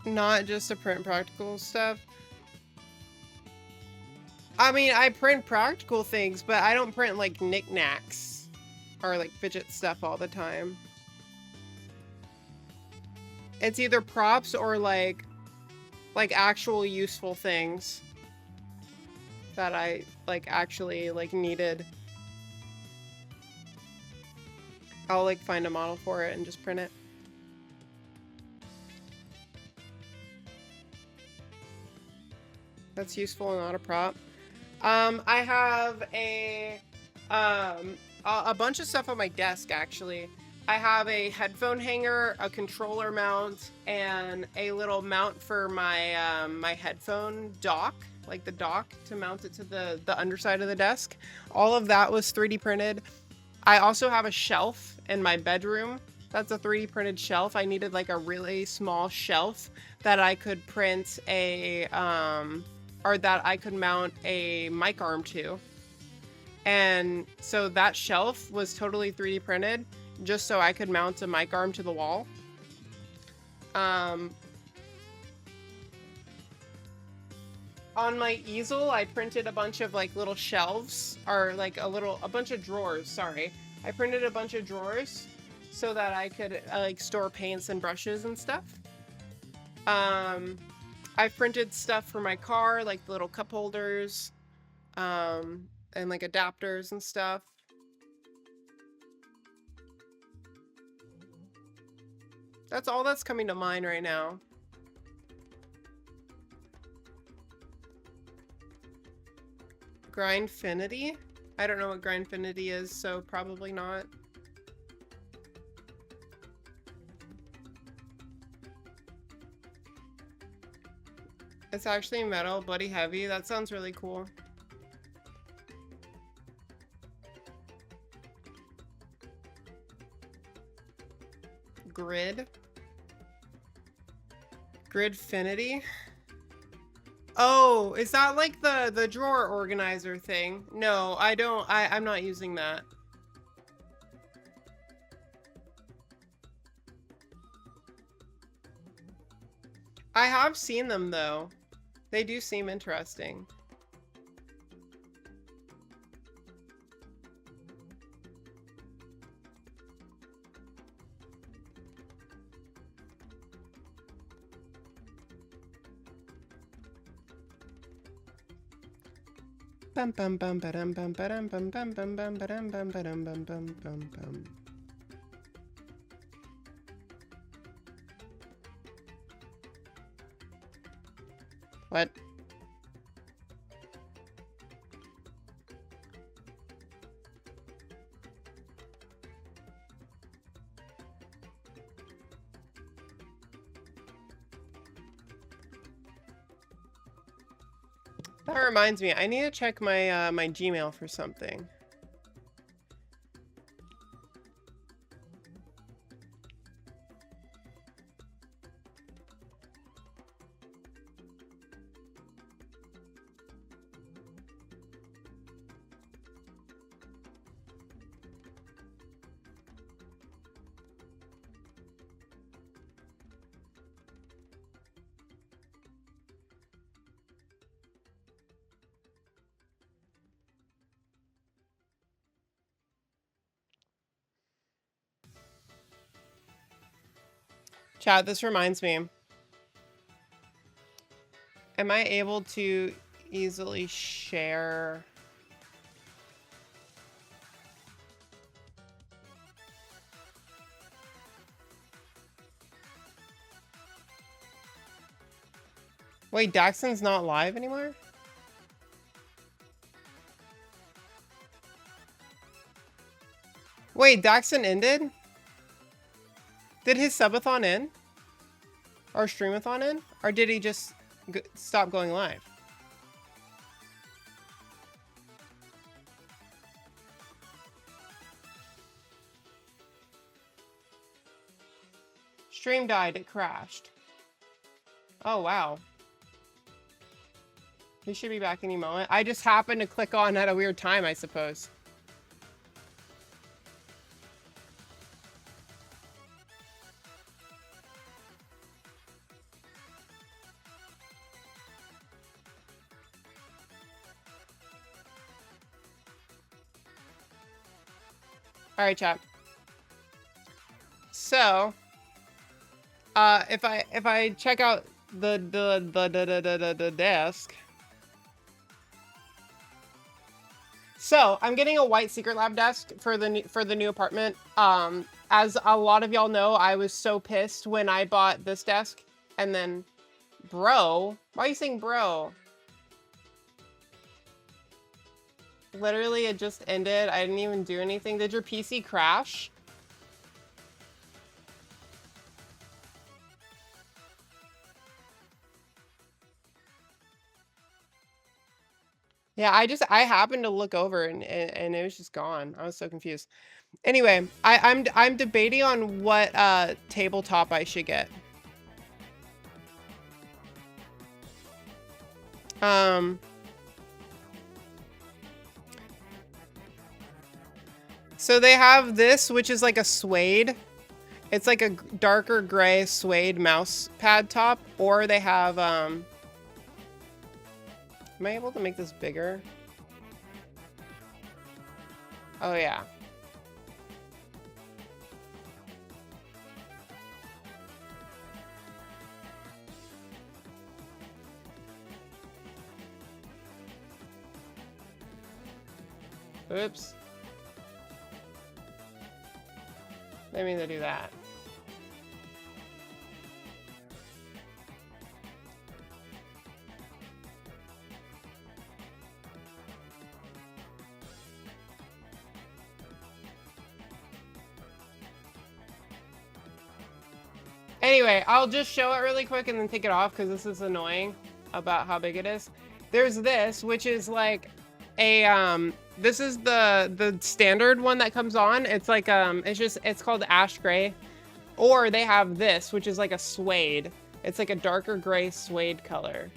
Not just to print practical stuff. I mean, I print practical things, but I don't print like knickknacks or like fidget stuff all the time. It's either props or like actual useful things that I like actually like needed. I'll like find a model for it and just print it. That's useful and not a prop. I have a bunch of stuff on my desk, actually. I have a headphone hanger, a controller mount, and a little mount for my my headphone dock, like the dock to mount it to the underside of the desk. All of that was 3D printed. I also have a shelf in my bedroom. That's a 3D printed shelf. I needed like a really small shelf that I could print a or that I could mount a mic arm to. And so that shelf was totally 3D printed just so I could mount a mic arm to the wall. On my easel, I printed a bunch of like little shelves or like a bunch of drawers, sorry. I printed a bunch of drawers so that I could like store paints and brushes and stuff. I've printed stuff for my car, like the little cup holders, and like adapters and stuff. That's all that's coming to mind right now. Grindfinity? I don't know what Grindfinity is, so probably not. It's actually metal, bloody heavy. That sounds really cool. Grid. Gridfinity? Oh, is that like the drawer organizer thing? No, I don't. I'm not using that. I have seen them though. They do seem interesting. Bum bum bum ba-dum bum ba-dum bum bum bum bum ba-dum bum ba-dum bum bum bum bum. What? That reminds me, I need to check my my Gmail for something. Chat, this reminds me. Am I able to easily share? Wait, Daxon's not live anymore? Wait, Daxon ended? Did his subathon end? Or streamathon end? Or did he just stop going live? Stream died, it crashed. Oh, wow. He should be back any moment. I just happened to click on at a weird time, I suppose. All right, chat. So, if I check out the desk. So I'm getting a white Secret Lab desk for the new apartment. As a lot of y'all know, I was so pissed when I bought this desk, and then, bro, why are you saying bro? Literally, it just ended. I didn't even do anything. Did your PC crash? Yeah, I happened to look over and it was just gone. I was so confused. Anyway, I'm debating on what tabletop I should get. So they have this, which is like a suede. It's like a darker gray suede mouse pad top, or they have am I able to make this bigger? Oh yeah. Oops. Didn't mean to do that. Anyway, I'll just show it really quick and then take it off because this is annoying about how big it is. There's this, which is like a this is the standard one that comes on. It's like it's called ash gray. Or they have this, which is like a suede. It's like a darker gray suede color.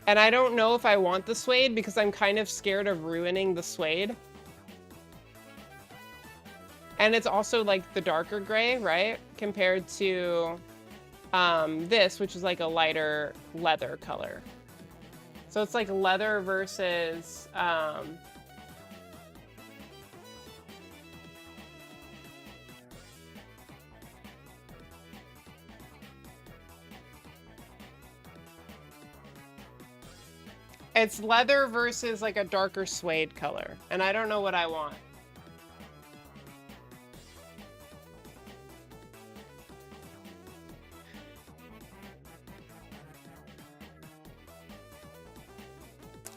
And I don't know if I want the suede because I'm kind of scared of ruining the suede. And it's also like the darker gray, right? Compared to this, which is like a lighter leather color. So it's like leather versus it's leather versus like a darker suede color. And I don't know what I want.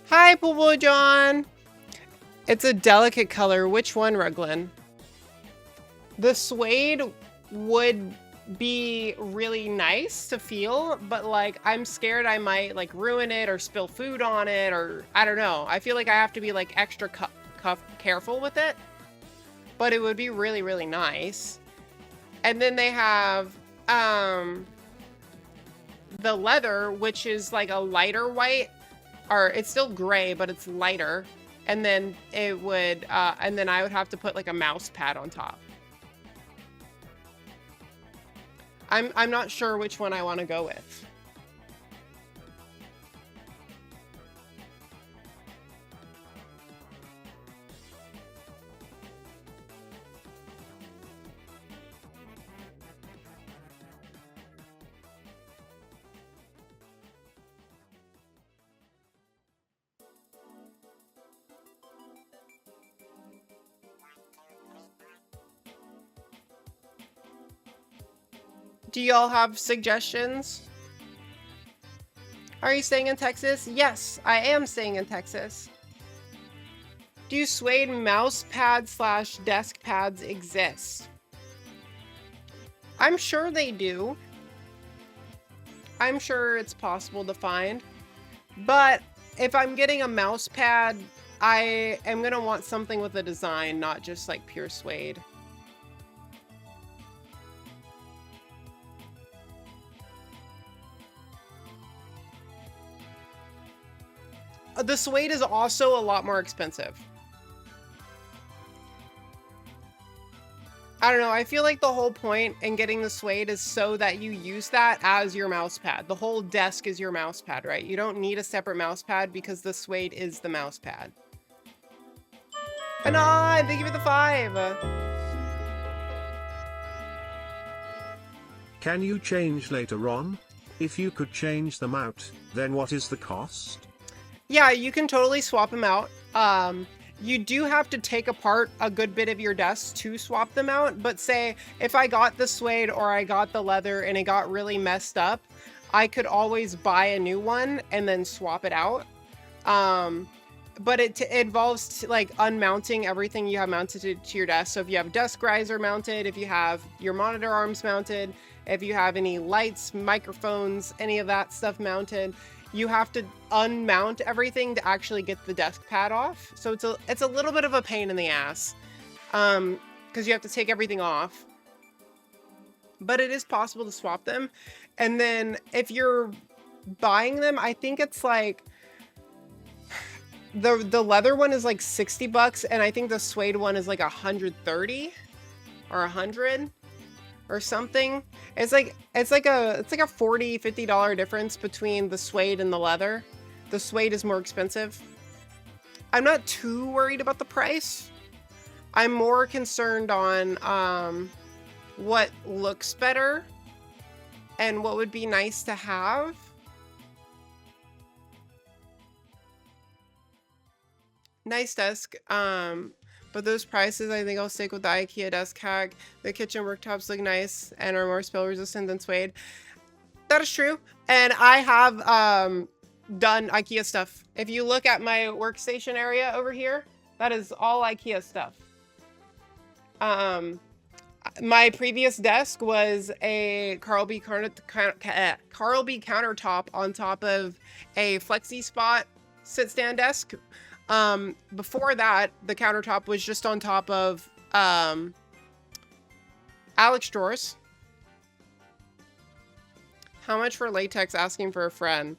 Hi, Pool Boy John. It's a delicate color. Which one, Ruglin? The suede would be really nice to feel, but like I'm scared I might like ruin it or spill food on it, or I don't know. I feel like I have to be like extra careful with it, but it would be really, really nice. And then they have the leather, which is like a lighter white, or it's still gray, but it's lighter. And then it would, and then I would have to put like a mouse pad on top. I'm not sure which one I want to go with. Do y'all have suggestions? Are you staying in Texas? Yes, I am staying in Texas. Do suede mouse pads / desk pads exist? I'm sure they do. I'm sure it's possible to find. But if I'm getting a mouse pad, I am going to want something with a design, not just like pure suede. The suede is also a lot more expensive. I don't know. I feel like the whole point in getting the suede is so that you use that as your mouse pad. The whole desk is your mouse pad, right? You don't need a separate mouse pad because the suede is the mouse pad. Anon, thank you for the 5. Can you change later on? If you could change them out, then what is the cost? Yeah, you can totally swap them out. You do have to take apart a good bit of your desk to swap them out. But say if I got the suede or I got the leather and it got really messed up, I could always buy a new one and then swap it out. But it involves like unmounting everything you have mounted to your desk. So if you have a desk riser mounted, if you have your monitor arms mounted, if you have any lights, microphones, any of that stuff mounted, you have to unmount everything to actually get the desk pad off. So it's a little bit of a pain in the ass, because you have to take everything off. But it is possible to swap them. And then if you're buying them, I think it's like the leather one is like $60, and I think the suede one is like 130 or 100 or something. It's like a $40-50 difference between the suede and the leather. The suede is more expensive. I'm not too worried about the price. I'm more concerned on what looks better and what would be nice to have. Nice desk. But those prices, I think I'll stick with the IKEA desk hack. The kitchen worktops look nice and are more spill resistant than suede. That is true. And I have done IKEA stuff. If you look at my workstation area over here, that is all IKEA stuff. My previous desk was a Carl B countertop on top of a flexi spot sit stand desk. Before that, the countertop was just on top of Alex drawers. How much for latex? Asking for a friend.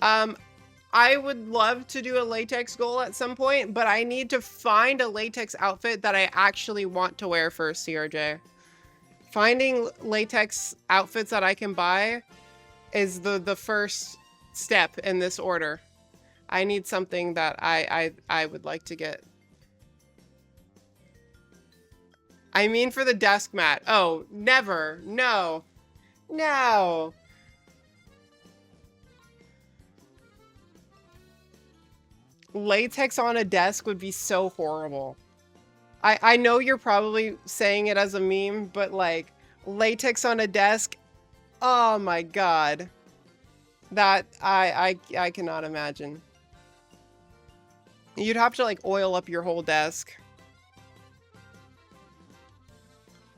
I would love to do a latex goal at some point, but I need to find a latex outfit that I actually want to wear first, CRJ. Finding latex outfits that I can buy is the first step in this order. I need something that I would like to get. I mean for the desk mat. Oh, never. No. No. Latex on a desk would be so horrible. I know you're probably saying it as a meme, but like latex on a desk, oh my god. That I cannot imagine. You'd have to like oil up your whole desk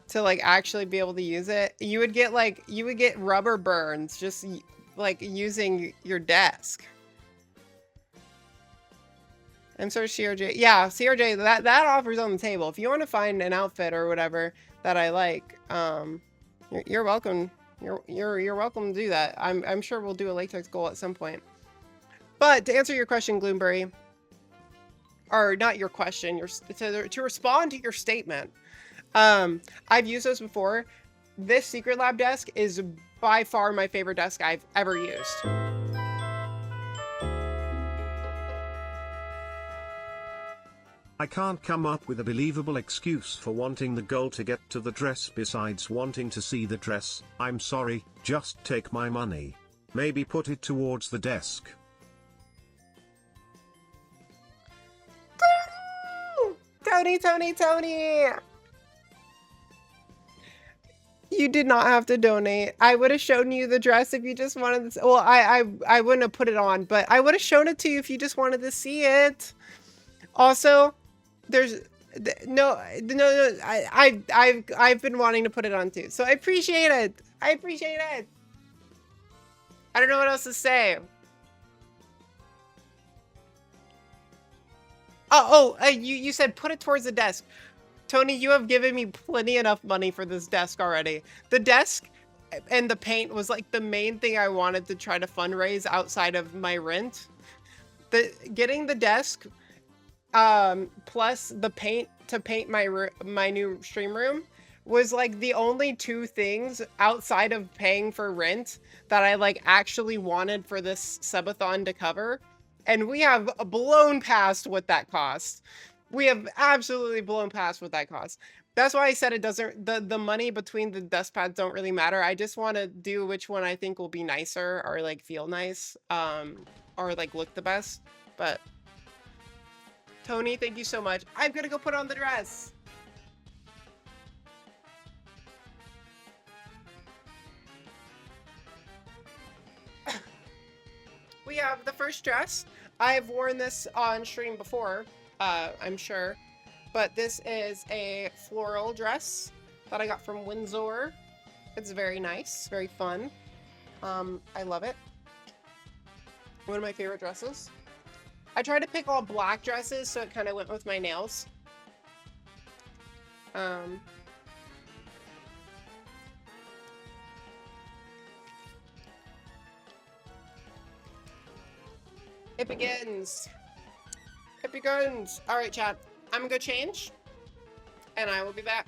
to like actually be able to use it. You would get rubber burns just like using your desk. I'm sorry, CRJ. Yeah, CRJ, that offer's on the table. If you want to find an outfit or whatever that I like, you're welcome. You're welcome to do that. I'm sure we'll do a latex goal at some point. But to answer your question, Gloomberry, or not your question, to respond to your statement, I've used those before. This Secret Lab desk is by far my favorite desk I've ever used. I can't come up with a believable excuse for wanting the goal to get to the dress besides wanting to see the dress. I'm sorry, just take my money. Maybe put it towards the desk. Tony! You did not have to donate. I would have shown you the dress if you just wanted to. Well, I wouldn't have put it on, but I would have shown it to you if you just wanted to see it. Also, there's no. I've been wanting to put it on too, so I appreciate it. I don't know what else to say. You said put it towards the desk. Tony, you have given me plenty enough money for this desk already. The desk and the paint was like the main thing I wanted to try to fundraise outside of my rent. Getting the desk, plus the paint to paint my new stream room was like the only two things outside of paying for rent that I like actually wanted for this subathon to cover. And we have blown past what that cost. We have absolutely blown past what that costs. That's why I said it doesn't, the money between the dust pads don't really matter. I just want to do which one I think will be nicer or like feel nice, or like look the best. But Tony, thank you so much. I'm gonna go put on the dress. We have the first dress. I have worn this on stream before. I'm sure, but this is a floral dress that I got from Windsor. It's very nice, very fun. I love it. One of my favorite dresses. I tried to pick all black dresses, so it kind of went with my nails. It begins. It begins. All right, chat. I'm gonna go change, and I will be back.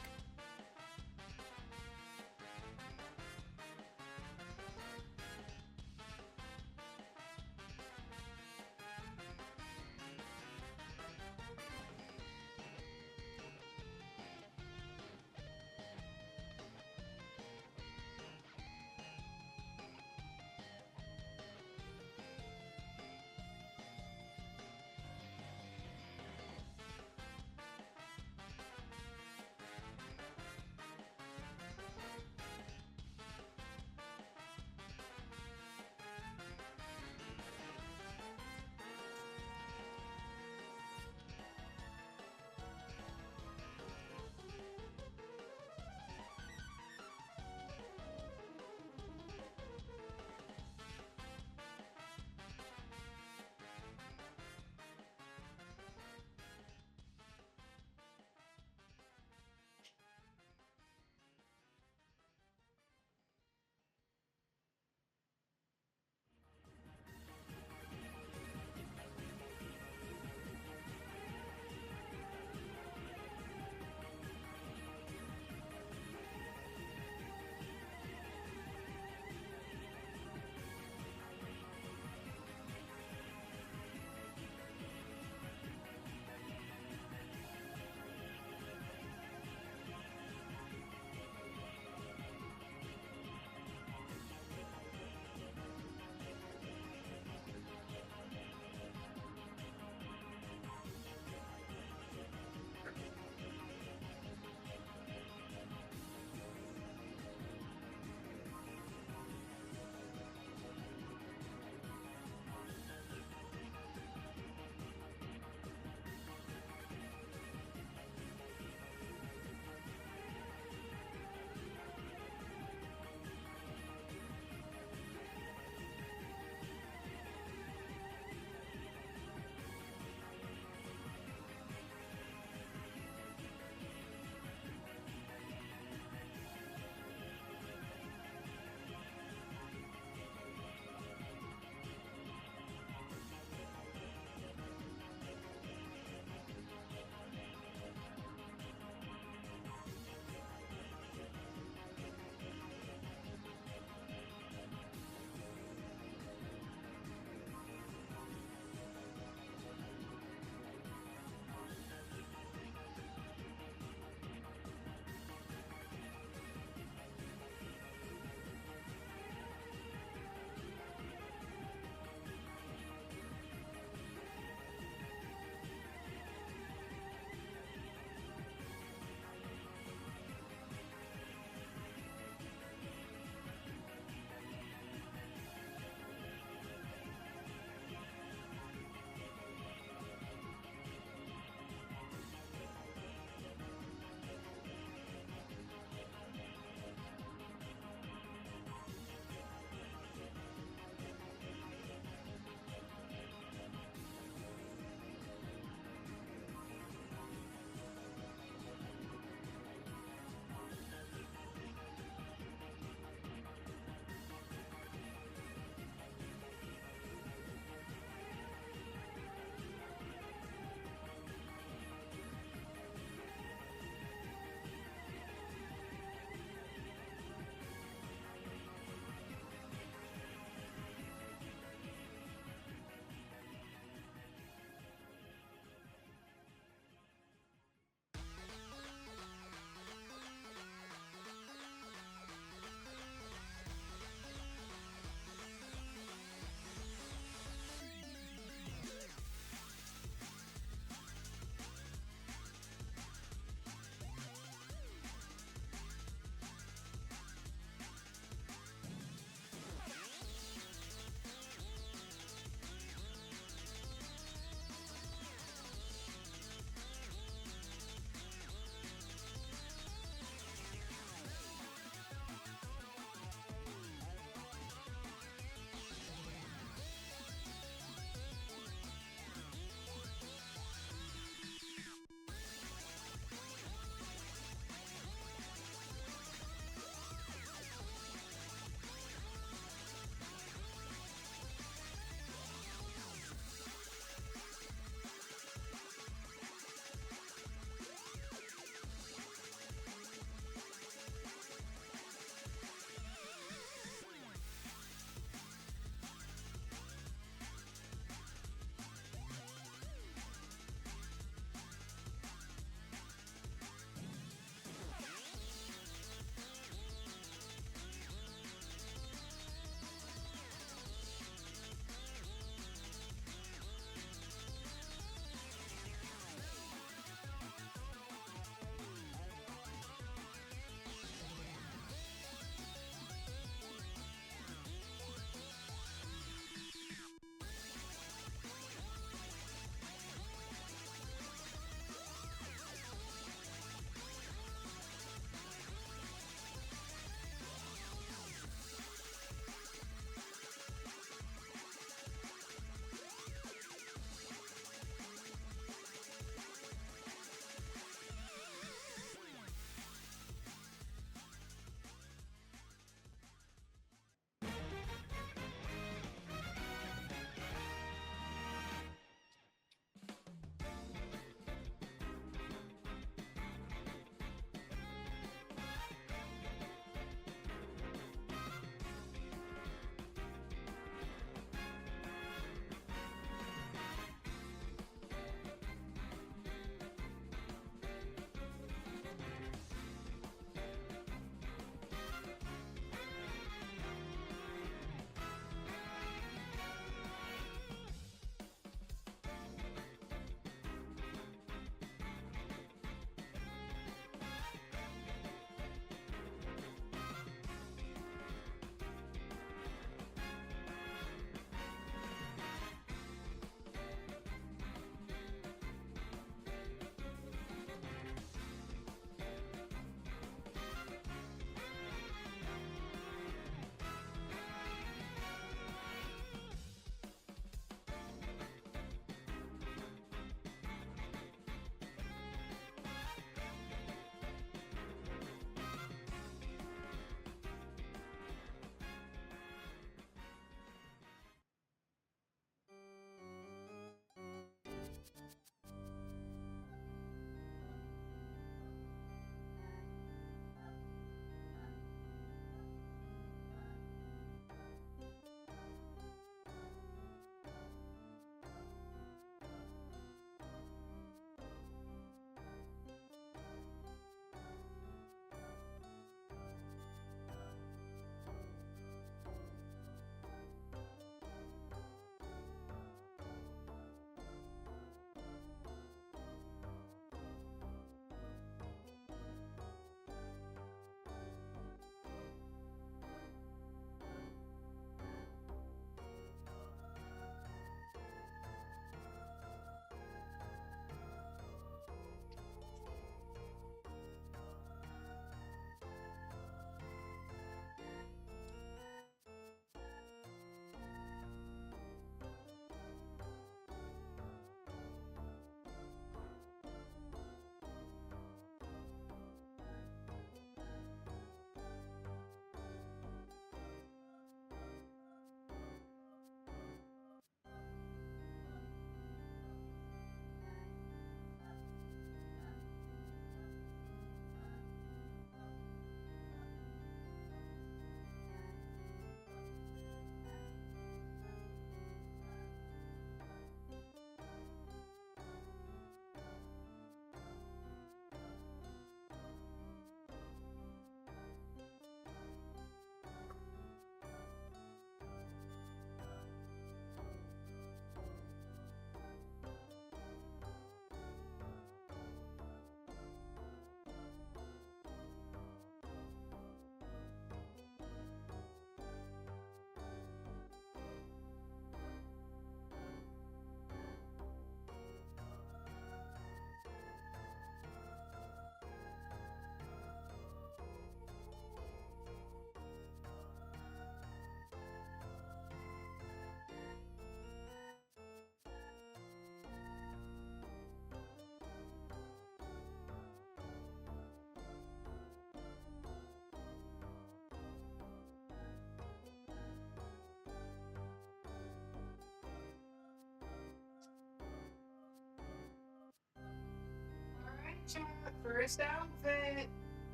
first outfit.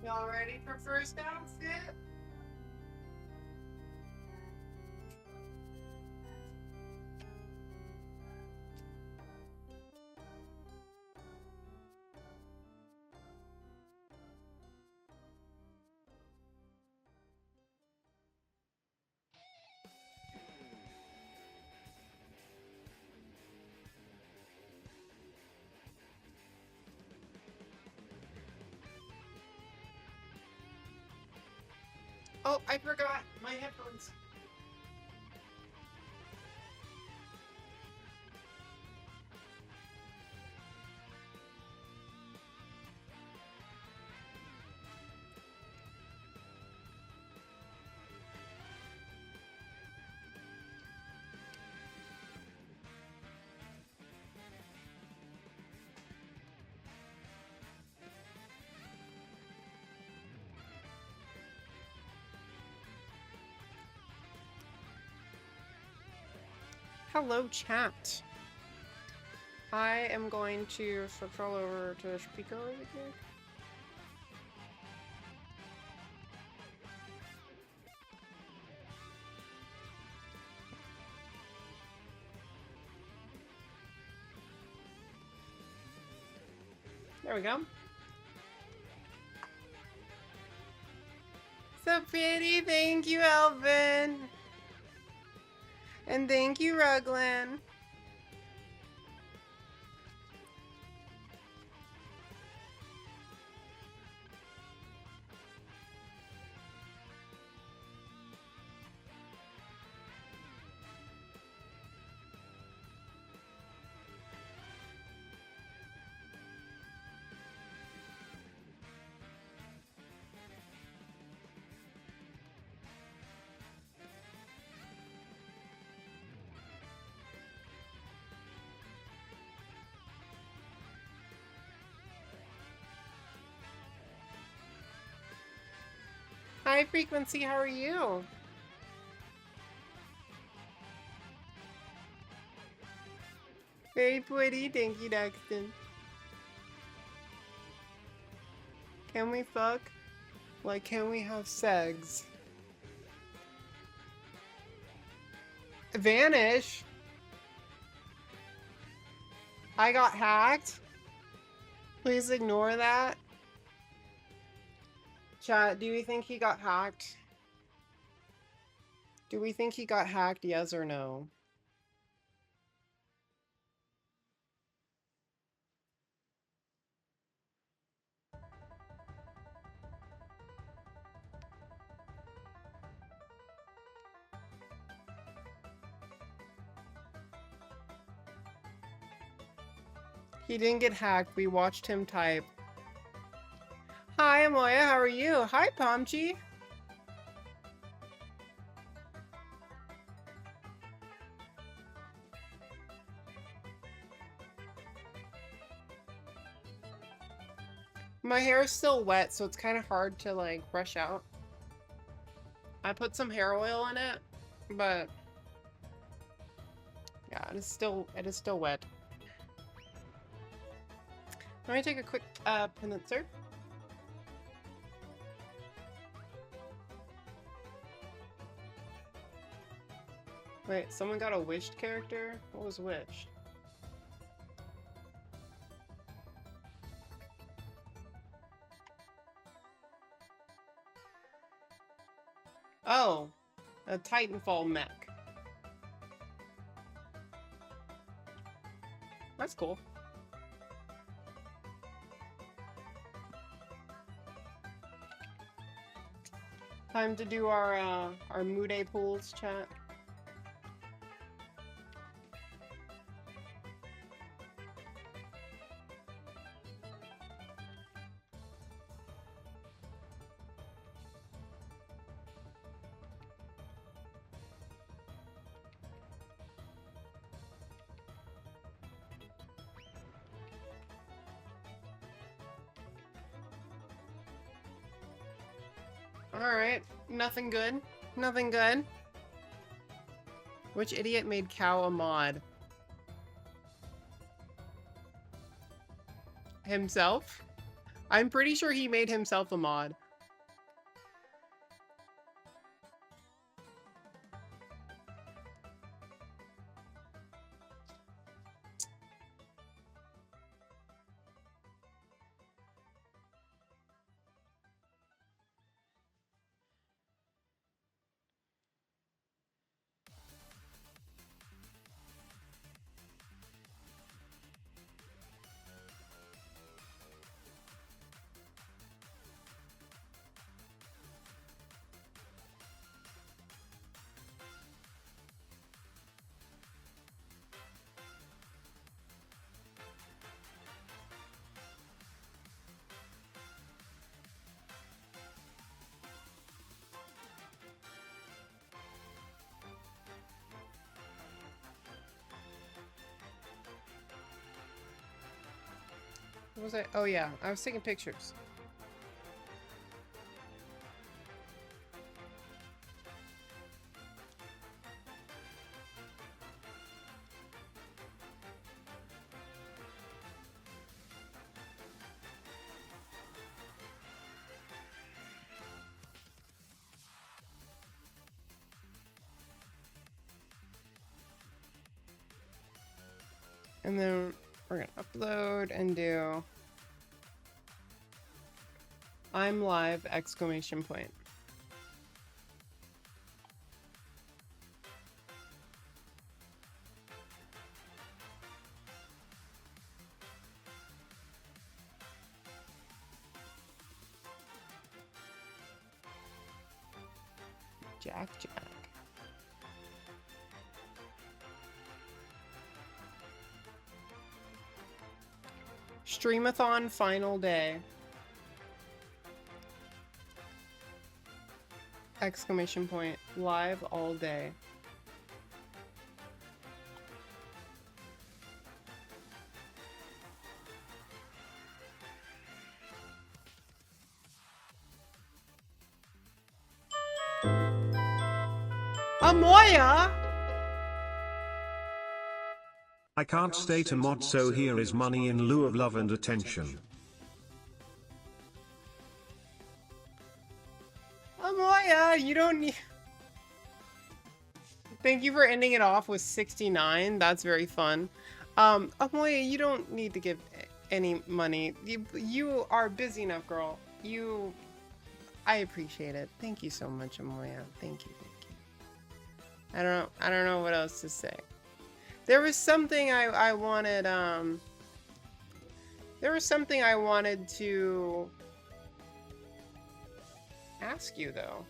Y'all ready for first outfit? Oh, I forgot my headphones. Hello, chat. I am going to switch all over to the speaker over here. There we go. So pretty, thank you, Elvin. And thank you, Ruglan. Hi, Frequency, how are you? Very pretty, thank you, Daxton. Can we fuck? Like, can we have sex? Vanish? I got hacked? Please ignore that. Chat, do we think he got hacked? Do we think he got hacked, yes or no? He didn't get hacked, we watched him type. Hi, Amoya, how are you? Hi, Pomchi. My hair is still wet, so it's kind of hard to, like, brush out. I put some hair oil in it, but yeah, it is still wet. Let me take a quick condenser. Wait, someone got a wished character? What was wished? Oh, a Titanfall mech. That's cool. Time to do our Mude pools, chat. Alright, nothing good. Nothing good. Which idiot made cow a mod? himself? I'm pretty sure he made himself a mod. What was I? Oh yeah, I was taking pictures. And then we're gonna upload and do I'm live exclamation point. Jack. Streamathon final day. Exclamation point. Live all day. Amoya! I can't state a mod, so here is money in lieu of love and attention. Amoya, you don't need... Thank you for ending it off with 69. That's very fun. Amoya, you don't need to give any money. You are busy enough, girl. I appreciate it. Thank you so much, Amoya. Thank you. I don't know what else to say. There was something I wanted, there was something I wanted to ask you, though.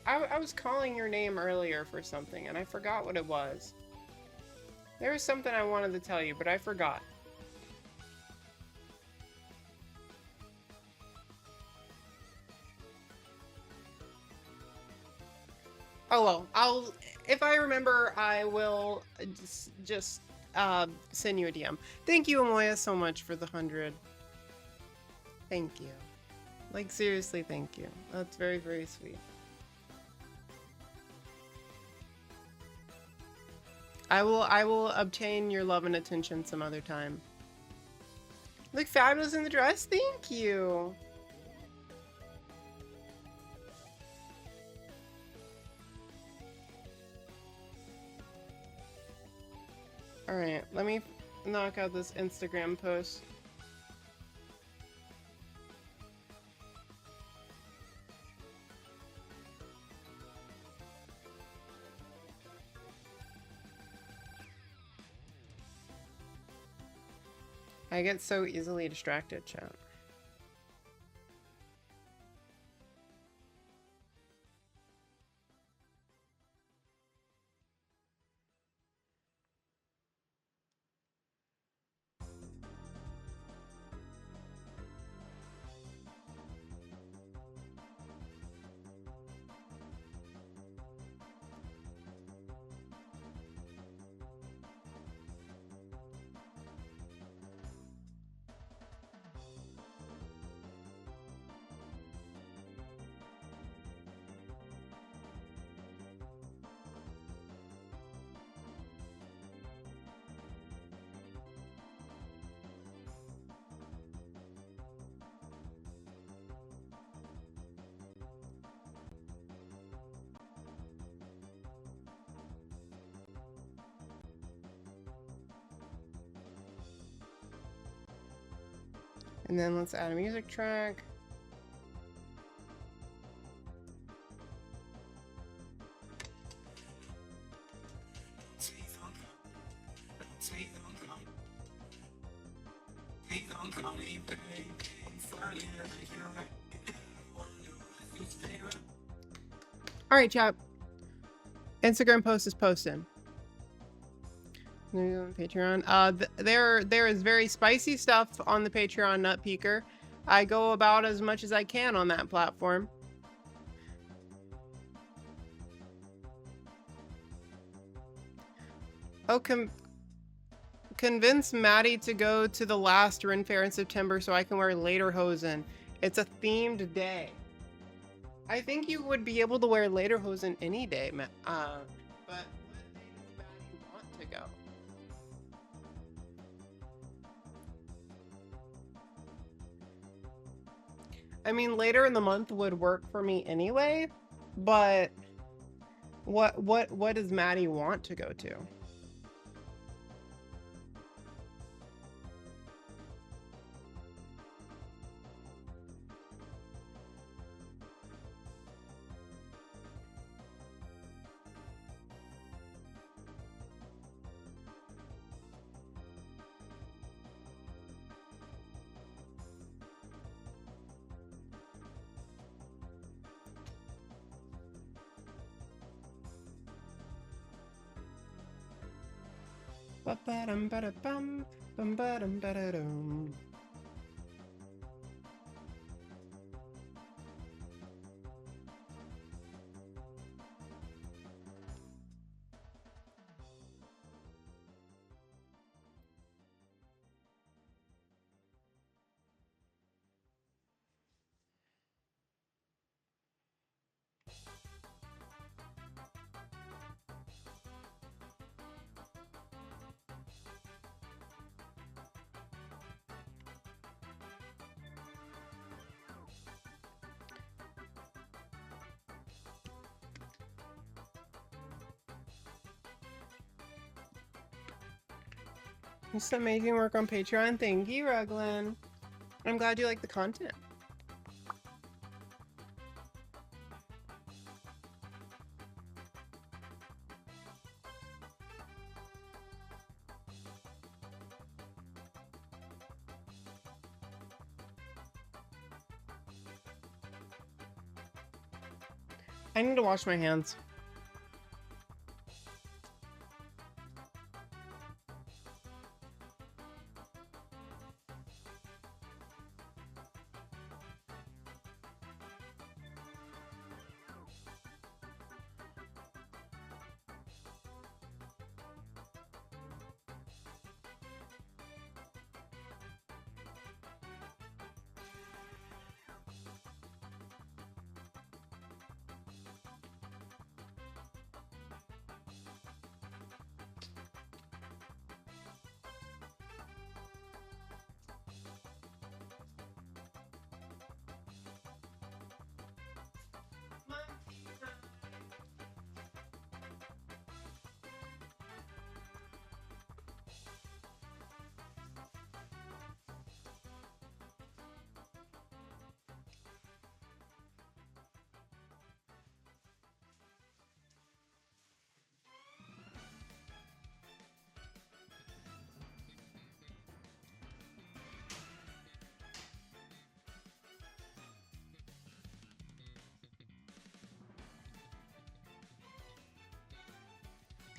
I was calling your name earlier for something, and I forgot what it was. There was something I wanted to tell you, but I forgot. Oh well, if I remember, I will just send you a DM. Thank you, Amoya, so much for the 100. Thank you. Like, seriously, thank you. That's very, very sweet. I will obtain your love and attention some other time. Look fabulous in the dress. Thank you. Alright, let me knock out this Instagram post. I get so easily distracted, chat. And then let's add a music track. All right, chat. Instagram post is posted. Patreon. There is very spicy stuff on the Patreon Nut Peeker. I go about as much as I can on that platform. Oh, convince Maddie to go to the last Ren Fair in September so I can wear lederhosen. It's a themed day. I think you would be able to wear lederhosen any day, but what day does Maddie want to go? I mean, later in the month would work for me anyway, but what does Maddie want to go to? Ba-ba-dum-ba-da-bum, bum-ba-dum-ba-da-dum. It's amazing work on Patreon. Thank you, Ruglan. I'm glad you like the content. I need to wash my hands.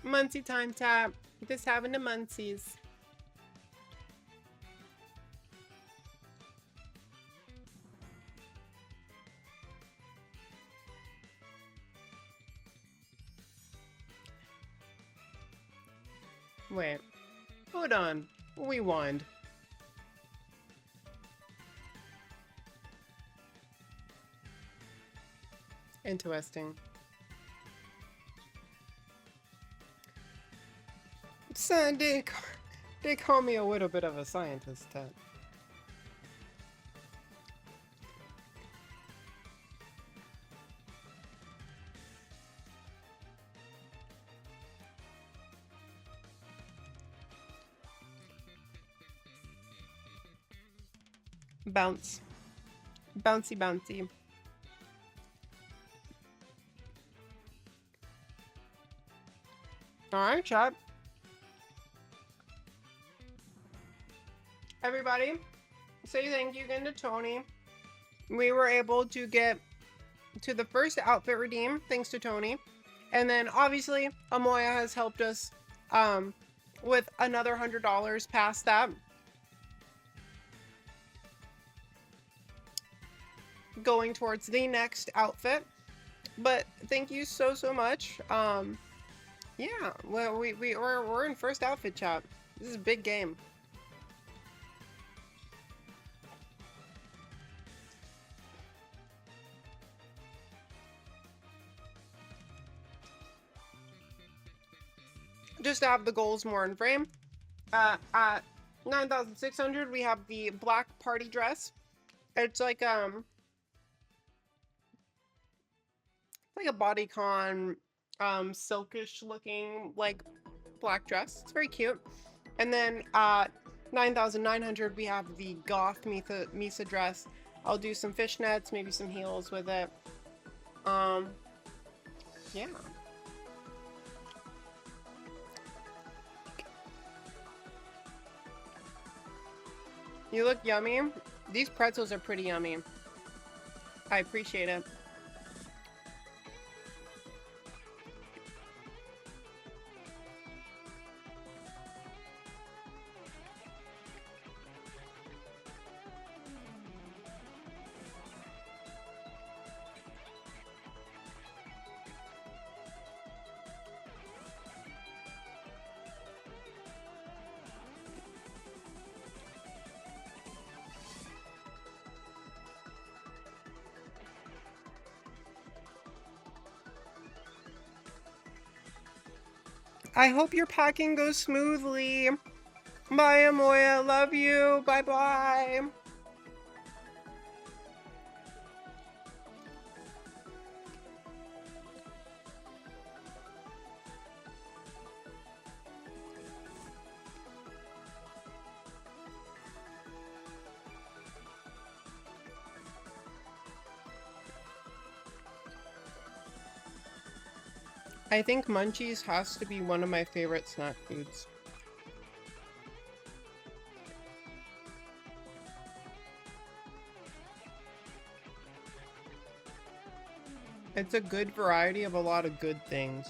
Muncie time tap. Just having the muncies. Wait. Hold on. Rewind. Interesting. So they call me a little bit of a scientist, Ted. Bounce. Bouncy, bouncy. Alright, chat. Everybody, say thank you again to Tony. We were able to get to the first outfit redeem thanks to Tony. And then obviously Amoya has helped us with another $100 past that. Going towards the next outfit. But thank you so much. Yeah, well we're in first outfit, chat. This is a big game. Just to have the goals more in frame. At 9,600 we have the black party dress. It's like a bodycon silkish looking like black dress. It's very cute. And then 9,900 we have the goth Misa dress. I'll do some fishnets, maybe some heels with it. Yeah. You look yummy. These pretzels are pretty yummy. I appreciate it. I hope your packing goes smoothly. Bye, Amoya. Love you. Bye-bye. I think Munchies has to be one of my favorite snack foods. It's a good variety of a lot of good things.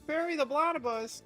Bury the platypus.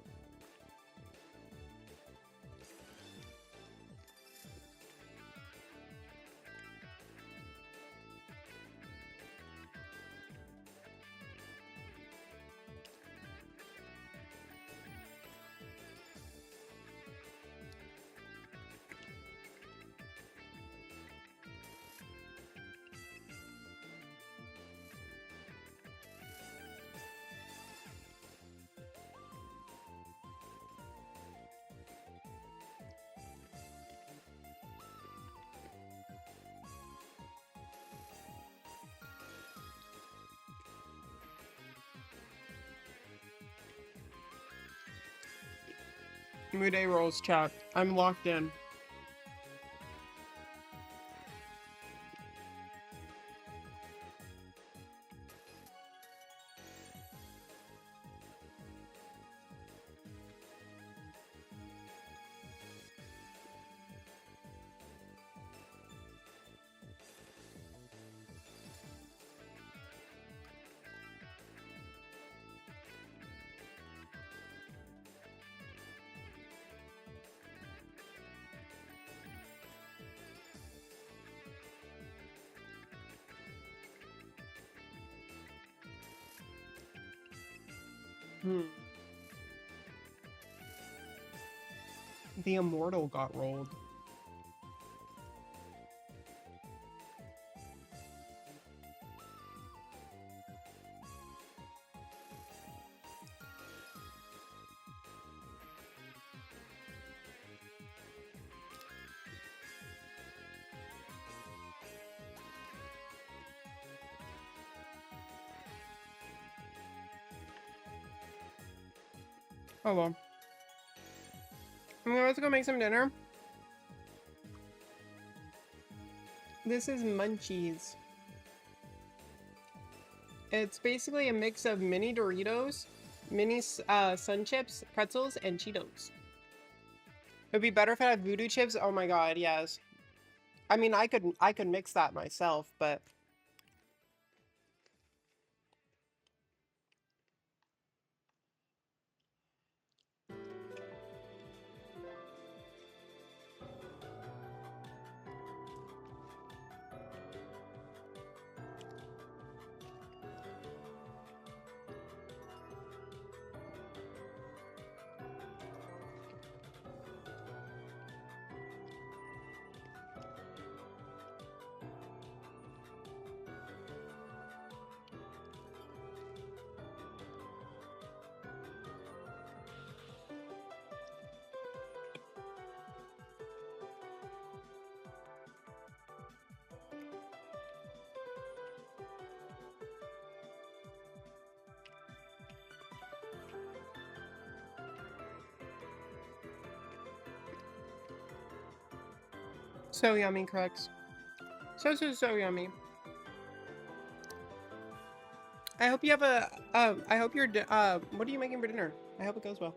Muday rolls, chat. I'm locked in. The Immortal got rolled. Oh well. I'm gonna have to go make some dinner. This is Munchies. It's basically a mix of mini Doritos, mini Sun Chips, pretzels, and Cheetos. It'd be better if I had voodoo chips. Oh my god, yes. I mean, I could mix that myself, but so yummy, Crux. So yummy. I hope you have a, I hope you're, what are you making for dinner? I hope it goes well.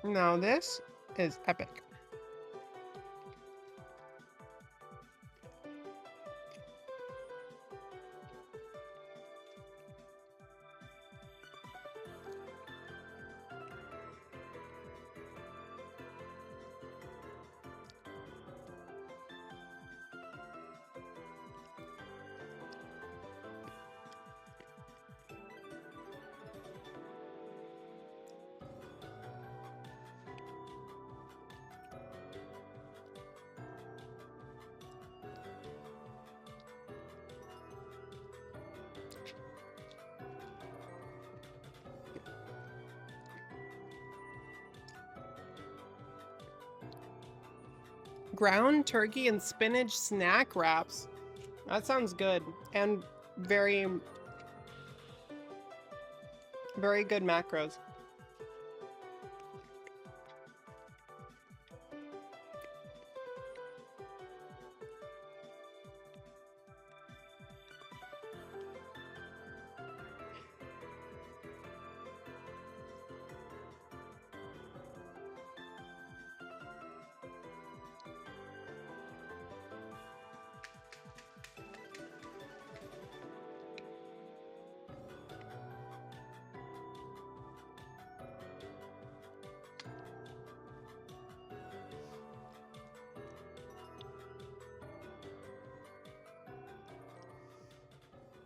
Now this is epic. Ground turkey and spinach snack wraps. That sounds good. And very, very good macros.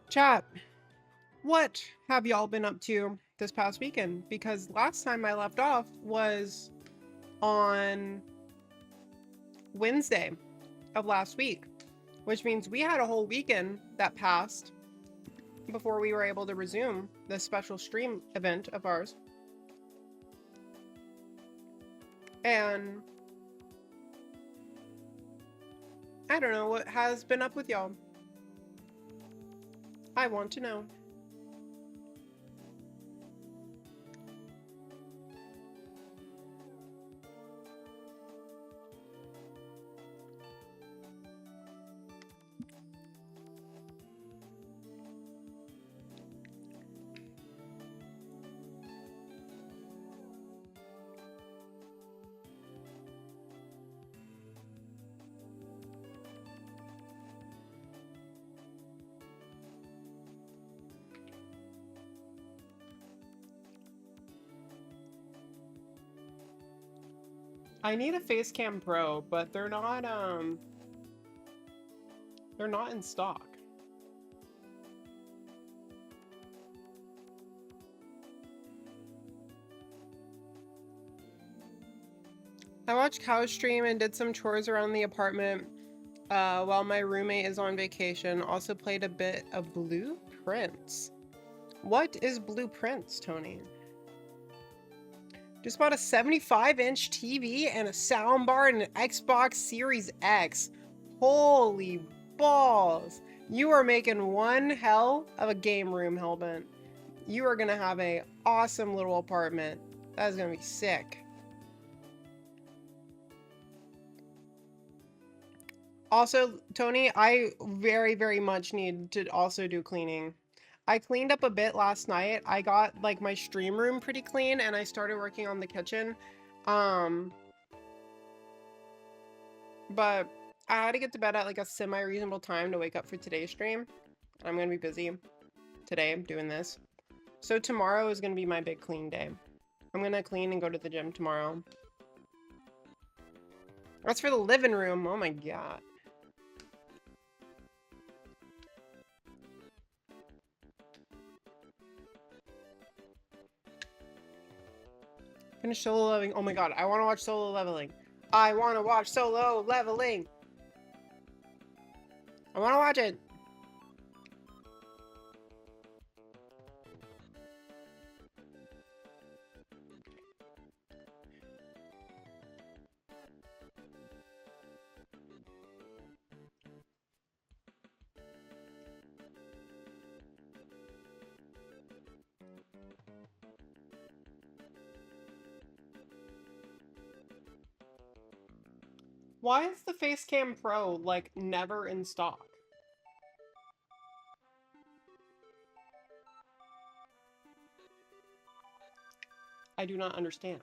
Chat, what have y'all been up to this past weekend? Because last time I left off was on Wednesday of last week, which means we had a whole weekend that passed before we were able to resume this special stream event of ours. And I don't know what has been up with y'all. I want to know. I need a Facecam Pro, but they're not in stock. I watched Cow stream and did some chores around the apartment while my roommate is on vacation. Also played a bit of Blueprints. What is Blueprints, Tony? Just bought a 75-inch TV and a soundbar and an Xbox Series X. Holy balls. You are making one hell of a game room, Hellbent. You are going to have an awesome little apartment. That is going to be sick. Also, Tony, I very, very much need to also do cleaning. I cleaned up a bit last night. I got like my stream room pretty clean and I started working on the kitchen. But I had to get to bed at like a semi-reasonable time to wake up for today's stream. I'm going to be busy today doing this. So tomorrow is going to be my big clean day. I'm going to clean and go to the gym tomorrow. That's for the living room. Oh my god. Finish Solo Leveling. Oh my god, I want to watch Solo Leveling. I want to watch Solo Leveling. I want to watch it. Why is the Facecam Pro, like, never in stock? I do not understand.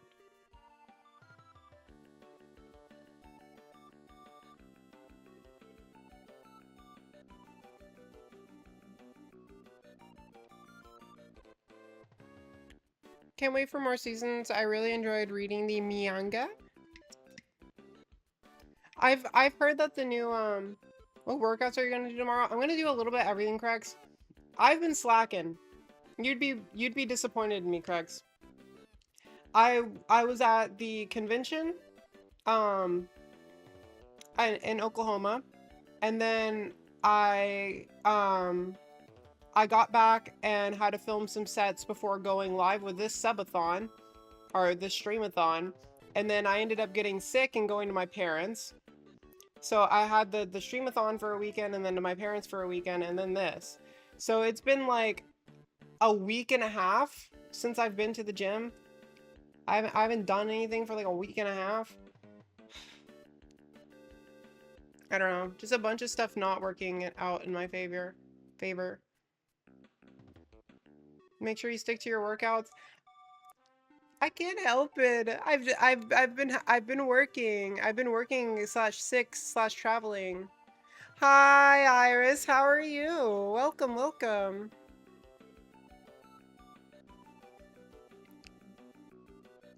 Can't wait for more seasons. I really enjoyed reading the manga. I've heard that the new what workouts are you gonna do tomorrow? I'm gonna do a little bit of everything, Krex. I've been slacking. You'd be disappointed in me, Krex. I was at the convention in Oklahoma, and then I got back and had to film some sets before going live with this subathon or this streamathon, and then I ended up getting sick and going to my parents. So I had the streamathon for a weekend and then to my parents for a weekend and then this. So it's been like a week and a half since I've been to the gym. I haven't done anything for like a week and a half. I don't know. Just a bunch of stuff not working out in my favor. Make sure you stick to your workouts. I can't help it. I've been working /sick/ traveling. Hi Iris, how are you? Welcome.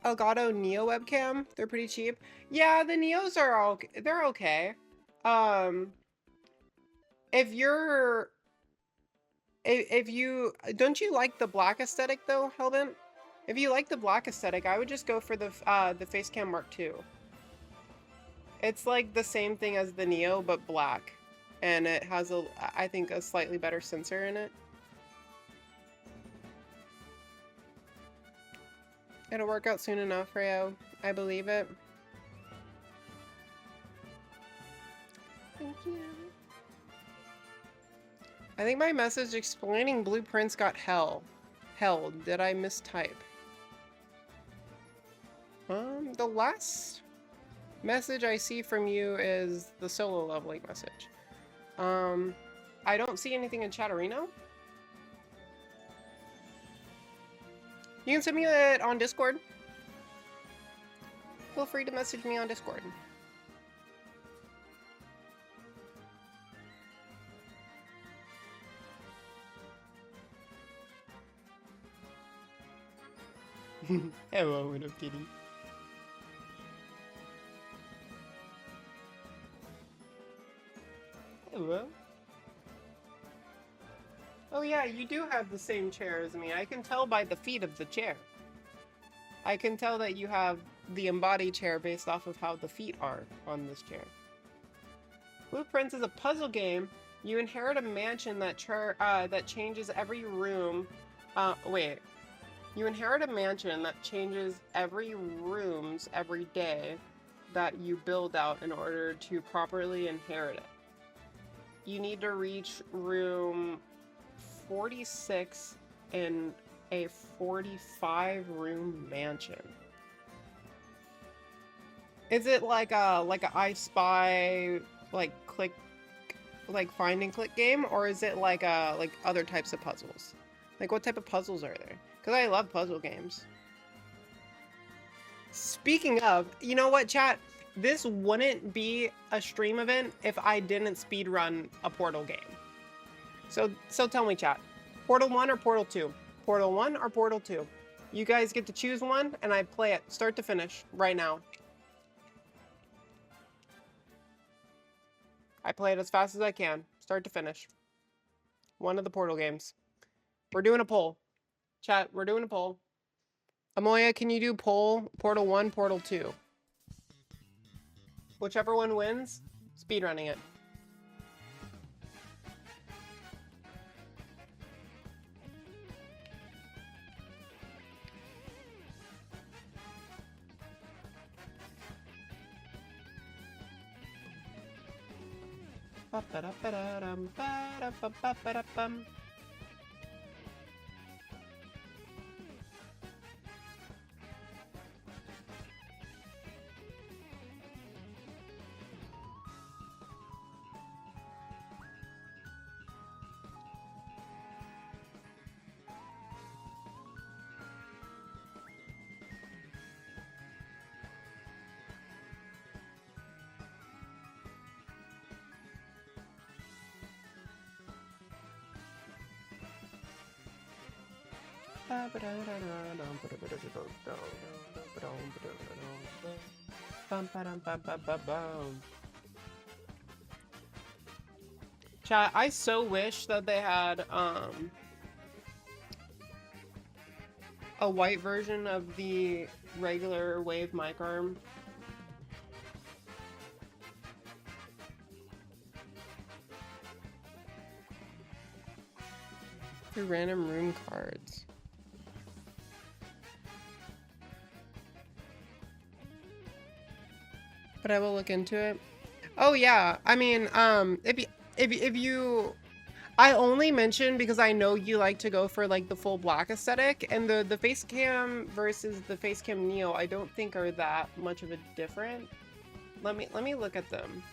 Elgato Neo webcam, they're pretty cheap. Yeah, the Neos are okay. They're okay. If you don't you like the black aesthetic though, Hellbent? If you like the black aesthetic, I would just go for the Facecam Mark II. It's like the same thing as the Neo, but black. And it has, I think, a slightly better sensor in it. It'll work out soon enough, Rayo. I believe it. Thank you. I think my message explaining Blueprints got held. Did I mistype? The last message I see from you is the solo leveling message. I don't see anything in Chatterino. You can send me it on Discord. Feel free to message me on Discord. Hello, little kitty. Hello. Oh yeah, you do have the same chair as me. I can tell by the feet of the chair. I can tell that you have the embodied chair based off of how the feet are on this chair. Blueprints is a puzzle game. You inherit a mansion that changes every room. Wait. You inherit a mansion that changes every rooms every day that you build out in order to properly inherit it. You need to reach room 46 in a 45-room mansion. Is it like a I Spy click find and click game, or is it like other types of puzzles? Like what type of puzzles are there? Because I love puzzle games. Speaking of, you know what, chat? This wouldn't be a stream event if I didn't speedrun a Portal game. So tell me, chat. Portal 1 or Portal 2? Portal 1 or Portal 2? You guys get to choose one, and I play it start to finish right now. I play it as fast as I can, start to finish. One of the Portal games. We're doing a poll. Chat, we're doing a poll. Amoya, can you do poll Portal 1, Portal 2? Whichever one wins, speedrunning it. Chat, I so wish that they had a white version of the regular wave mic arm. The random room cards. But I will look into it. Oh yeah, I mean, if you, I only mention because I know you like to go for like the full black aesthetic, and the face cam versus the face cam Neo, I don't think are that much of a different. Let me look at them.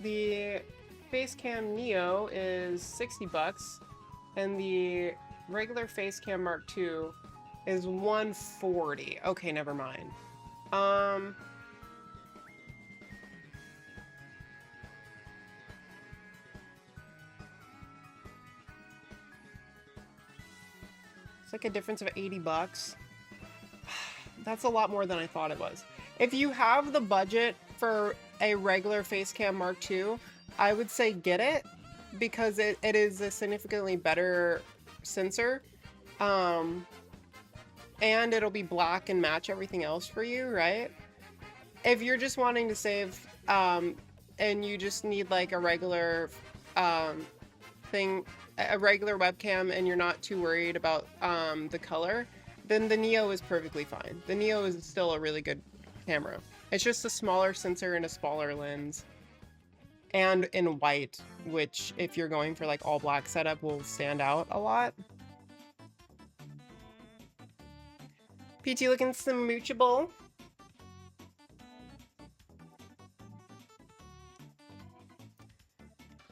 The face cam Neo is 60 bucks, and the regular face cam Mark II is 140. Okay, never mind. It's like a difference of 80 bucks. That's a lot more than I thought it was. If you have the budget for a regular Facecam Mark II, I would say get it, because it is a significantly better sensor. And it'll be black and match everything else for you, right? If you're just wanting to save, and you just need like a regular thing, a regular webcam, and you're not too worried about the color, then the Neo is perfectly fine. The Neo is still a really good camera. It's just a smaller sensor and a smaller lens. And in white, which if you're going for like all black setup will stand out a lot. PT looking smoochable.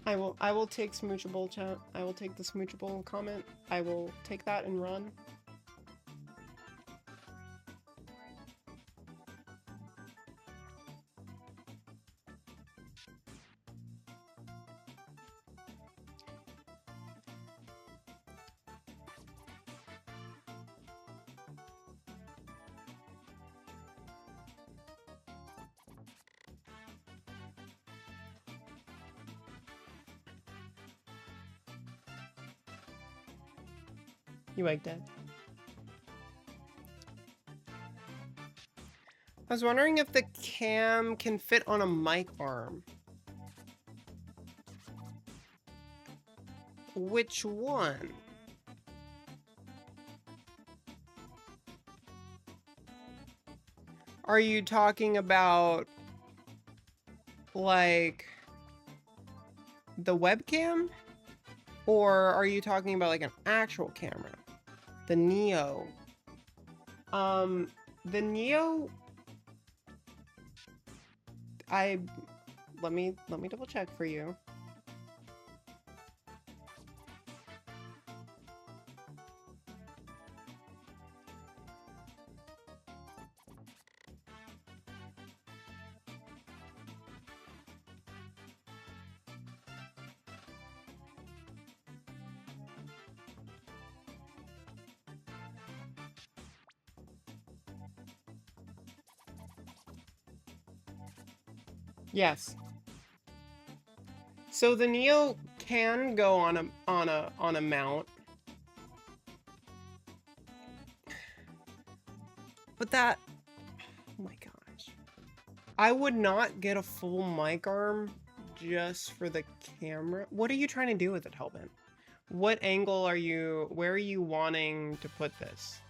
I will take smoochable, chat. I will take the smoochable comment. I will take that and run. You liked it? I was wondering if the cam can fit on a mic arm. Which one? Are you talking about like the webcam? Or are you talking about like an actual camera? The Neo. The Neo, let me double check for you. Yes. So the Neo can go on a mount. But that, oh my gosh. I would not get a full mic arm just for the camera. What are you trying to do with it, Hellbent? What angle are you, where are you wanting to put this?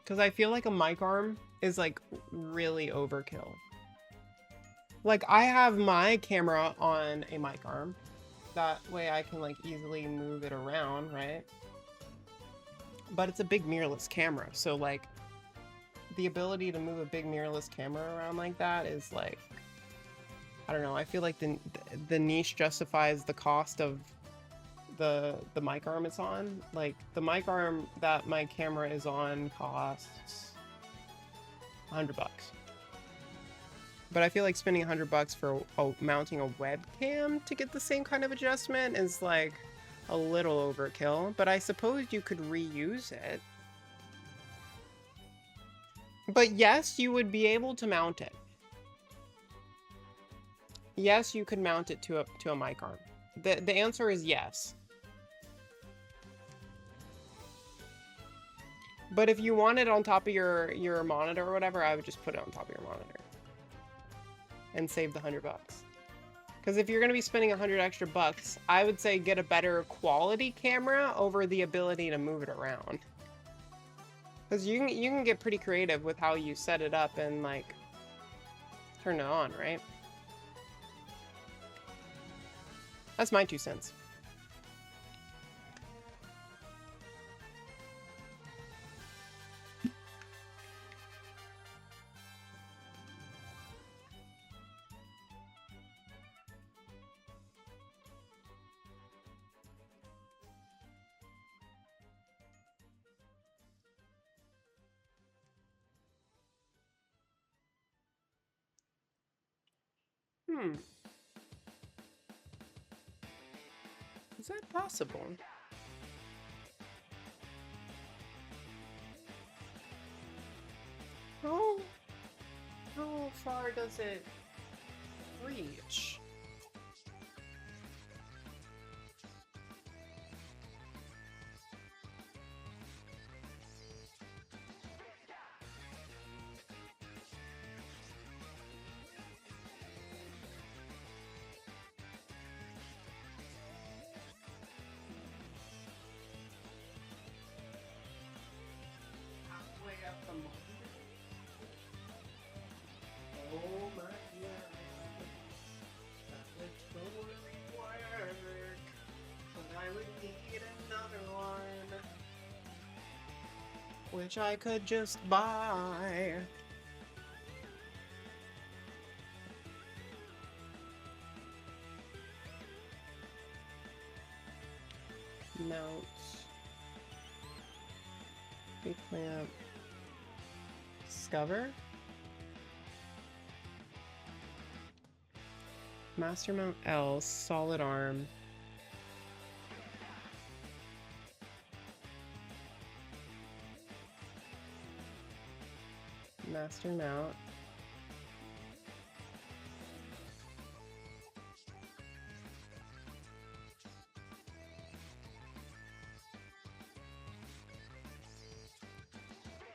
Because I feel like a mic arm is like really overkill. Like I have my camera on a mic arm. That way I can like easily move it around, right? But it's a big mirrorless camera. So like the ability to move a big mirrorless camera around like that is like, I don't know. I feel like the niche justifies the cost of the mic arm it's on. Like the mic arm that my camera is on costs $100. But I feel like spending $100 for mounting a webcam to get the same kind of adjustment is like a little overkill. But I suppose you could reuse it. But yes, you would be able to mount it. Yes, you could mount it to a mic arm. The answer is yes. But if you want it on top of your monitor or whatever, I would just put it on top of your monitor and save the $100. Because if you're going to be spending $100 extra bucks, I would say get a better quality camera over the ability to move it around. Because you can get pretty creative with how you set it up and like turn it on, right? That's my 2 cents. Is that possible? How far does it reach? Oh my god. That would totally work. But I would need another one. Which I could just buy. Mount. Big clamp. Discover. Master mount L, solid arm. Master mount.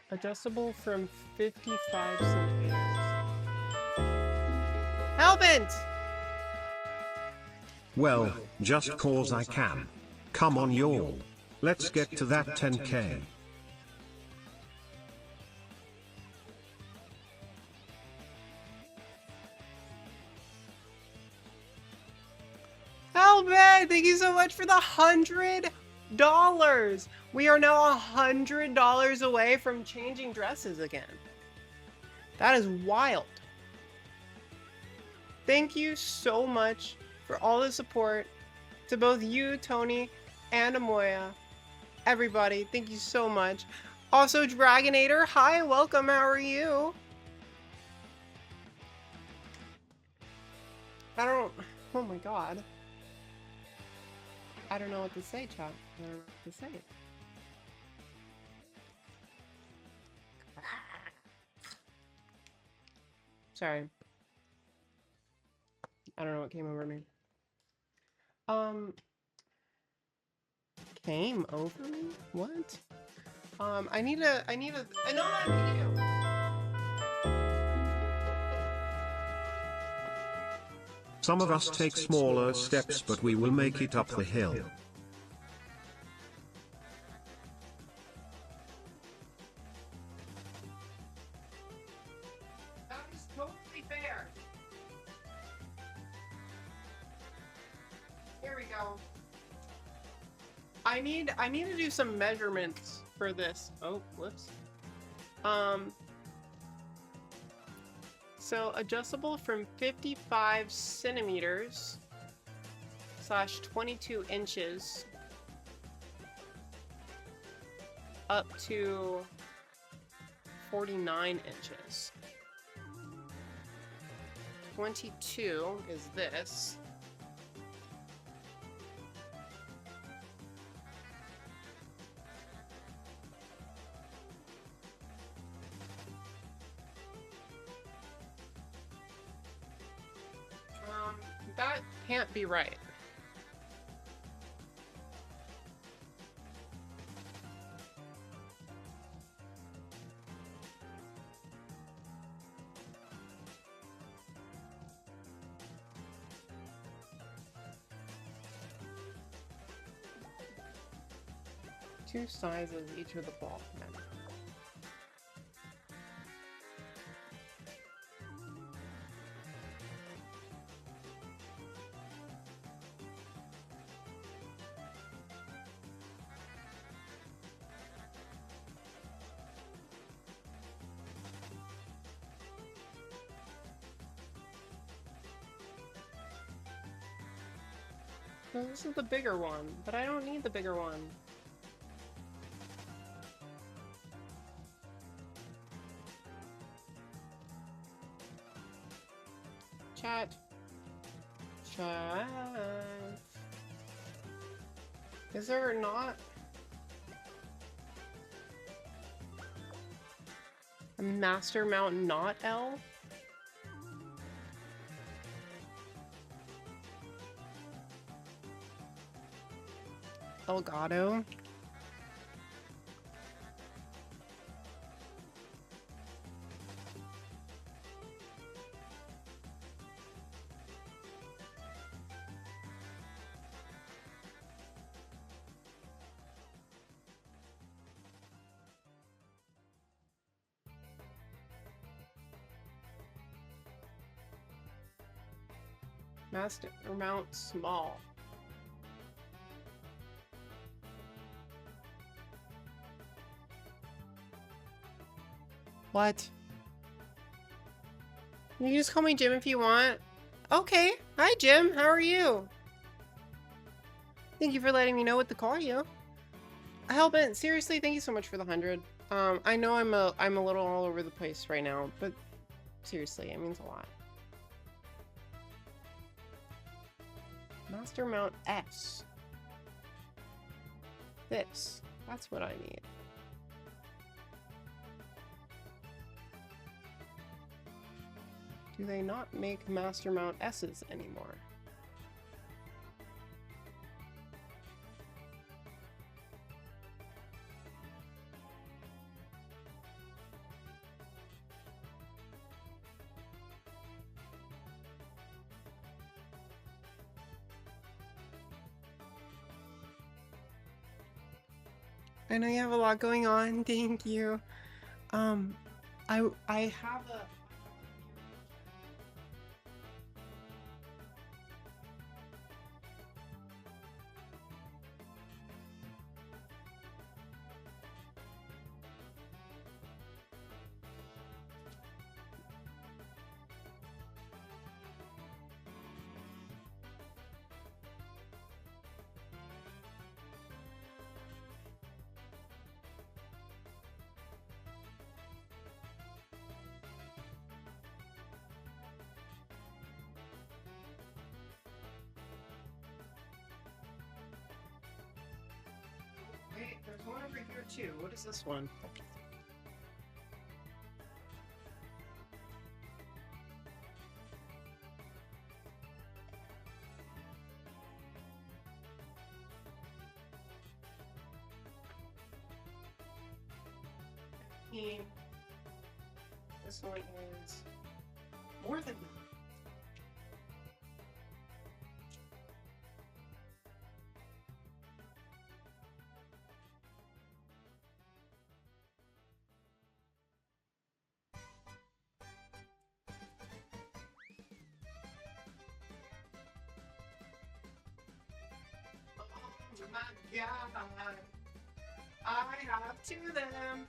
Adjustable from 55 centimeters. Hellbent! Well, just cause I can. Come on y'all. Let's get to that 10k. Hellbent! Thank you so much for the $100! We are now $100 away from changing dresses again. That is wild. Thank you so much for all the support to both you, Tony, and Amoya. Everybody, thank you so much. Also, Dragonator, hi, welcome, how are you? Oh my god. I don't know what to say, chat. I don't know what to say. Sorry. I don't know what came over me. Came over me? What? I need a, no, not you! Some of us take smaller steps, but we will make it up the hill. That is totally fair. Here we go. I need to do some measurements for this. Oh, whoops. So adjustable from 55 centimeters / 22 inches up to 49 inches. 22 is this. That can't be right. Two sizes each of the ball. So this is the bigger one, but I don't need the bigger one. Chat. Chat. Is there not a master mount not L? Elgato. Master mount small. What? You can just call me Jim if you want. Okay. Hi, Jim. How are you? Thank you for letting me what to call you. Hellbent, seriously, thank you so much for the 100. I know I'm a little all over the place right now, but seriously, it means a lot. Master mount S. This. That's what I need. Do they not make master mount S's anymore? I know you have a lot going on. Thank you. I have a. Wait, there's one over here too. What is this one? This one is more than that. Oh my god. I have two of them.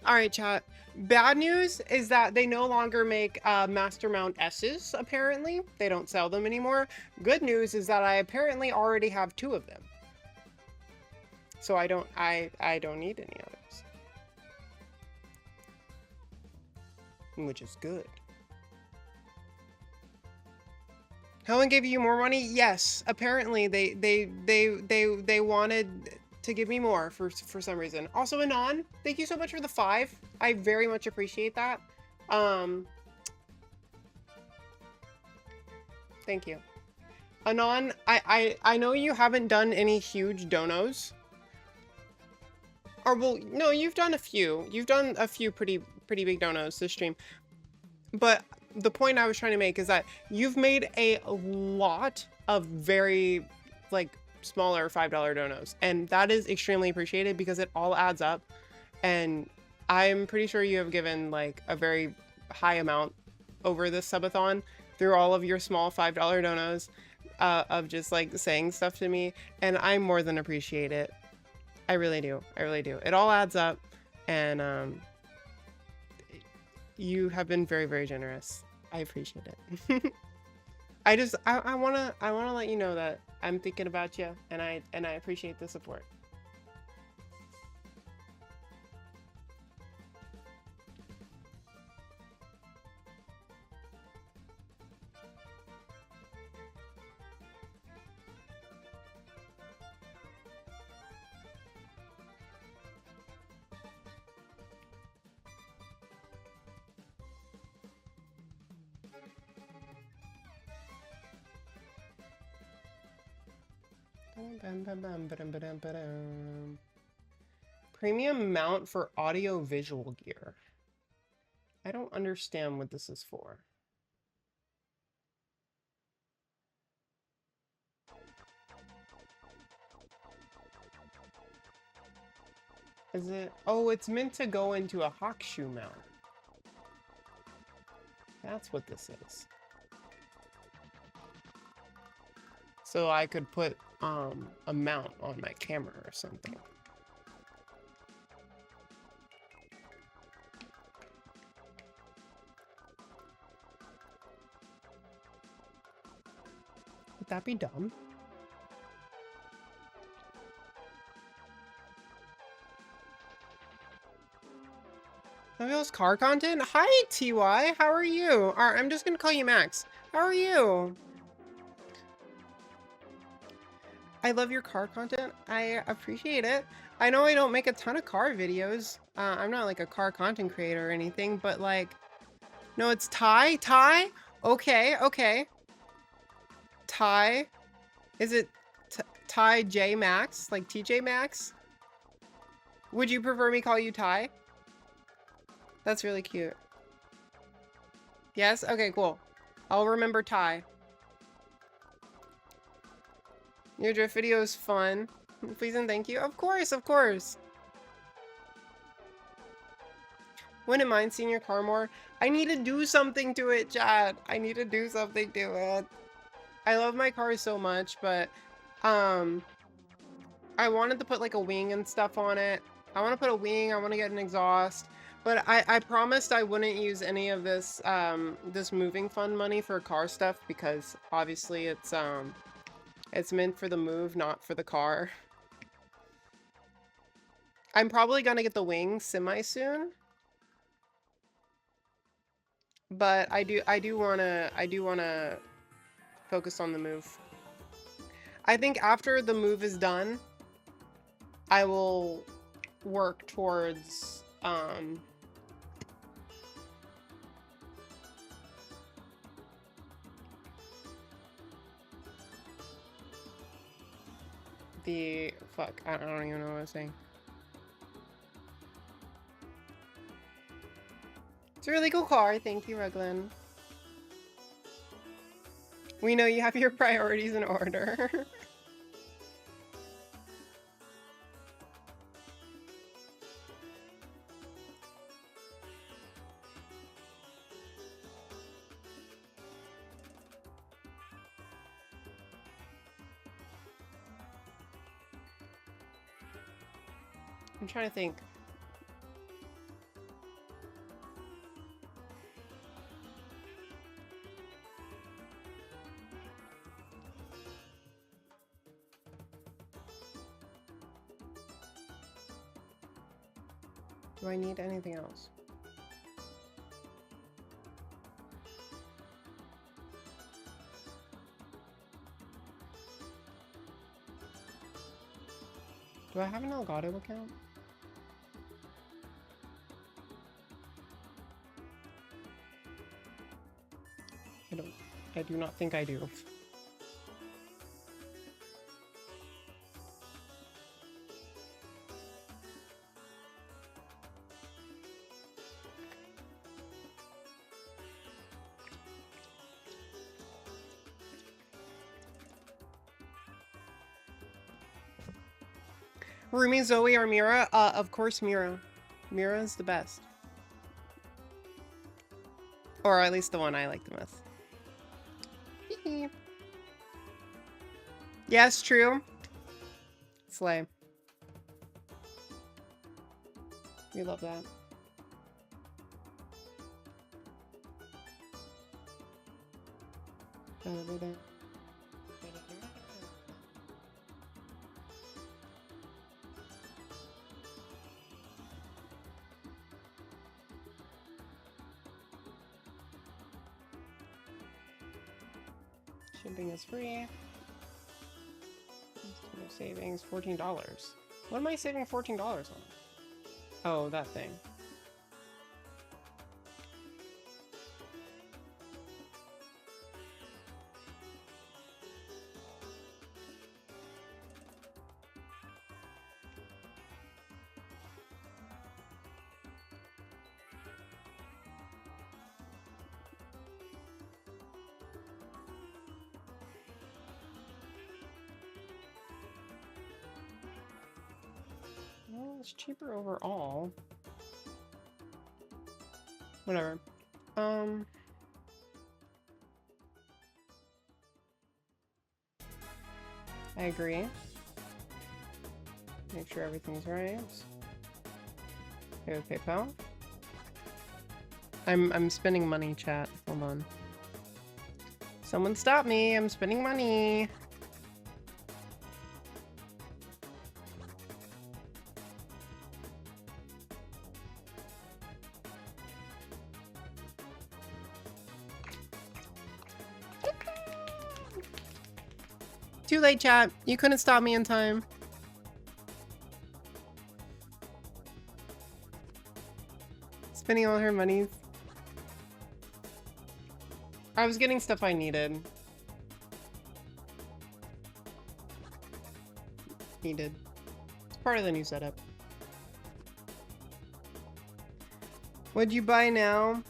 Alright, chat. Bad news is that they no longer make Master Mount S's, apparently. They don't sell them anymore. Good news is that I apparently already have two of them. So I don't need any others. Which is good. Helen gave you more money? Yes. Apparently they wanted to give me more for some reason. Also, Anon, thank you so much for the 5. I very much appreciate that. Thank you. Anon, I know you haven't done any huge donos. Or, well, no, you've done a few. You've done a few pretty big donos this stream. But the point I was trying to make is that you've made a lot of very, like, smaller $5 donos. And that is extremely appreciated because it all adds up. And I'm pretty sure you have given, like, a very high amount over this subathon through all of your small $5 donos of just, like, saying stuff to me. And I more than appreciate it. I really do. I really do. It all adds up. And, you have been very, very generous. I appreciate it. I wanna let you know that I'm thinking about you, and I appreciate the support. Premium mount for audio visual gear. I don't understand what this is for. Is it? Oh, it's meant to go into a hawk shoe mount. That's what this is. So I could put a mount on my camera or something. Would that be dumb? Nabil's car content? Hi, TY. How are you? I'm just gonna call you Max. How are you? I love your car content. I appreciate it. I know I don't make a ton of car videos. I'm not like a car content creator or anything, but like, no, it's Ty. Ty? Okay, okay. Ty? Is it Ty J Max? Like TJ Maxx? Would you prefer me call you Ty? That's really cute. Yes? Okay, cool. I'll remember Ty. Your drift video is fun. Please and thank you. Of course, of course. Wouldn't mind seeing your car more. I need to do something to it, Chad. I need to do something to it. I love my car so much, but I wanted to put like a wing and stuff on it. I want to put a wing. I want to get an exhaust. But I promised I wouldn't use any of this this moving fund money for car stuff because obviously it's meant for the move, not for the car. I'm probably gonna get the wing semi soon. But I do wanna focus on the move. I think after the move is done, I will work towards the fuck. I don't even know what I was saying. It's a really cool car. Thank you, Reglin. We know you have your priorities in order. I'm trying to think. Do I need anything else? Do I have an Elgato account? I do not think I do. Rumi, Zoe, or Mira? Of course Mira. Mira is the best. Or at least the one I like the most. Yes, true. Slay. We love that. Shipping is free. Savings $14. What am I saving $14 on? Oh, that thing. It's cheaper overall. Whatever. I agree. Make sure everything's right. Okay, with PayPal. I'm spending money, chat. Hold on. Someone stop me. I'm spending money. Too late, chat. You couldn't stop me in time. Spending all her monies. I was getting stuff I needed. It's part of the new setup. What'd you buy now?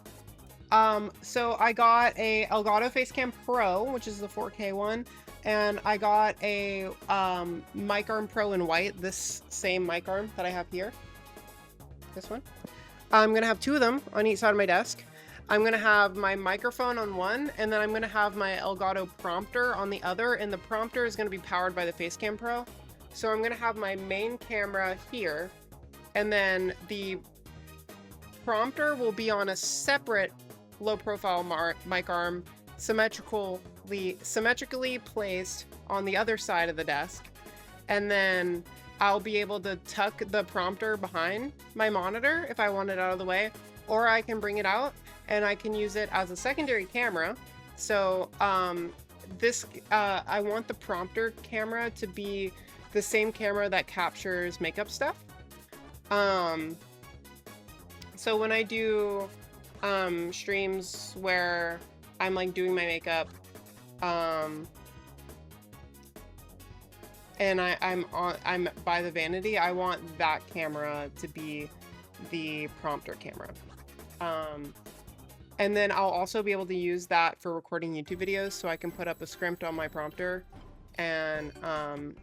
So I got a Elgato Facecam Pro, which is the 4K one. and I got a mic arm pro in white, this same mic arm that I have here. This one. I'm gonna have two of them on each side of my desk. I'm gonna have my microphone on one, and then I'm gonna have my Elgato prompter on the other, and the prompter is gonna be powered by the Facecam Pro. So I'm gonna have my main camera here, and then the prompter will be on a separate low profile mic arm, symmetrically placed on the other side of the desk. And then I'll be able to tuck the prompter behind my monitor if I want it out of the way, or I can bring it out and I can use it as a secondary camera. So I want the prompter camera to be the same camera that captures makeup stuff. So when I do streams where I'm like doing my makeup, and I'm by the vanity, I want that camera to be the prompter camera. And then I'll also be able to use that for recording YouTube videos, so I can put up a script on my prompter, and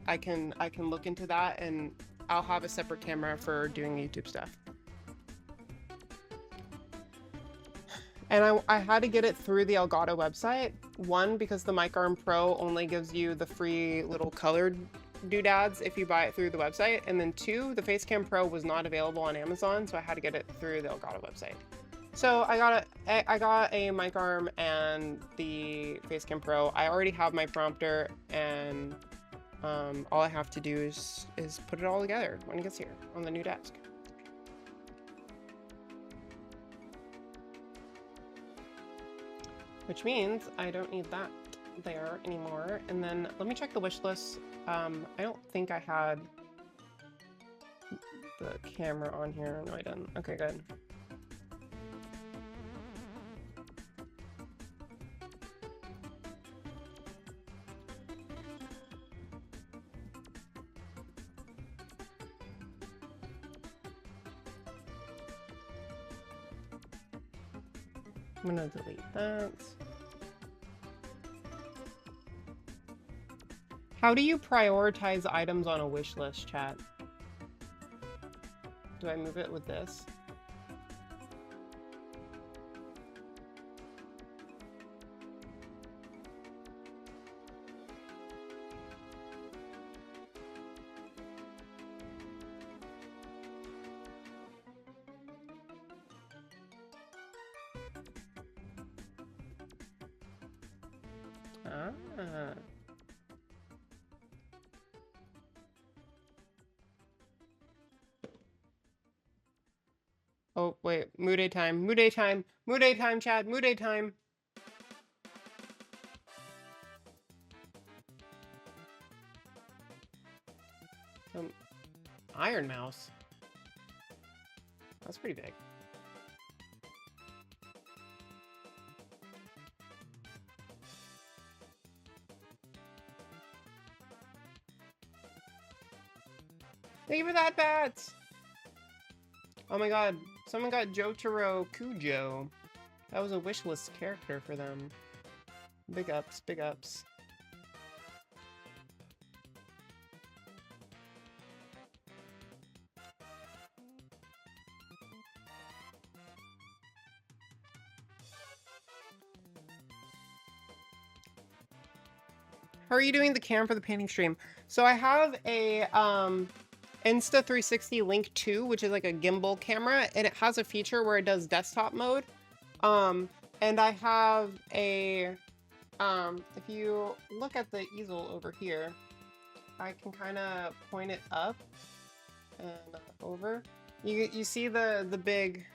I can look into that, and I'll have a separate camera for doing YouTube stuff. And I had to get it through the Elgato website. One, because the Mic Arm Pro only gives you the free little colored doodads if you buy it through the website. And then two, the Facecam Pro was not available on Amazon, so I had to get it through the Elgato website. So I got a Mic Arm and the Facecam Pro. I already have my prompter, and all I have to do is put it all together when it gets here on the new desk. Which means I don't need that there anymore. And then let me check the wish list. I don't think I had the camera on here. No, I didn't. Okay, good. I'm gonna delete that. How do you prioritize items on a wish list, chat? Do I move it with this? Ah. Oh, wait. Mood day time. Mood day time. Mood day time, Chad. Mood day time. Iron Mouse. That's pretty big. Thank you for that, Bats! Oh my god, someone got Jotaro Kujo. That was a wishlist character for them. Big ups, big ups. How are you doing the cam for the painting stream? So I have a Insta360 Link 2, which is like a gimbal camera, and it has a feature where it does desktop mode. And I have a, if you look at the easel over here, I can kind of point it up and over. You see the big,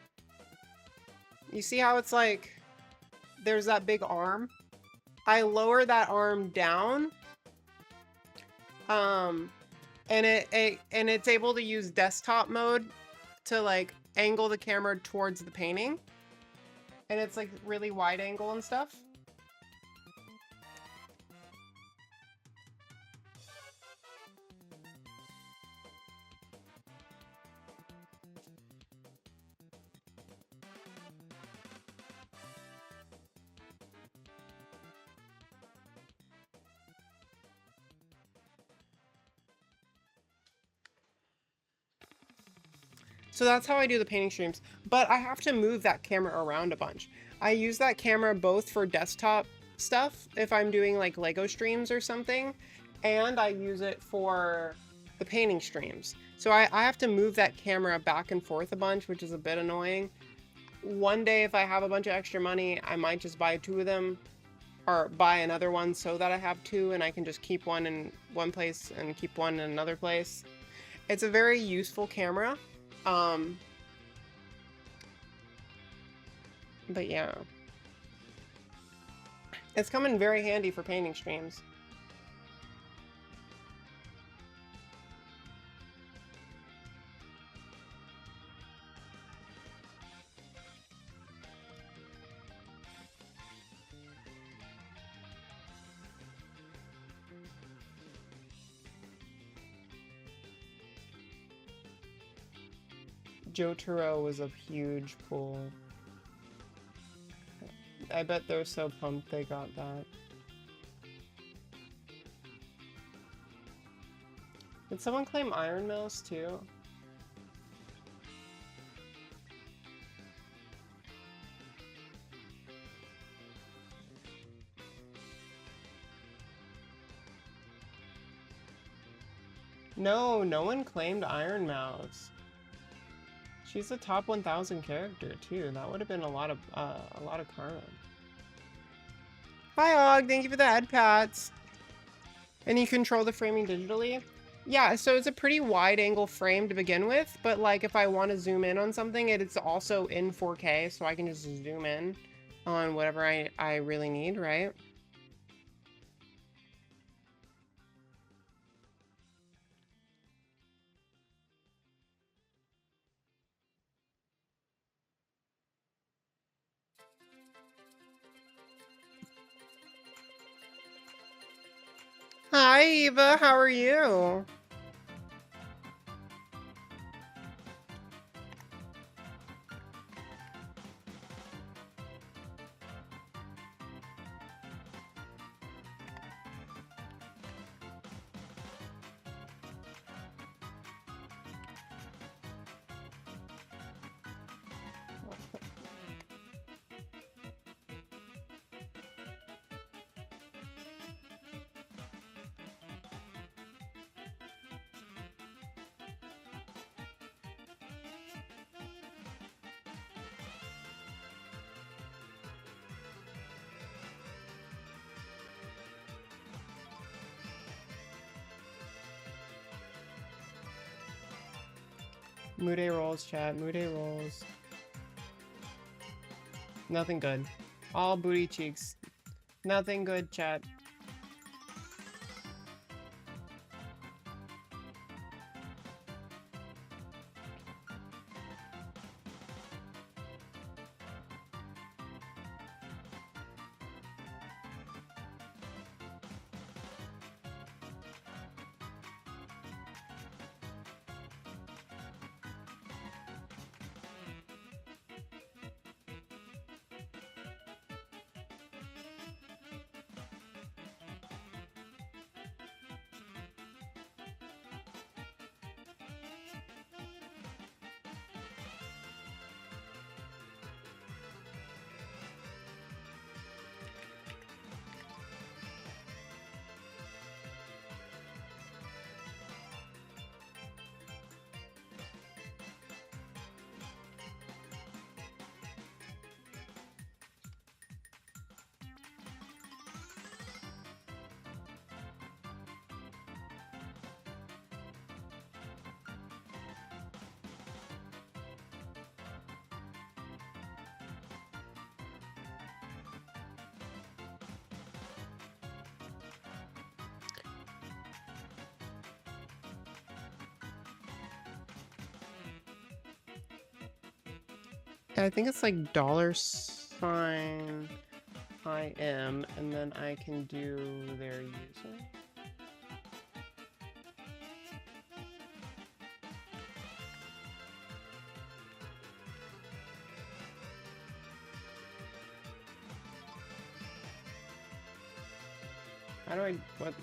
you see how it's like, there's that big arm? I lower that arm down, and it's able to use desktop mode to like angle the camera towards the painting, and it's like really wide angle and stuff. So that's how I do the painting streams. But I have to move that camera around a bunch. I use that camera both for desktop stuff, if I'm doing like Lego streams or something, and I use it for the painting streams. So I have to move that camera back and forth a bunch, which is a bit annoying. One day, if I have a bunch of extra money, I might just buy 2 of them, or buy another one so that I have 2 and I can just keep one in one place and keep one in another place. It's a very useful camera. But yeah. It's come in very handy for painting streams. Jotaro was a huge pull. I bet they're so pumped they got that. Did someone claim Iron Mouse too? No, no one claimed Iron Mouse. She's a top 1,000 character too. That would have been a lot of karma. Hi Og, thank you for the head pats. And you control the framing digitally? Yeah, so it's a pretty wide angle frame to begin with, but like if I want to zoom in on something, it's also in 4K, so I can just zoom in on whatever I really need, right? Hi Eva, how are you? Moody rolls, chat. Moody rolls. Nothing good. All booty cheeks. Nothing good, chat. I think it's like $sign I am, and then I can do their user. How do I, what?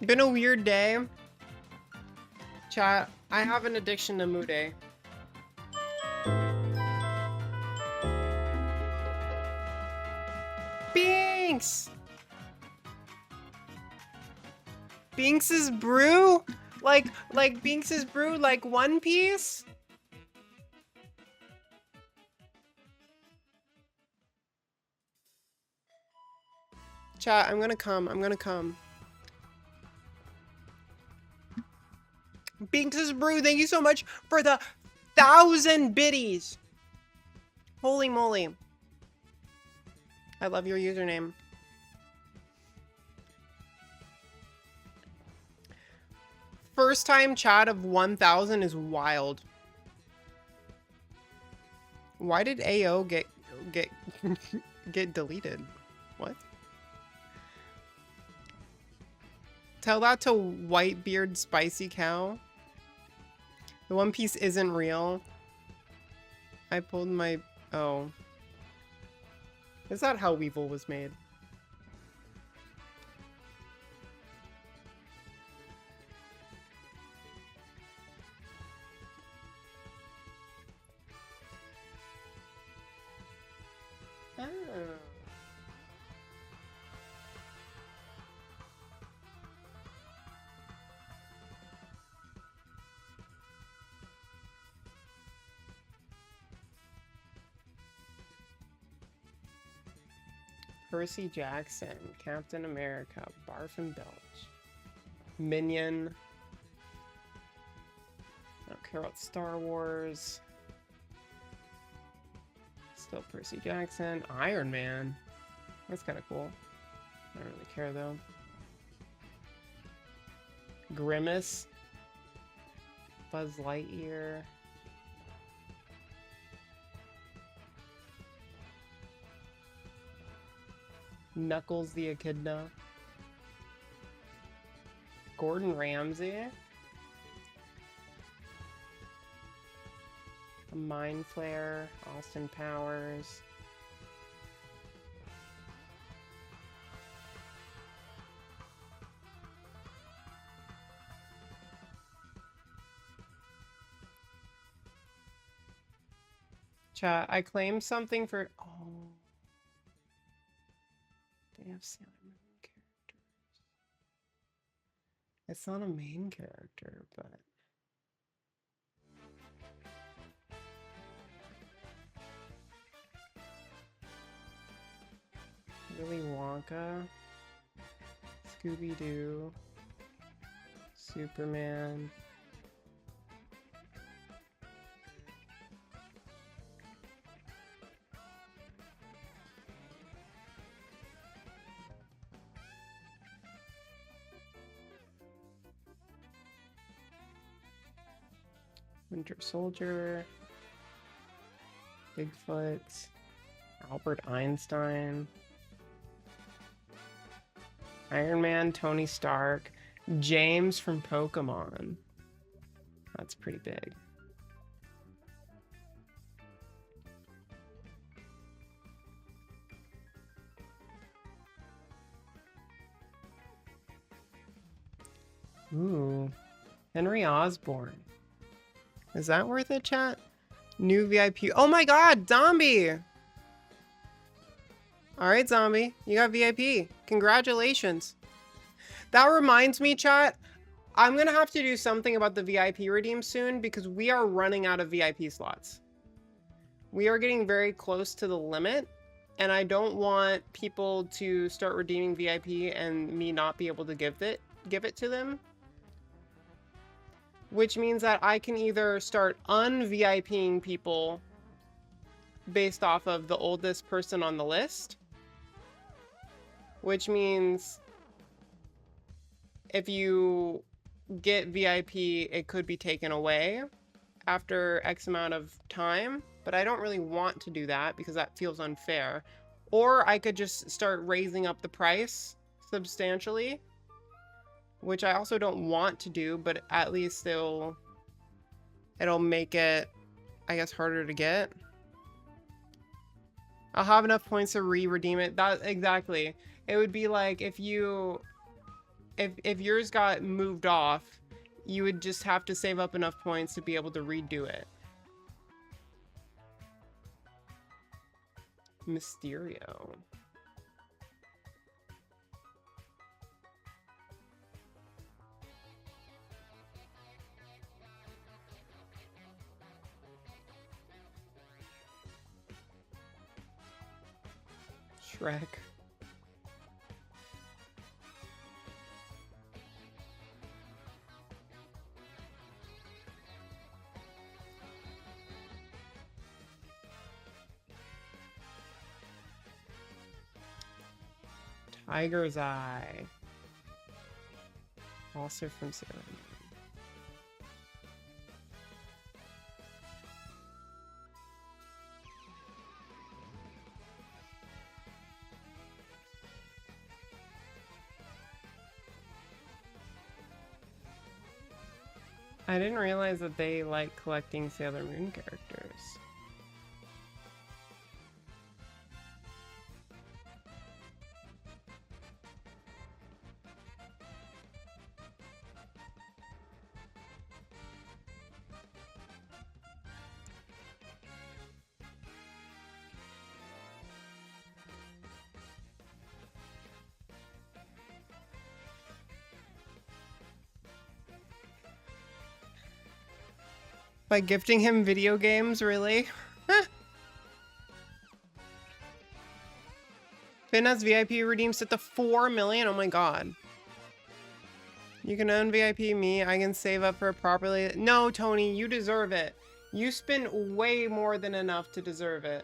Been a weird day. Chat, I have an addiction to Mude. Binks! Binks's brew? Like Binks's brew, like One Piece? Chat, I'm gonna come. I'm gonna come. Binks's brew, thank you so much for the 1,000 biddies. Holy moly. I love your username. First time chat of 1,000 is wild. Why did AO get get deleted? What? Tell that to Whitebeard Spicy Cow. The One Piece isn't real. I pulled my... Oh. Is that how Weevil was made? Oh. Percy Jackson, Captain America, Barf and Belch, Minion. I don't care about Star Wars. Still Percy Jackson, Iron Man. That's kind of cool. I don't really care though. Grimace, Buzz Lightyear. Knuckles the Echidna. Gordon Ramsay. Mind Flayer. Austin Powers. Chat, I claimed something for... Oh. They have Sailor Moon characters. It's not a main character, but... Willy Wonka. Scooby-Doo. Superman. Winter Soldier, Bigfoot, Albert Einstein, Iron Man, Tony Stark, James from Pokemon. That's pretty big. Ooh, Henry Osborn. Is that worth it, chat? New VIP. Oh my god, Zombie! Alright, Zombie. You got VIP. Congratulations. That reminds me, chat. I'm gonna have to do something about the VIP redeem soon because we are running out of VIP slots. We are getting very close to the limit, and I don't want people to start redeeming VIP and me not be able to give it to them. Which means that I can either start un-VIPing people based off of the oldest person on the list. Which means if you get VIP, it could be taken away after X amount of time. But I don't really want to do that because that feels unfair. Or I could just start raising up the price substantially, which I also don't want to do, but at least it'll make it, I guess, harder to get. I'll have enough points to re-redeem it. That exactly. It would be like if you if yours got moved off, you would just have to save up enough points to be able to redo it. Mysterio. Shrek. Tiger's Eye. Also from Sailor Moon. I didn't realize that they like collecting Sailor Moon characters. By gifting him video games, really? Finn has VIP redeems set to 4 million. Oh my god. You can own VIP me. I can save up for it properly. No, Tony, you deserve it. You spend way more than enough to deserve it.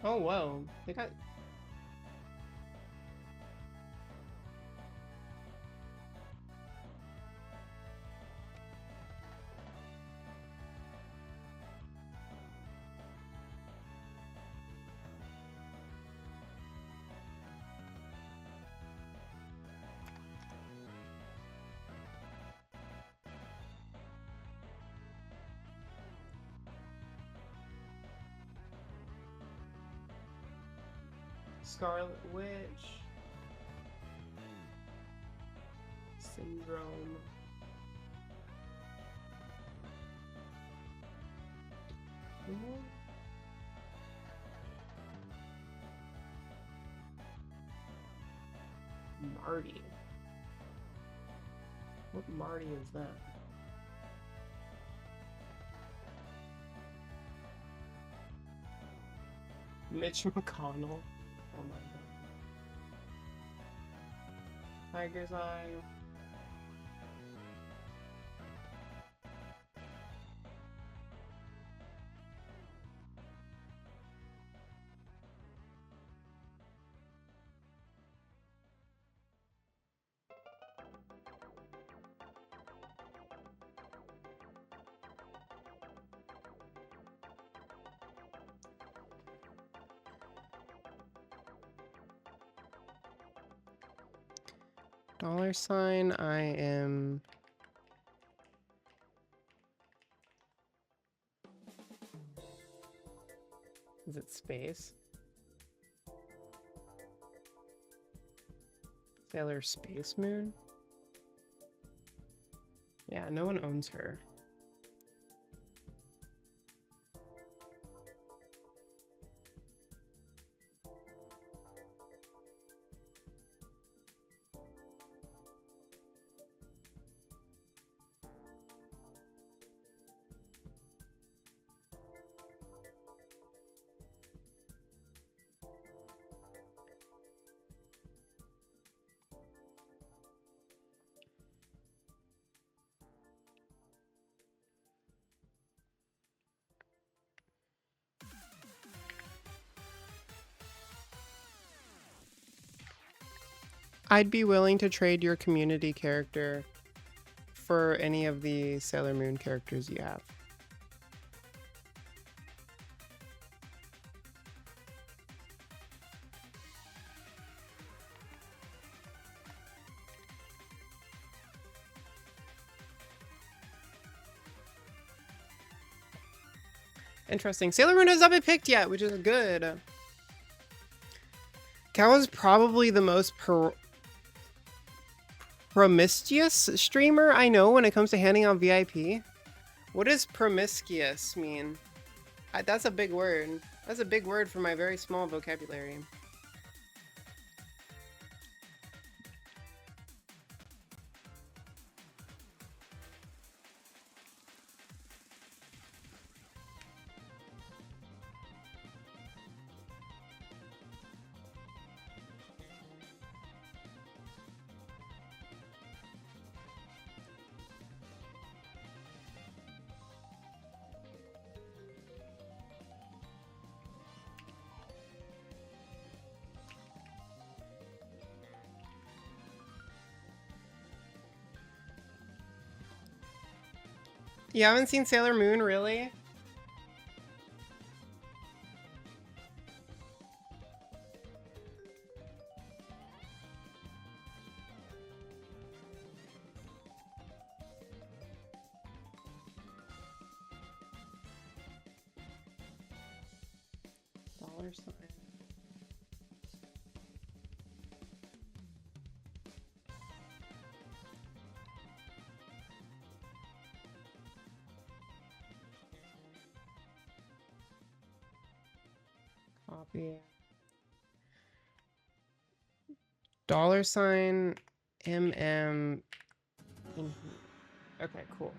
Oh, whoa. They got... Scarlet Witch. Syndrome. Marty. What Marty is that? Mitch McConnell. Oh my god. Tiger's Eye. $, I am... Is it space? Sailor Space Moon? Yeah, no one owns her. I'd be willing to trade your community character for any of the Sailor Moon characters you have. Interesting. Sailor Moon has not been picked yet, which is good. Cal is probably the most promiscuous streamer I know when it comes to handing out VIP. What does promiscuous mean? That's a big word. That's a big word for my very small vocabulary. You haven't seen Sailor Moon, really? $sign. Copy. $sign MM. Okay, cool.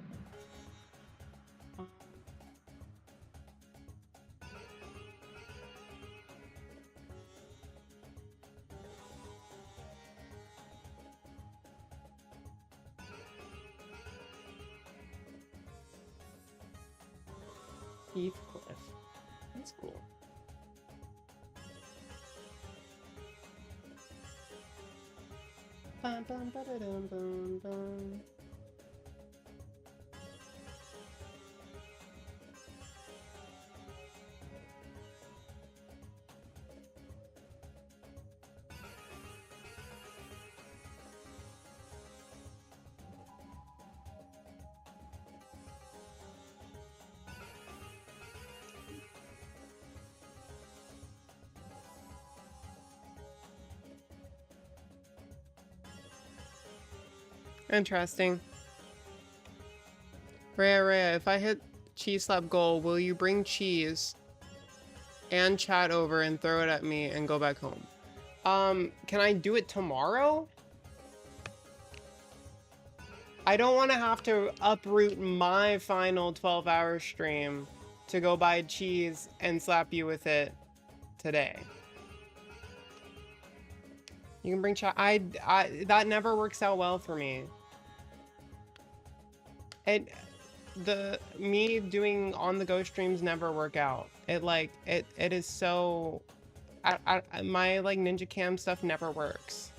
Heathcliff. That's cool. Bum, bum, ba-da-dum, bum, bum. Interesting. Rhea, if I hit cheese slap goal, will you bring cheese and chat over and throw it at me and go back home? Can I do it tomorrow? I don't want to have to uproot my final 12-hour stream to go buy cheese and slap you with it today. You can bring chat. That never works out well for me. Me doing on the go streams never work out. It is so my like Ninja Cam stuff never works.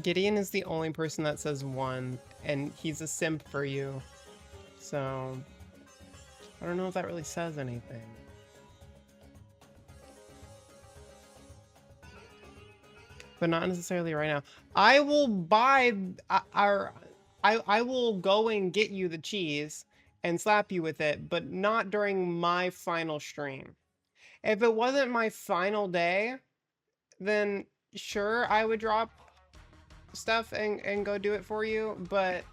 Gideon is the only person that says 1, and he's a simp for you. So, I don't know if that really says anything. But not necessarily right now. I will buy I will go and get you the cheese and slap you with it, but not during my final stream. If it wasn't my final day, then sure, I would drop stuff and go do it for you, but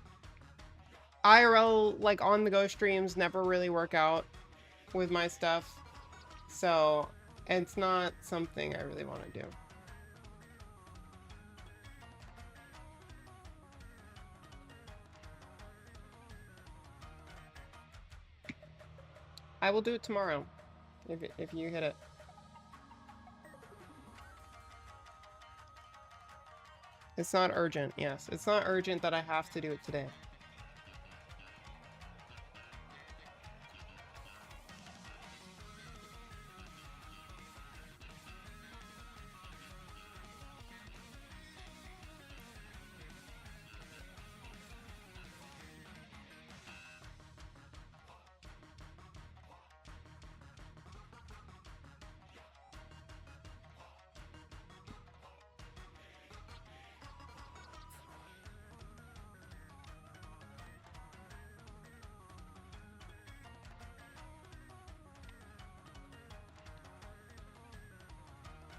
IRL, like on the go streams, never really work out with my stuff, so it's not something I really want to do. I will do it tomorrow. If you hit it. It's not urgent, yes. It's not urgent that I have to do it today.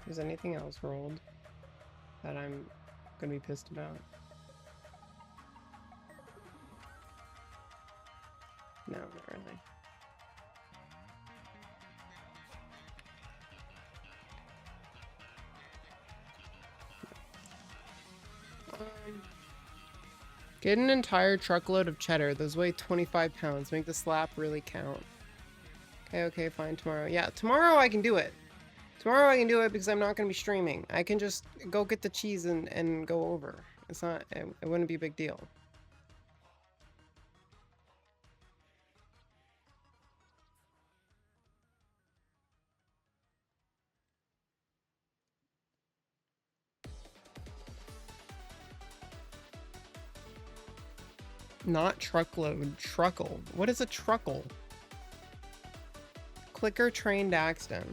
Is anything else rolled that I'm gonna be pissed about? No, not really. Get an entire truckload of cheddar. Those weigh 25 pounds. Make the slap really count. Okay, fine. Tomorrow. Yeah, tomorrow I can do it. Tomorrow I can do it because I'm not going to be streaming. I can just go get the cheese and go over. It's not, it wouldn't be a big deal. Not truckload, truckle. What is a truckle? Clicker trained Daxton.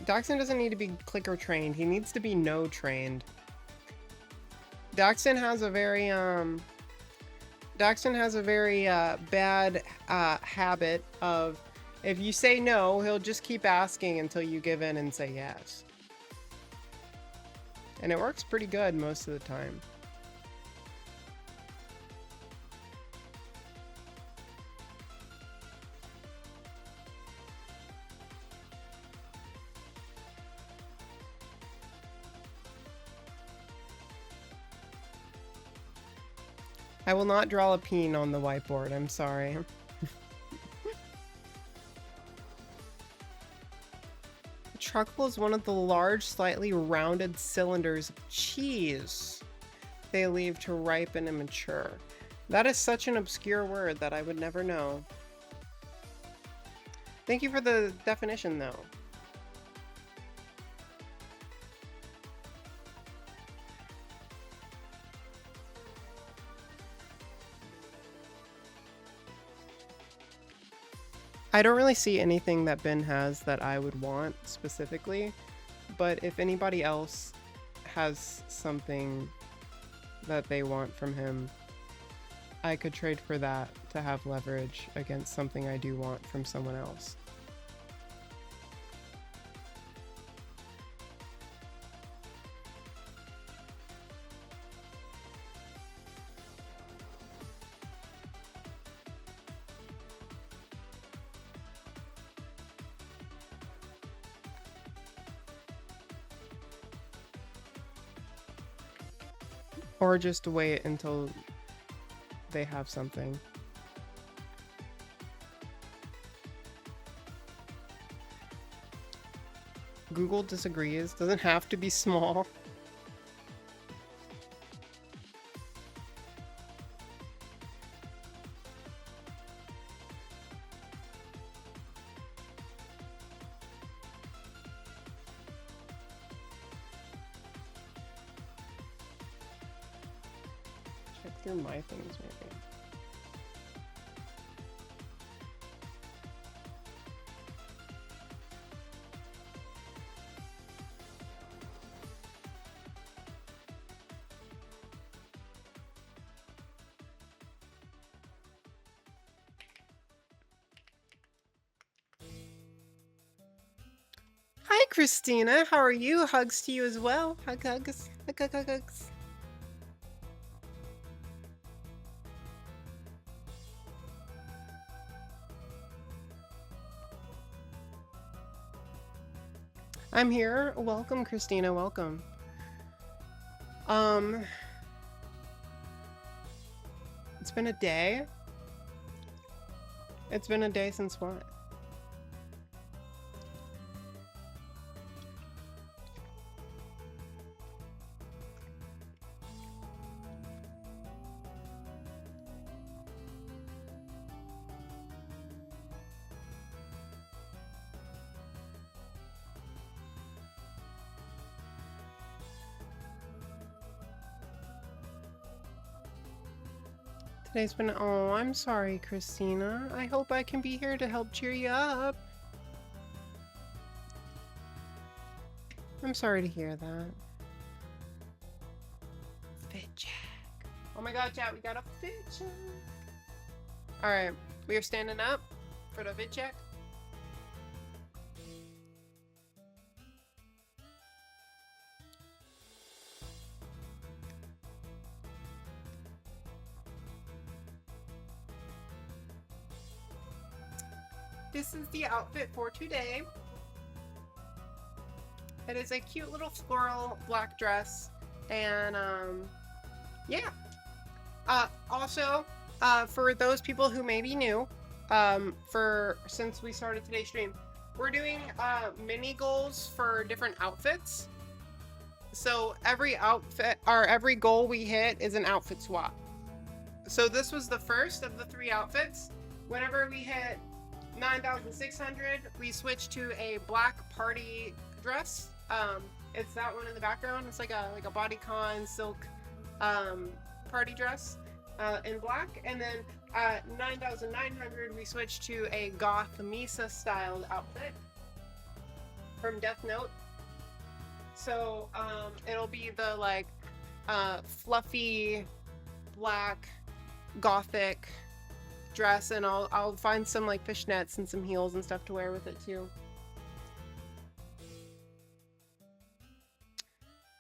Daxton doesn't need to be clicker trained. He needs to be no trained. Daxton has a very bad habit of, if you say no, he'll just keep asking until you give in and say yes. And it works pretty good most of the time. I will not draw a peen on the whiteboard, I'm sorry. Truckle is one of the large, slightly rounded cylinders of cheese they leave to ripen and mature. That is such an obscure word that I would never know. Thank you for the definition, though. I don't really see anything that Ben has that I would want specifically, but if anybody else has something that they want from him, I could trade for that to have leverage against something I do want from someone else. Or just wait until they have something. Google disagrees. Doesn't have to be small. Through my things, maybe. Hi, Christina. How are you? Hugs to you as well. Hugs. Hugs. I'm here. Welcome, Christina. Welcome. It's been a day. It's been a day since what? Today's been, oh, I'm sorry, Christina. I hope I can be here to help cheer you up. I'm sorry to hear that. Fit check. Oh my god, chat, we got a fit check. Alright, we are standing up for the fit check. This is the outfit for today. It is a cute little floral black dress, and yeah. Also, for those people who may be new, since we started today's stream, we're doing mini goals for different outfits. So every outfit or every goal we hit is an outfit swap. So this was the first of the 3 outfits. Whenever we hit 9,600, we switched to a black party dress. It's that one in the background. It's like a bodycon silk party dress in black. And then at 9,900, we switched to a goth Misa styled outfit from Death Note. So it'll be the like fluffy black gothic dress, and I'll find some like fishnets and some heels and stuff to wear with it too.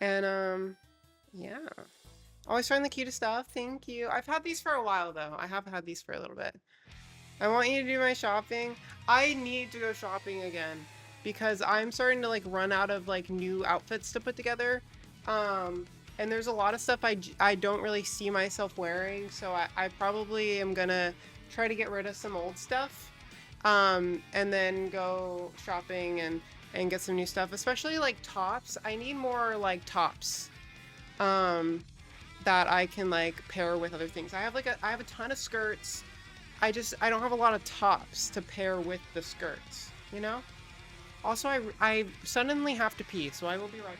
And yeah, always find the cutest stuff. Thank you. I've had these for a while though. I have had these for a little bit. I want you to do my shopping. I need to go shopping again because I'm starting to like run out of like new outfits to put together. And there's a lot of stuff I don't really see myself wearing, so I probably am gonna try to get rid of some old stuff, and then go shopping and get some new stuff, especially like tops. I need more like tops that I can like pair with other things. I have a ton of skirts. I don't have a lot of tops to pair with the skirts, you know? Also, I suddenly have to pee, so I will be right back.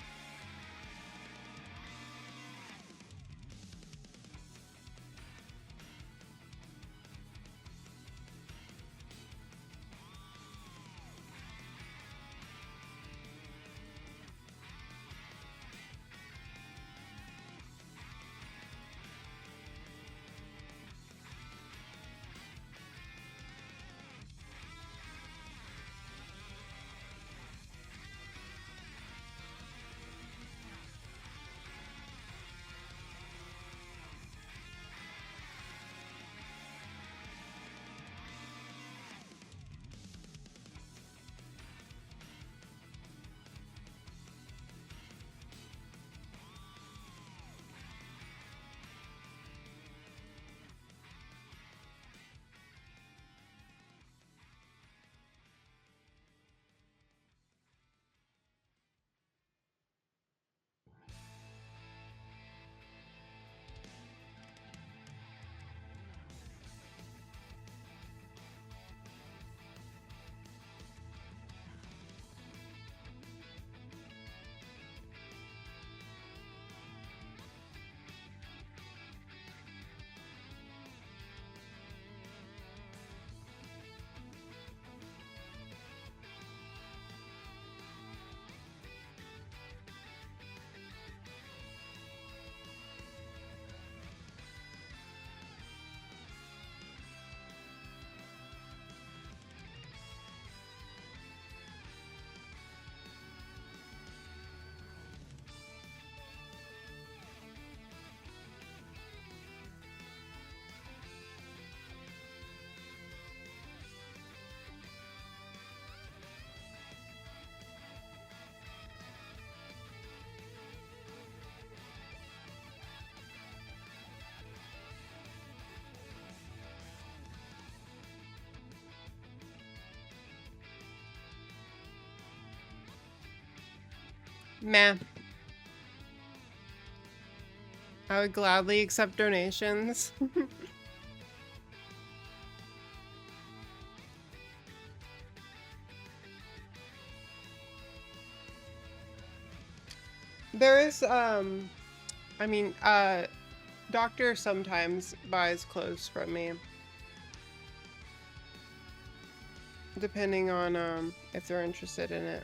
Meh. I would gladly accept donations. There is, I mean, Doctor sometimes buys clothes from me. Depending on, if they're interested in it.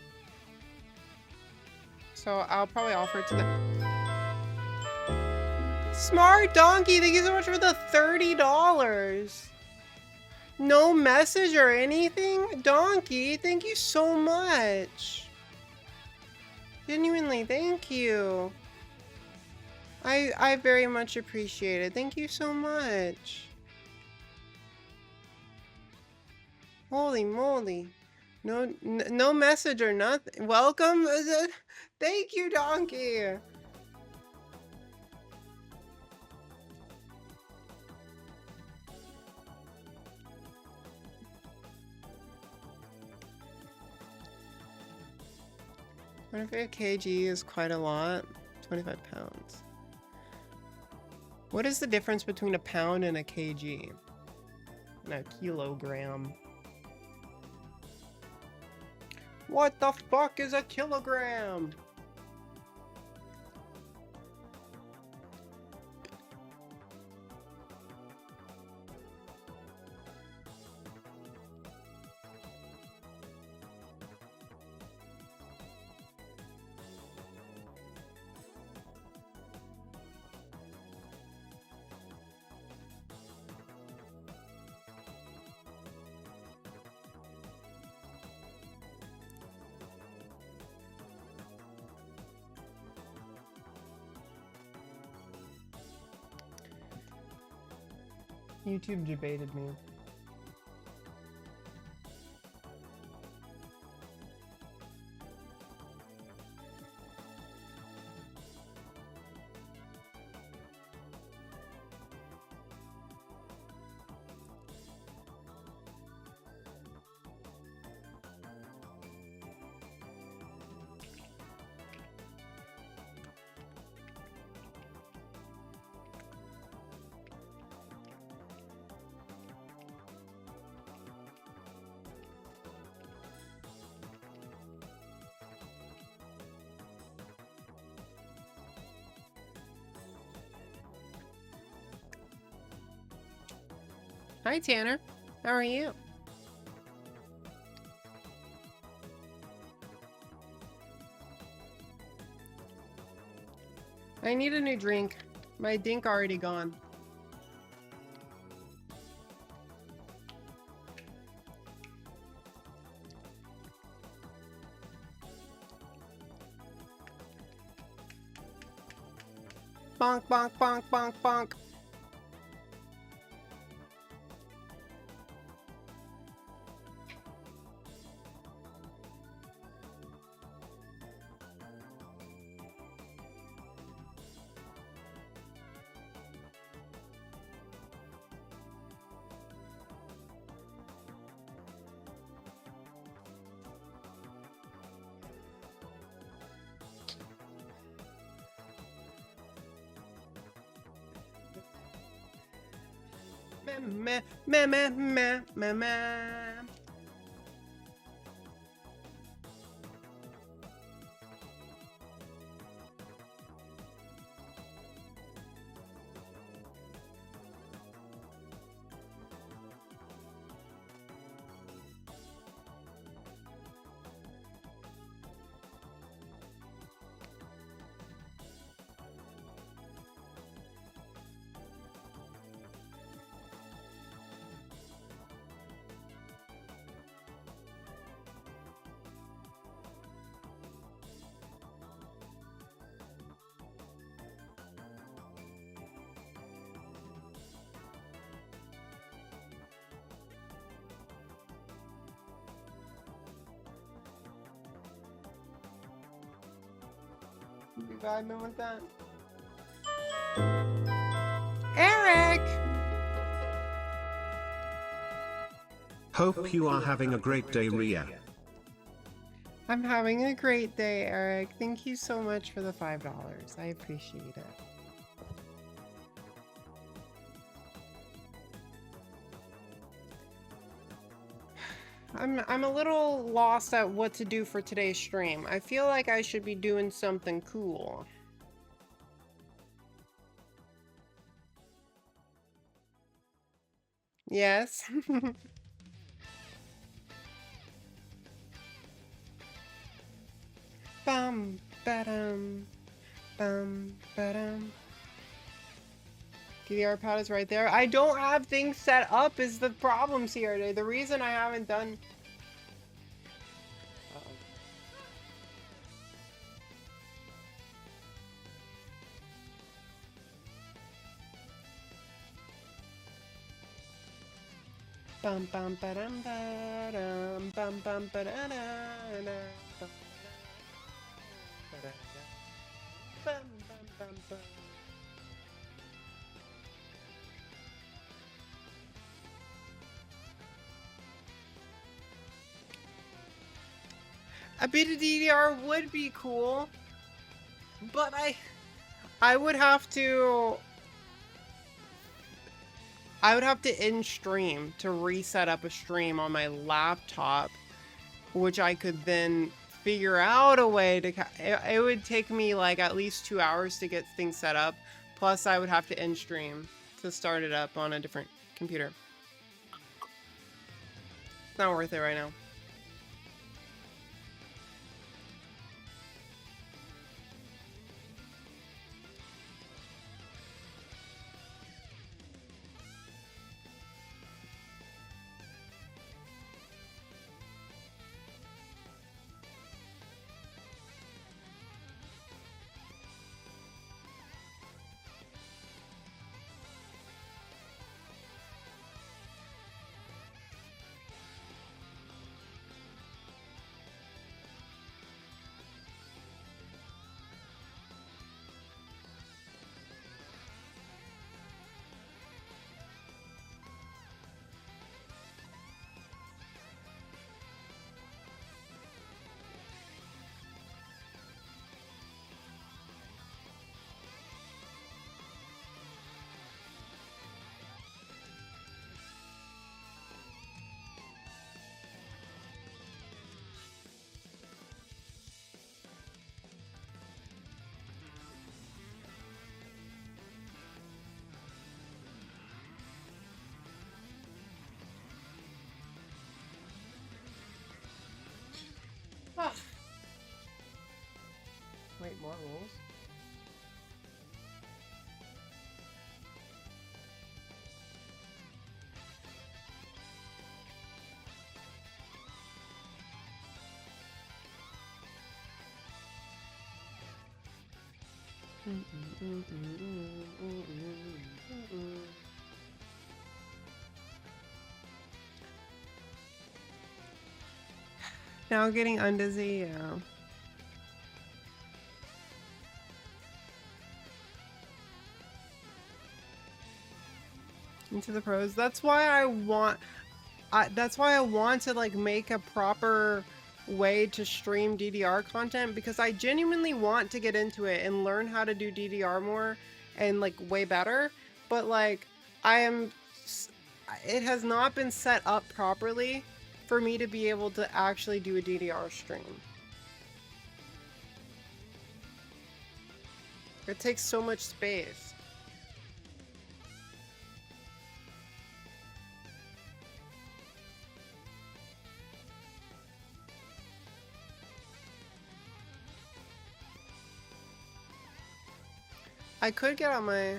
So I'll probably offer it to them. Smart Donkey, thank you so much for the $30. No message or anything? Donkey, thank you so much. Genuinely, thank you. I very much appreciate it. Thank you so much. Holy moly. No message or nothing. Welcome. Thank you, Donkey. What if a kg is quite a lot? 25 pounds. What is the difference between a pound and a kg? And a kilogram. What the fuck is a kilogram? YouTube debated me. Hi, Tanner. How are you? I need a new drink. My dink already gone. Bonk, bonk, bonk, bonk, bonk. Meh, meh, meh, meh, meh, meh. You vibing with that? Eric! Hope you are having a great day, Ria. I'm having a great day, Eric. Thank you so much for the $5. I appreciate it. I'm a little lost at what to do for today's stream. I feel like I should be doing something cool. Yes. Bum, ba-dum, bum, ba-dum. DDR pad is right there. I don't have things set up is the problems here. The reason I haven't done... Bum bum ba-dum ba-dum bum bum ba-da-da-da bum bum bum bum. A bit of DDR would be cool, but I would have to end stream to reset up a stream on my laptop, which I could then figure out a way to... It would take me like at least 2 hours to get things set up, plus I would have to end stream to start it up on a different computer. It's not worth it right now. Wait, more rules? Now getting undizzy, yeah. Into the pros. That's why I want to like make a proper way to stream DDR content, because I genuinely want to get into it and learn how to do DDR more and like way better, but like it has not been set up properly for me to be able to actually do a DDR stream. It takes so much space. I could get on my...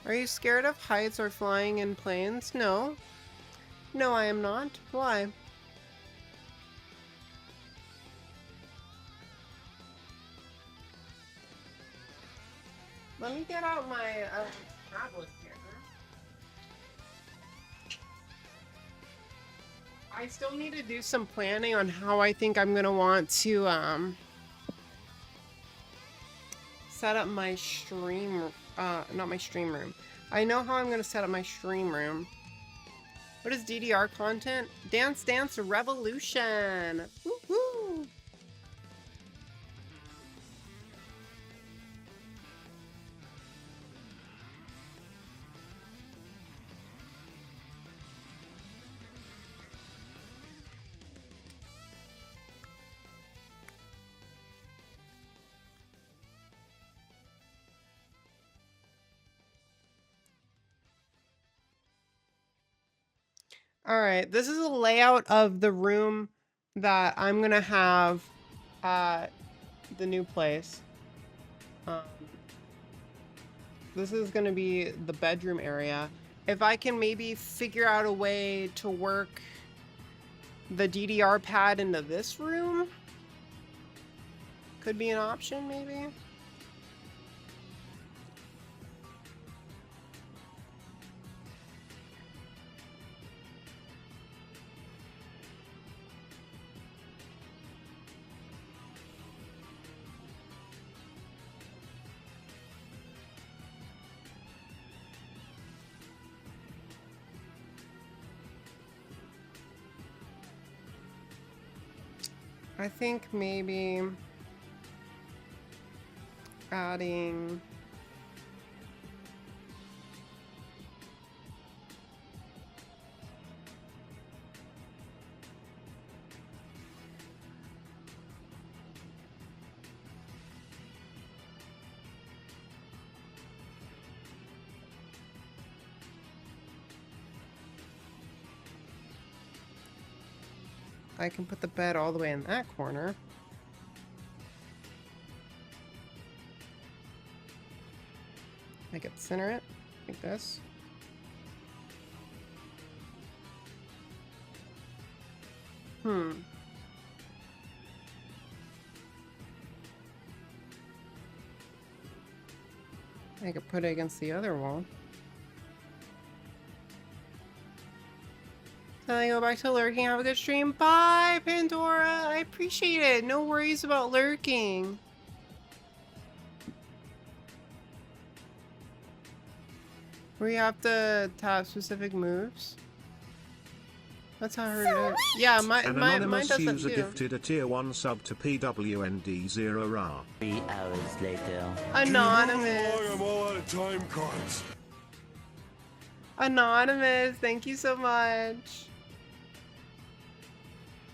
Are you scared of heights or flying in planes? No. No, I am not. Why? Let me get out my tablet here. I still need to do some planning on how I think I'm gonna want to set up my stream, not my stream room. I know how I'm gonna set up my stream room. What is DDR content? Dance Dance Revolution! Woo-hoo! All right, this is a layout of the room that I'm gonna have at the new place. This is gonna be the bedroom area. If I can maybe figure out a way to work the DDR pad into this room, could be an option maybe. I think maybe adding I can put the bed all the way in that corner. I could center it like this. I could put it against the other wall. Then I go back to lurking. Have a good stream. Bye, Pandora. I appreciate it. No worries about lurking. We have to tap specific moves. That's how I heard it. Yeah, mine does that user too. gifted a tier 1 sub to PWND0RA. 3 hours later. Anonymous. I'm all out of time cards. Anonymous, thank you so much.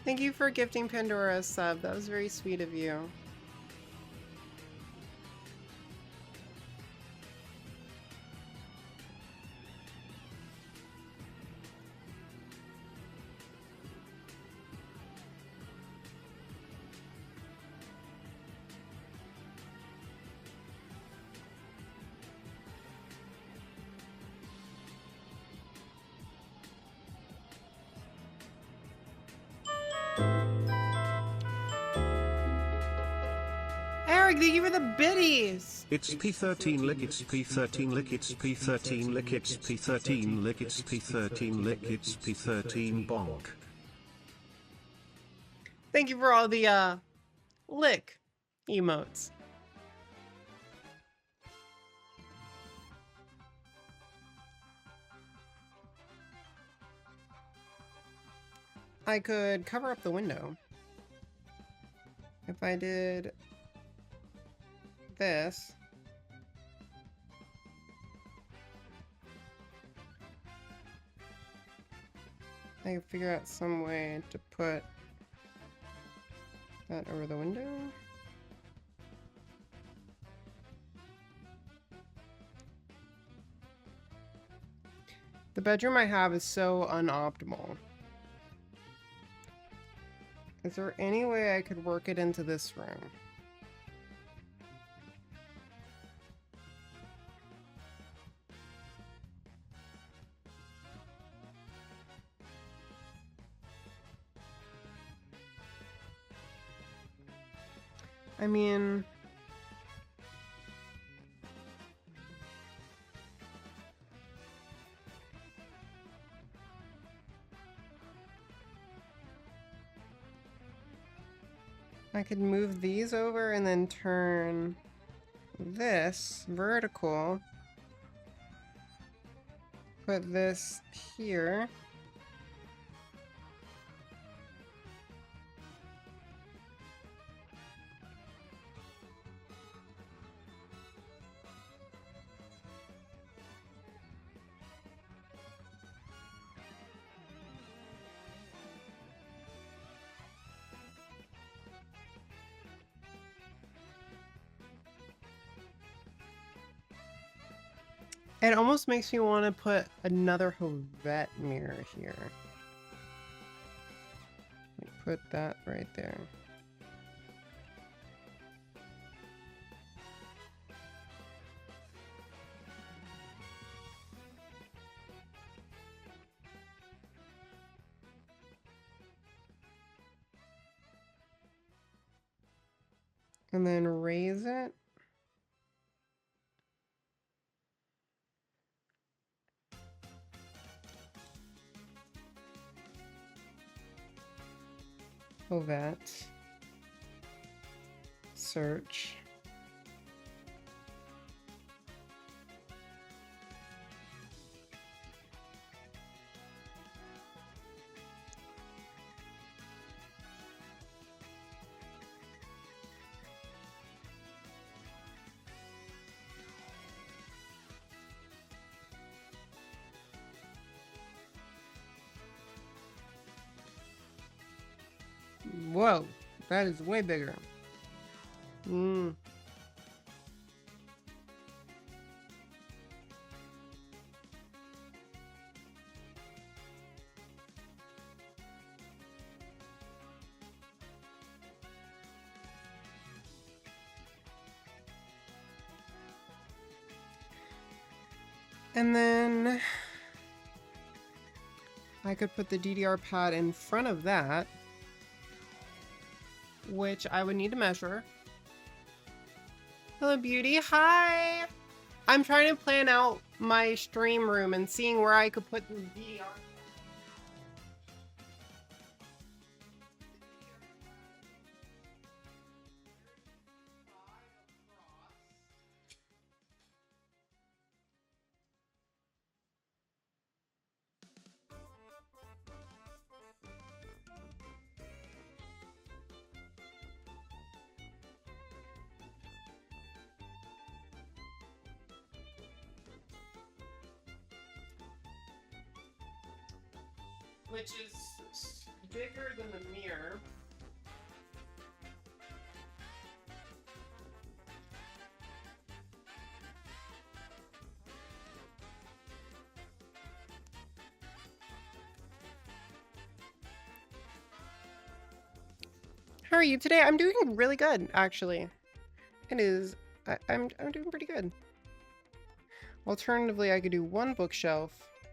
Thank you for gifting Pandora a sub. That was very sweet of you. Eric, thank you for the biddies. It's P13 lick, it's P13 lick, it's P13 lick, it's P13 lick, it's P13 lick, it's P13 bonk. Thank you for all the lick emotes. I could cover up the window. If I did this. I can figure out some way to put that over the window. The bedroom I have is so unoptimal. Is there any way I could work it into this room? I mean, I could move these over and then turn this vertical. Put this here. It almost makes me want to put another Hovette mirror here. put that right there. And then raise it. Ovette. Search. Whoa, that is way bigger. And then I could put the DDR pad in front of that, which I would need to measure. Hello, beauty. Hi. I'm trying to plan out my stream room and seeing where I could put the DDR. Which is bigger than the mirror. How are you today? I'm doing really good, actually. It is. I'm doing pretty good. Alternatively, I could do one bookshelf,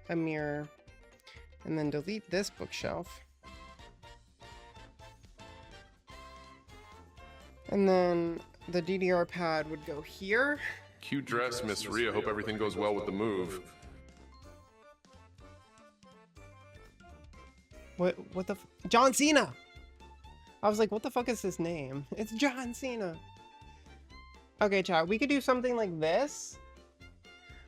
a mirror, and then delete this bookshelf. And then the DDR pad would go here. Cute dress, Miss Rhea. Hope everything goes well with the move. What the John Cena! I was like, what the fuck is his name? It's John Cena! Okay, chat, we could do something like this,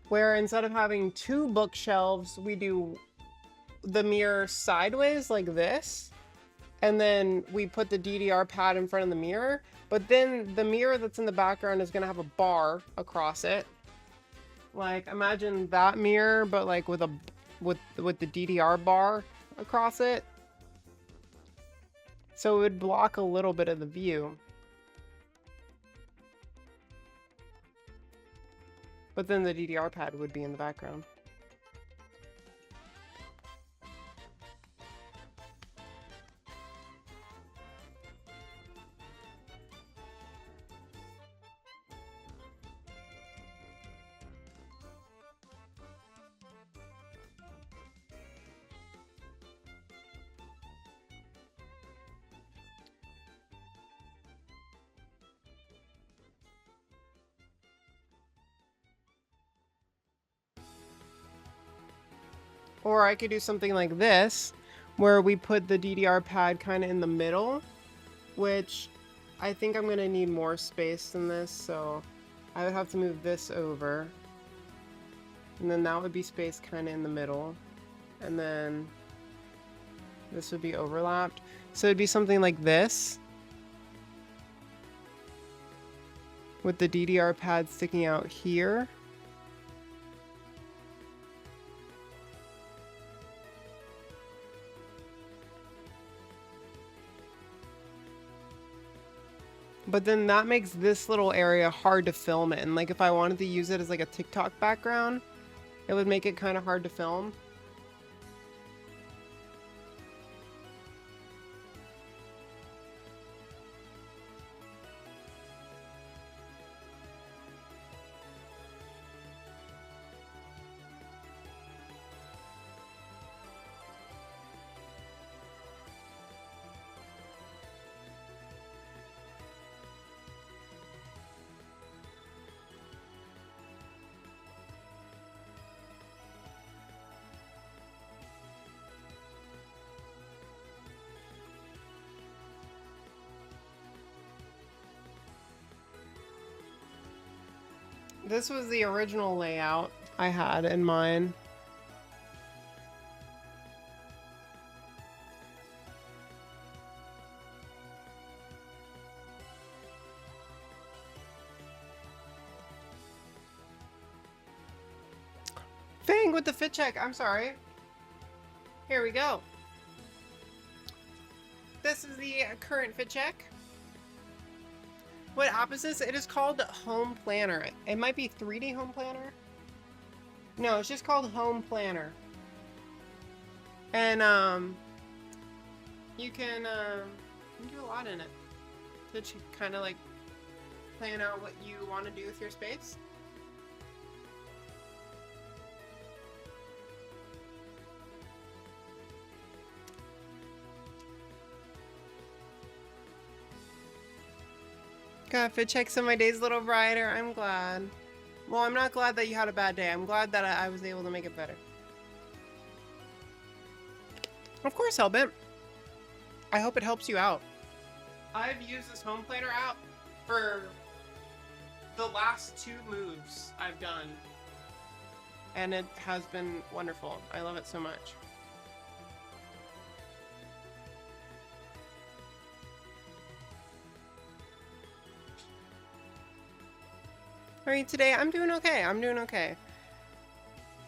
where instead of having two bookshelves, we do the mirror sideways like this, and then we put the DDR pad in front of the mirror, but then the mirror that's in the background is gonna have a bar across it. Like, imagine that mirror, but like with the DDR bar across it. So it would block a little bit of the view. But then the DDR pad would be in the background. Or I could do something like this, where we put the DDR pad kind of in the middle, which I think I'm going to need more space than this, so I would have to move this over. And then that would be spaced kind of in the middle. And then this would be overlapped. So it'd be something like this, with the DDR pad sticking out here. But then that makes this little area hard to film in. Like if I wanted to use it as like a TikTok background, it would make it kind of hard to film. This was the original layout I had in mind. Fang with the fit check. I'm sorry. Here we go. This is the current fit check. What app is this? It is called Home Planner. It might be 3D Home Planner. No, it's just called Home Planner. And you can do a lot in it. To kind of like plan out what you want to do with your space. God, fit checks on my days a little brighter. I'm glad. Well, I'm not glad that you had a bad day. I'm glad that I was able to make it better. Of course, Hellbent. I hope it helps you out. I've used this home planner app for the last 2 moves I've done. And it has been wonderful. I love it so much. How are you today? I'm doing okay. I'm doing okay.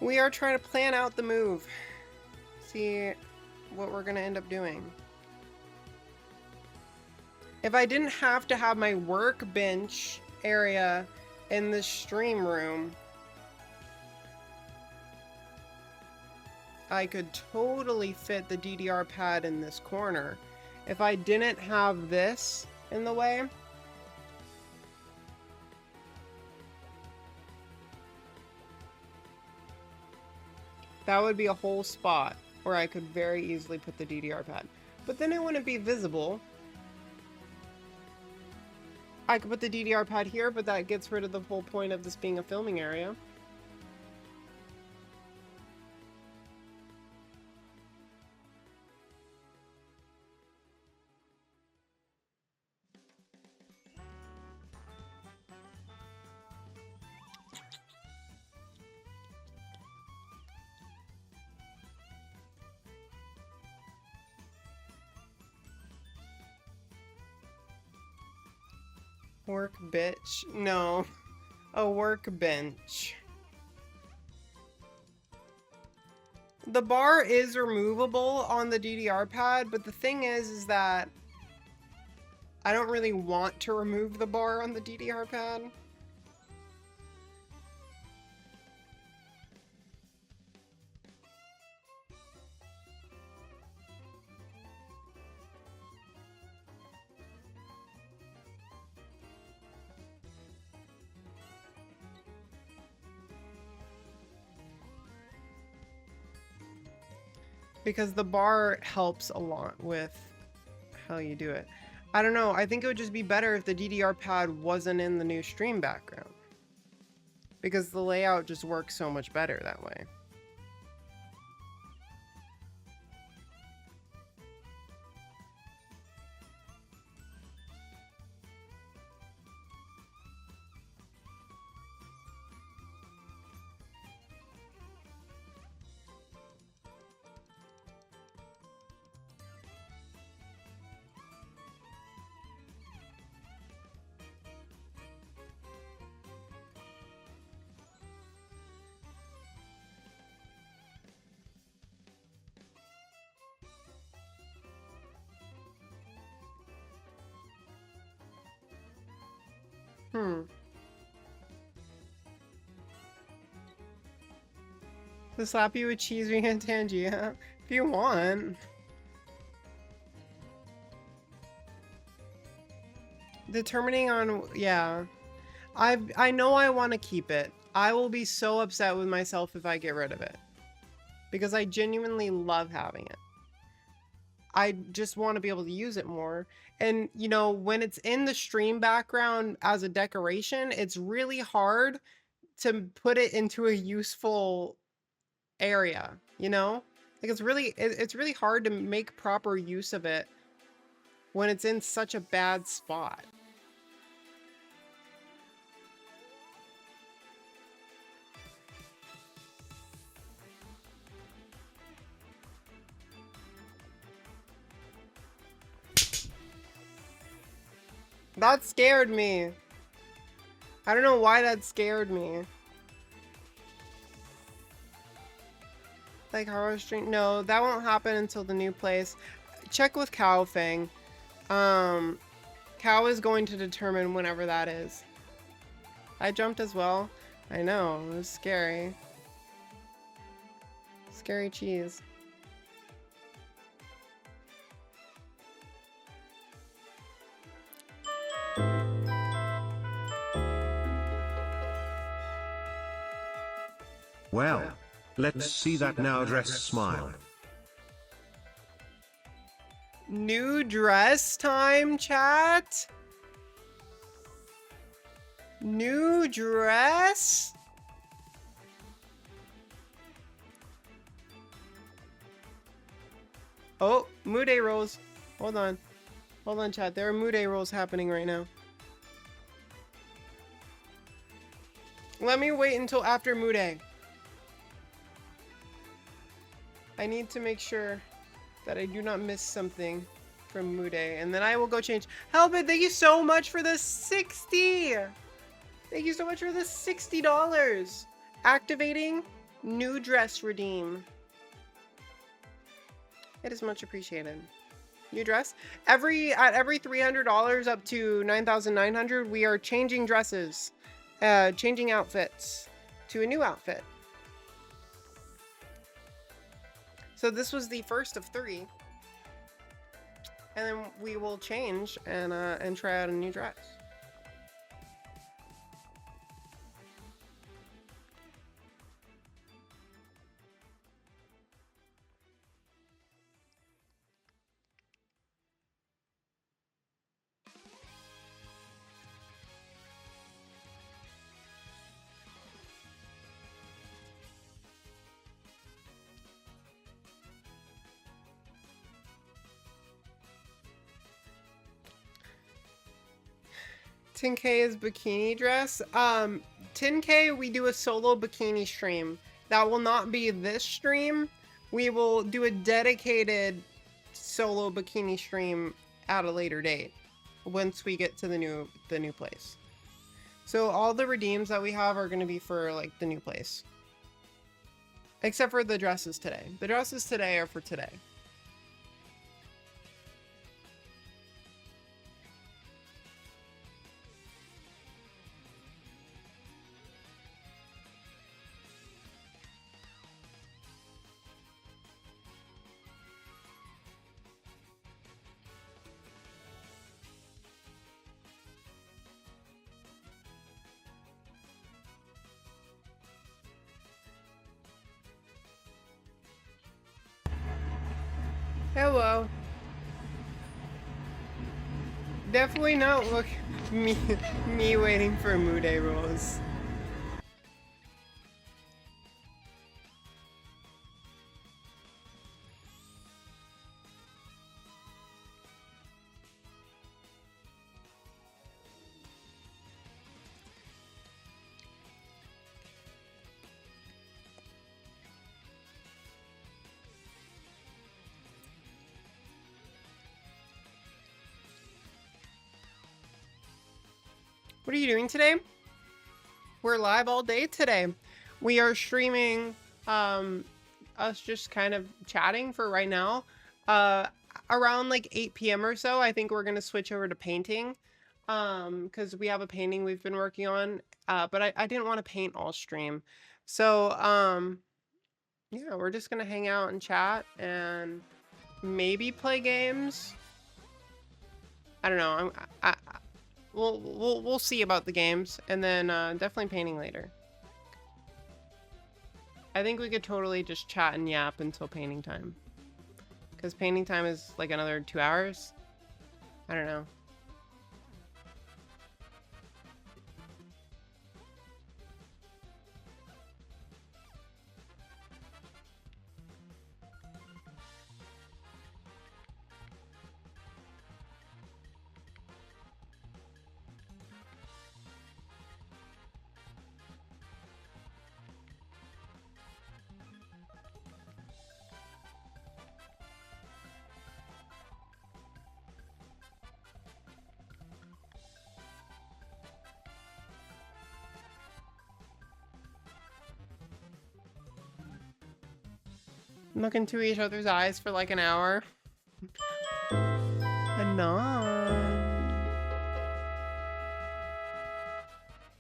We are trying to plan out the move. See what we're going to end up doing. If I didn't have to have my workbench area in the stream room, I could totally fit the DDR pad in this corner. If I didn't have this in the way, that would be a whole spot where I could very easily put the DDR pad. But then it wouldn't be visible. I could put the DDR pad here, but that gets rid of the whole point of this being a filming area. Workbench? No. A workbench. The bar is removable on the DDR pad, but the thing is that I don't really want to remove the bar on the DDR pad. Because the bar helps a lot with how you do it. I don't know. I think it would just be better if the DDR pad wasn't in the new stream background. Because the layout just works so much better that way. To slap you with cheese and Tangia, if you want. Determining on, yeah. I know I want to keep it. I will be so upset with myself if I get rid of it. Because I genuinely love having it. I just want to be able to use it more. And, you know, when it's in the stream background as a decoration, it's really hard to put it into a useful area, you know? Like it's really hard to make proper use of it when it's in such a bad spot. That scared me. I don't know why that scared me. Like horror stream. No, that won't happen until the new place. Check with Cow Fang. Cow is going to determine whenever that is. I jumped as well. I know, it was scary. Scary cheese. Well, let's see that now dress smile. New dress time, chat? New dress? Oh, Mood A rolls. Hold on. Hold on, chat. There are Mood A rolls happening right now. Let me wait until after Mood A. I need to make sure that I do not miss something from Mood A, and then I will go change. Helbit, thank you so much for the 60! Thank you so much for the $60! Activating new dress redeem. It is much appreciated. New dress. At every $300 up to 9,900, we are changing dresses. Changing outfits to a new outfit. So this was the first of 3. And then we will change and try out a new dress. $10K is bikini dress. 10K we do a solo bikini stream. That will not be this stream. We will do a dedicated solo bikini stream at a later date once we get to the new place. So all the redeems that we have are going to be for like the new place. Except for the dresses today. The dresses today are for today. Hello. Definitely not look me waiting for Mood A rolls. What are you doing today? We're live all day today. We are streaming us just kind of chatting for right now. Around like 8 p.m. or so, I think we're going to switch over to painting because we have a painting we've been working on, but I didn't want to paint all stream. So yeah, we're just going to hang out and chat and maybe play games. I don't know. We'll see about the games, and then definitely painting later. I think we could totally just chat and yap until painting time, because painting time is like another 2 hours. I don't know. Look into each other's eyes for like an hour. Anon.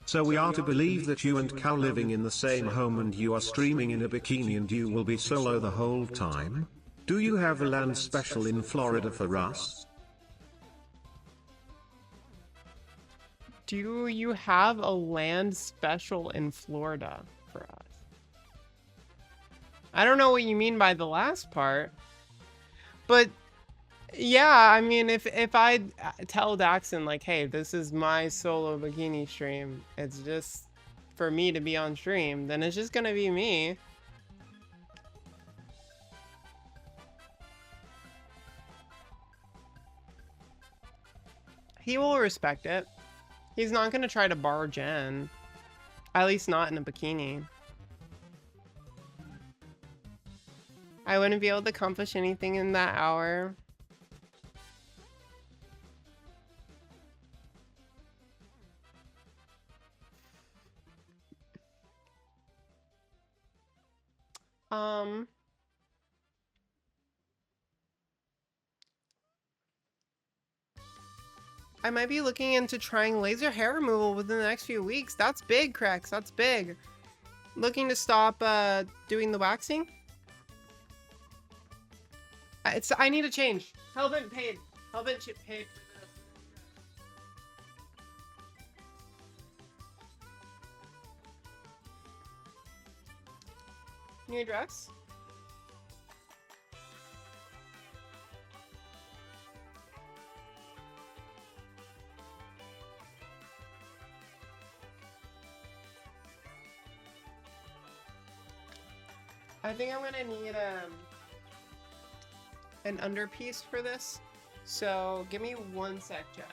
So we are to believe that you and Cal living in the same home and you are streaming in a bikini and you will be solo the whole time? Do you have a land special in Florida for us? Do you have a land special in Florida for us? I don't know what you mean by the last part. But yeah, I mean, if I tell Daxon, like, hey, this is my solo bikini stream, it's just for me to be on stream, then it's just gonna be me. He will respect it. He's not gonna try to barge in. At least not in a bikini. I wouldn't be able to accomplish anything in that hour. I might be looking into trying laser hair removal within the next few weeks. That's big, Crex. That's big. Looking to stop doing the waxing? I need a change. Hellbent paid. Hellbent chip paid for this. New address? I think I'm gonna need an underpiece for this. So give me 1 sec, chat.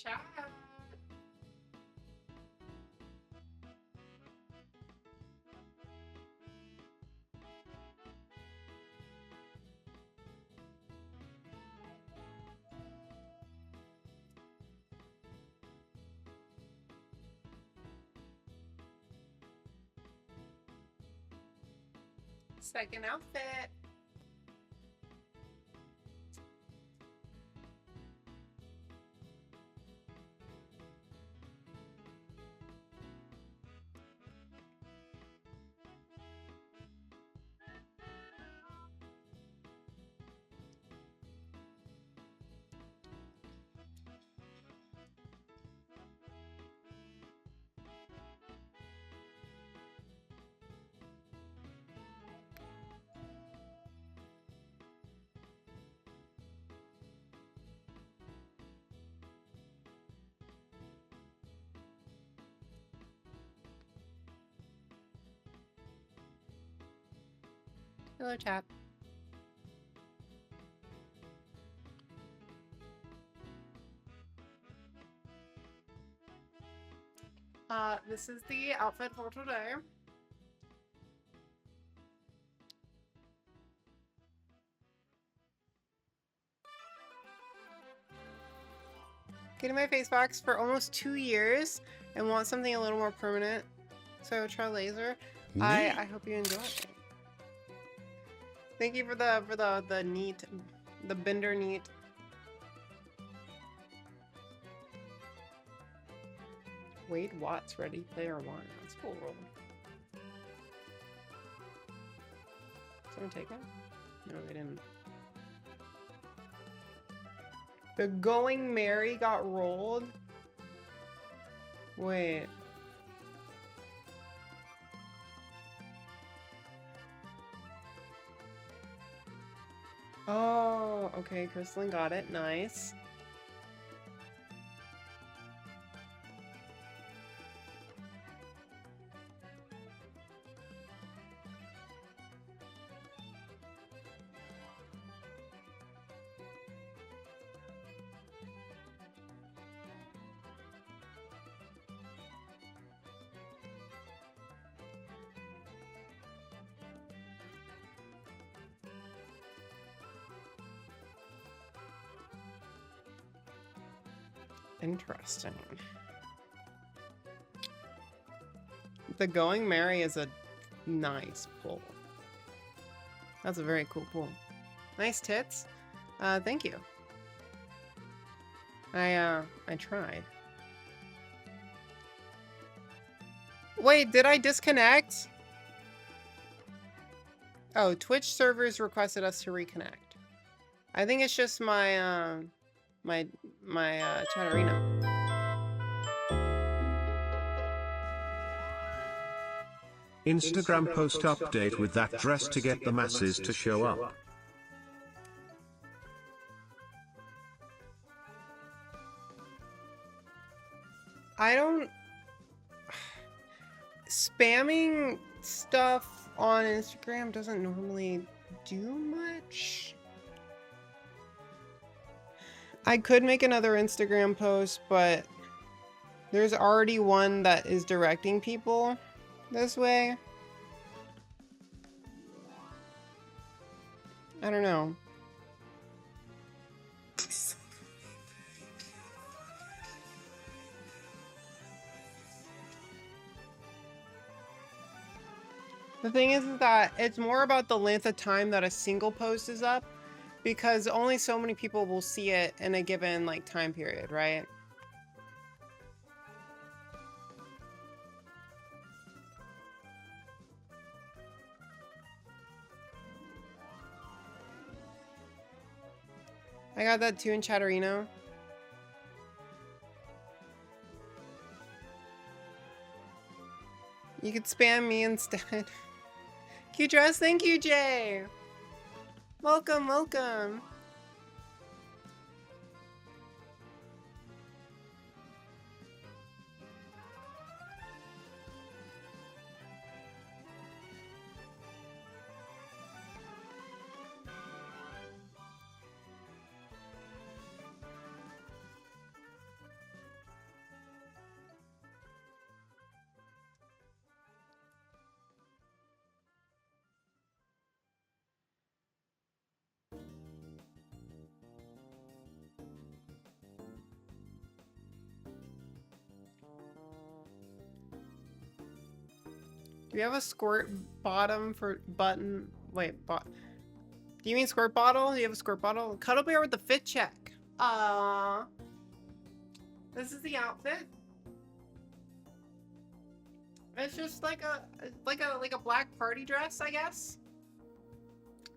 chat. Second outfit. Hello, chat. This is the outfit for today. Getting my face box for almost 2 years and want something a little more permanent. So I will try laser. I hope you enjoy it. Thank you for the neat, the bender neat. Wade Watts, Ready Player One. That's cool. Someone take it? No, they didn't. The Going Merry got rolled. Wait. Oh, okay. Crystalline got it. Nice. Interesting. The Going Merry is a nice pull. That's a very cool pull. Nice tits. Thank you. I tried. Wait, did I disconnect? Oh, Twitch servers requested us to reconnect. I think it's just my my Chatterino. Instagram post update with that dress to get the masses to show up. I don't... Spamming stuff on Instagram doesn't normally do much. I could make another Instagram post, but there's already one that is directing people this way. I don't know. The thing is that it's more about the length of time that a single post is up, because only so many people will see it in a given like time period, right? I got that too in Chatterino. You could spam me instead. Cute dress, thank you, Jay. Welcome, welcome. Do we have a squirt bottom for button? Wait, do you mean squirt bottle? Do you have a squirt bottle? Cuddle bear with the fit check. This is the outfit. It's just like a black party dress, I guess.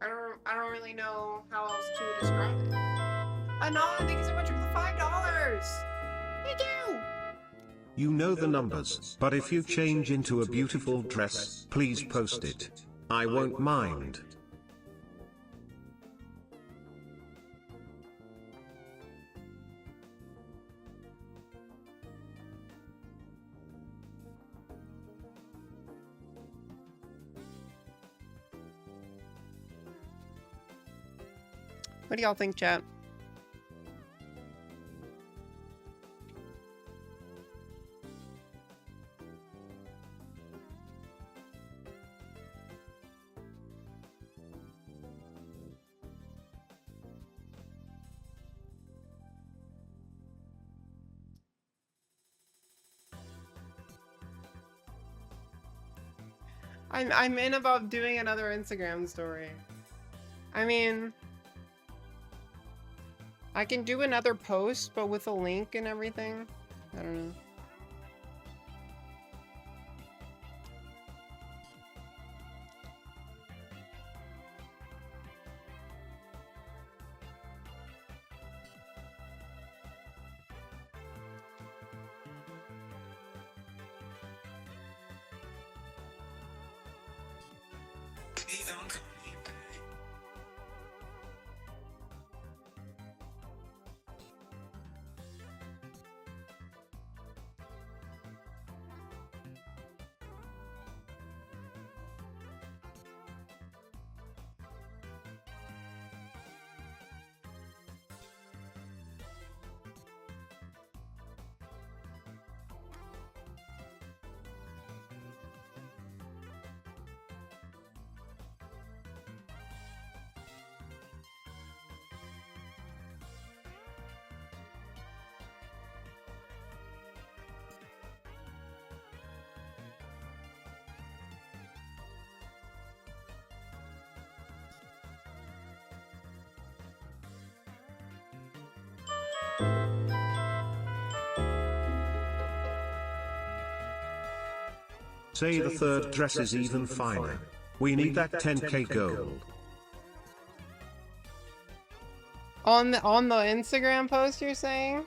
I don't really know how else to describe it. Anon, thank you so much for the $5. Thank you. You know the numbers, but if you change into a beautiful dress, please post it. I won't mind. What do y'all think, chat? I'm in about doing another Instagram story. I mean, I can do another post, but with a link and everything. I don't know. Say the third dress is even finer. We need that 10k gold. On the Instagram post, you're saying?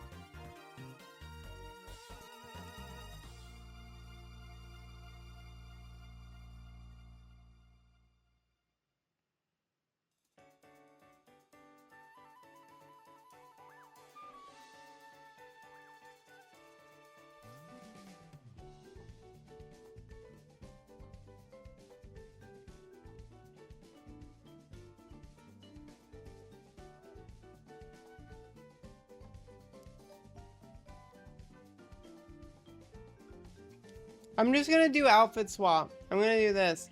I'm just gonna do outfit swap. I'm gonna do this.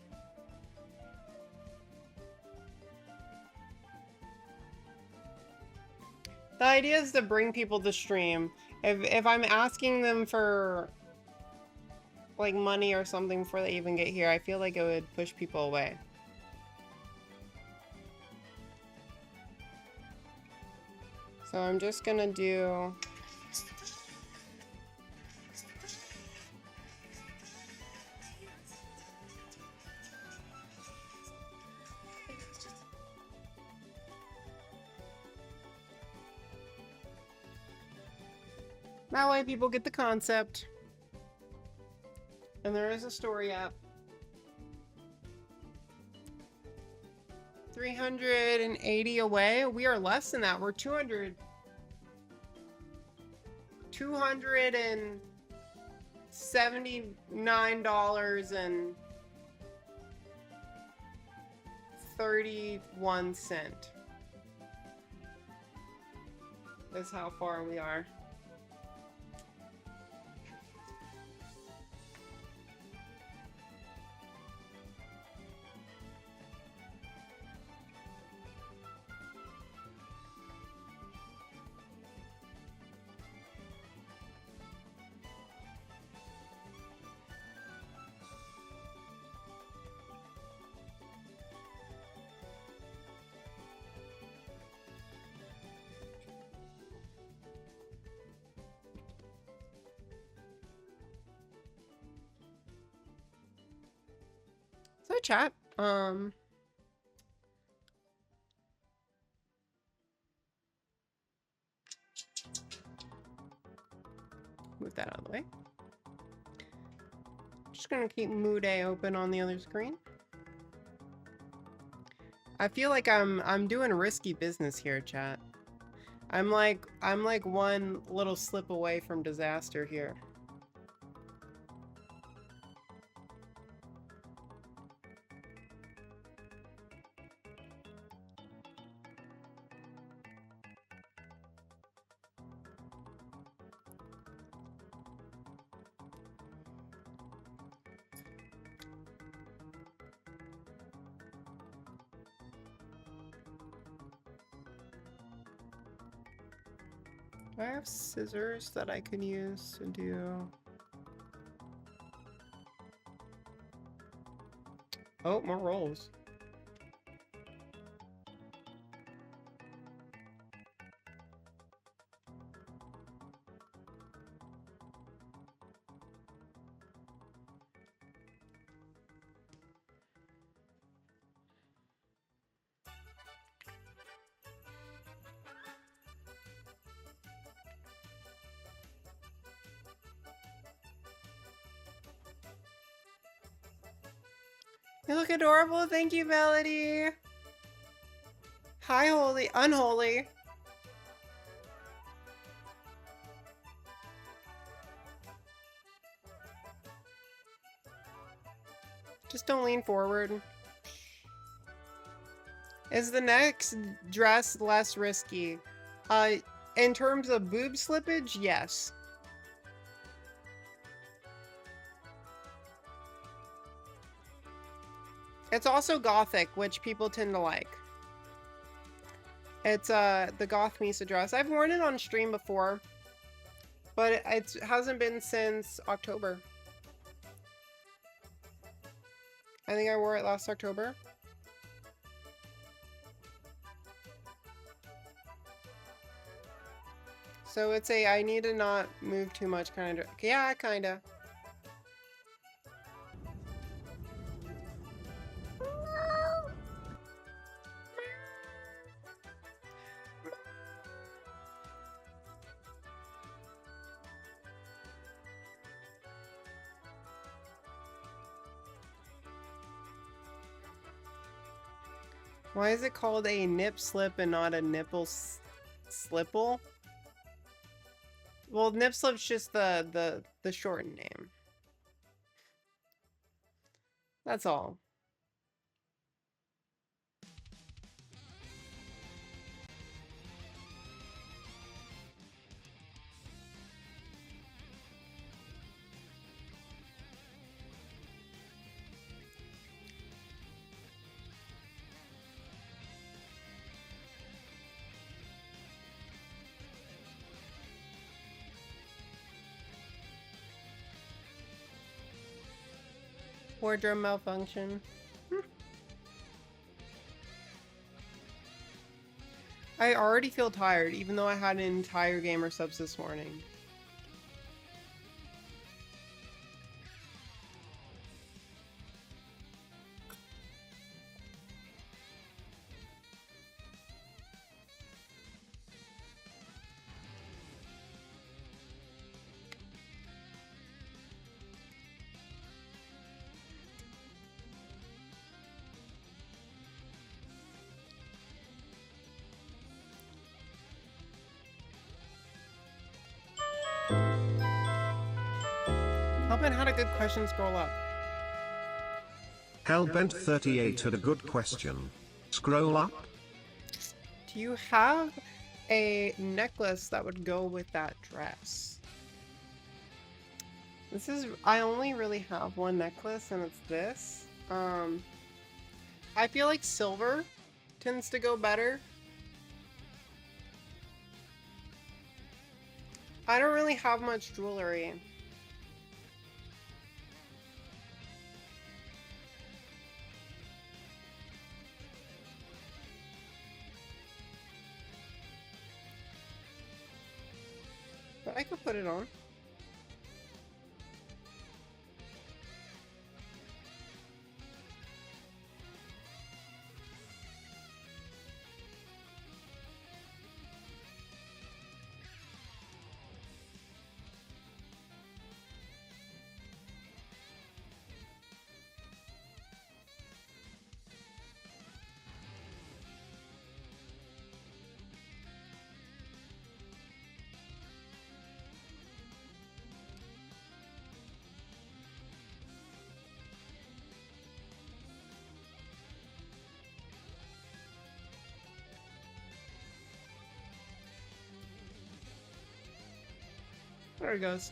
The idea is to bring people to stream. If I'm asking them for like money or something before they even get here, I feel like it would push people away. So I'm just gonna do... That way people get the concept. And there is a story app. 380 away. We are less than that. We're 200. $279.31 is how far we are. Hi, chat. Move that out of the way. Just gonna keep Mood A open on the other screen. I feel like I'm doing risky business here, chat. I'm like one little slip away from disaster here. Do I have scissors that I can use to do? Oh, more rolls. You look adorable. Thank you, Melody. Hi, holy, unholy. Just don't lean forward. Is the next dress less risky? In terms of boob slippage, yes. It's also gothic, which people tend to like. It's the Goth Misa dress. I've worn it on stream before, but it hasn't been since October. I think I wore it last October. So it's a I need to not move too much kind of. Yeah, kinda. Why is it called a nip slip and not a nipple slipple? Well, nip slip's just the shortened name. That's all. Wardrobe malfunction. I already feel tired, even though I had an entire gamer subs this morning. Helpin had a good question, scroll up. Hellbent38 had a good question. Scroll up. Do you have a necklace that would go with that dress? I only really have one necklace and it's this. I feel like silver tends to go better. I don't really have much jewelry. But I could put it on. There it goes.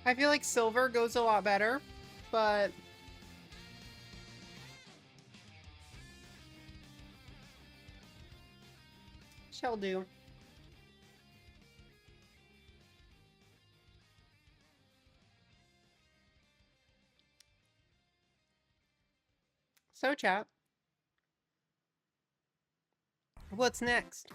I feel like silver goes a lot better, but shall do. So chat, what's next?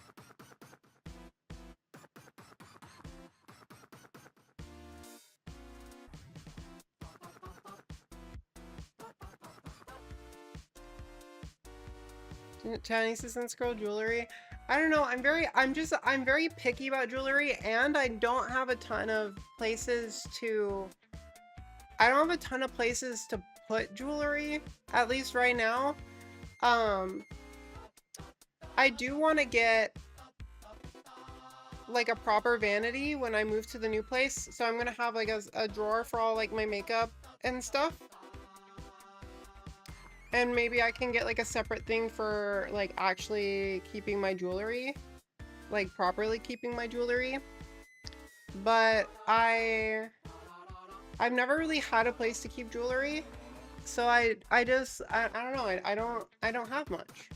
Chinese and scroll jewelry. I don't know. I'm very picky about jewelry, and I don't have a ton of places to. I don't have a ton of places to put jewelry, at least right now. I do want to get like a proper vanity when I move to the new place, so I'm gonna have like a drawer for all like my makeup and stuff. And maybe I can get like a separate thing for like actually keeping my jewelry, like properly keeping my jewelry. But I've never really had a place to keep jewelry, so I don't know. I don't have much.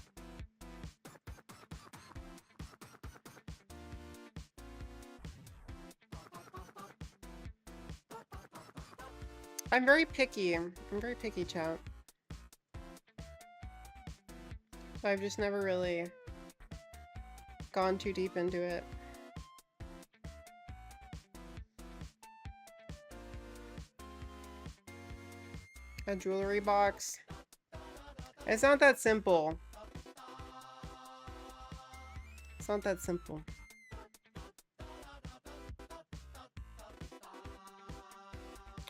I'm very picky. I'm very picky, chat. I've just never really gone too deep into it. A jewelry box. It's not that simple. It's not that simple.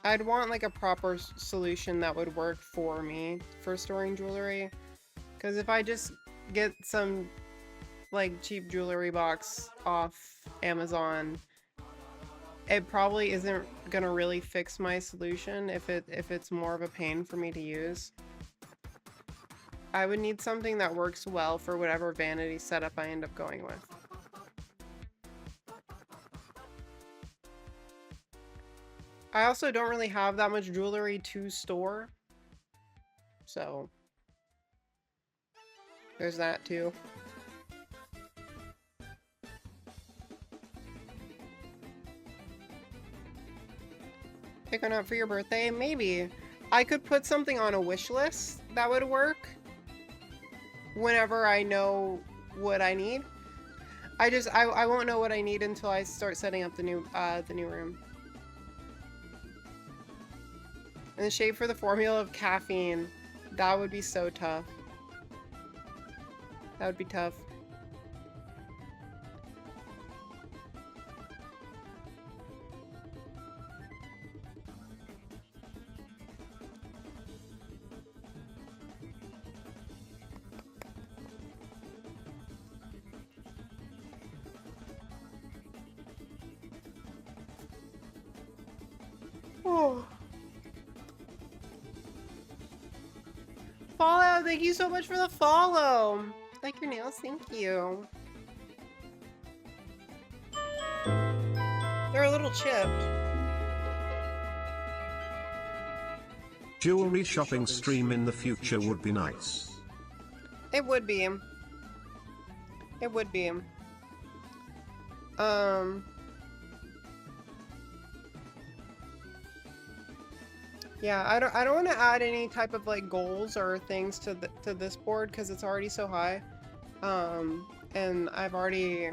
I'd want like a proper solution that would work for me for storing jewelry. Because if I just get some like cheap jewelry box off Amazon, it probably isn't gonna really fix my solution if it's more of a pain for me to use. I would need something that works well for whatever vanity setup I end up going with. I also don't really have that much jewelry to store, so there's that too. Pick one up for your birthday? Maybe. I could put something on a wish list that would work whenever I know what I need. I won't know what I need until I start setting up the new room. And the shape for the formula of caffeine. That would be so tough. That would be tough. Oh. Follow, thank you so much for the follow. Like your nails, thank you. They're a little chipped. Jewelry shopping stream in the future would be nice. It would be. It would be. Yeah, I don't want to add any type of like goals or things to this board because it's already so high. And I've already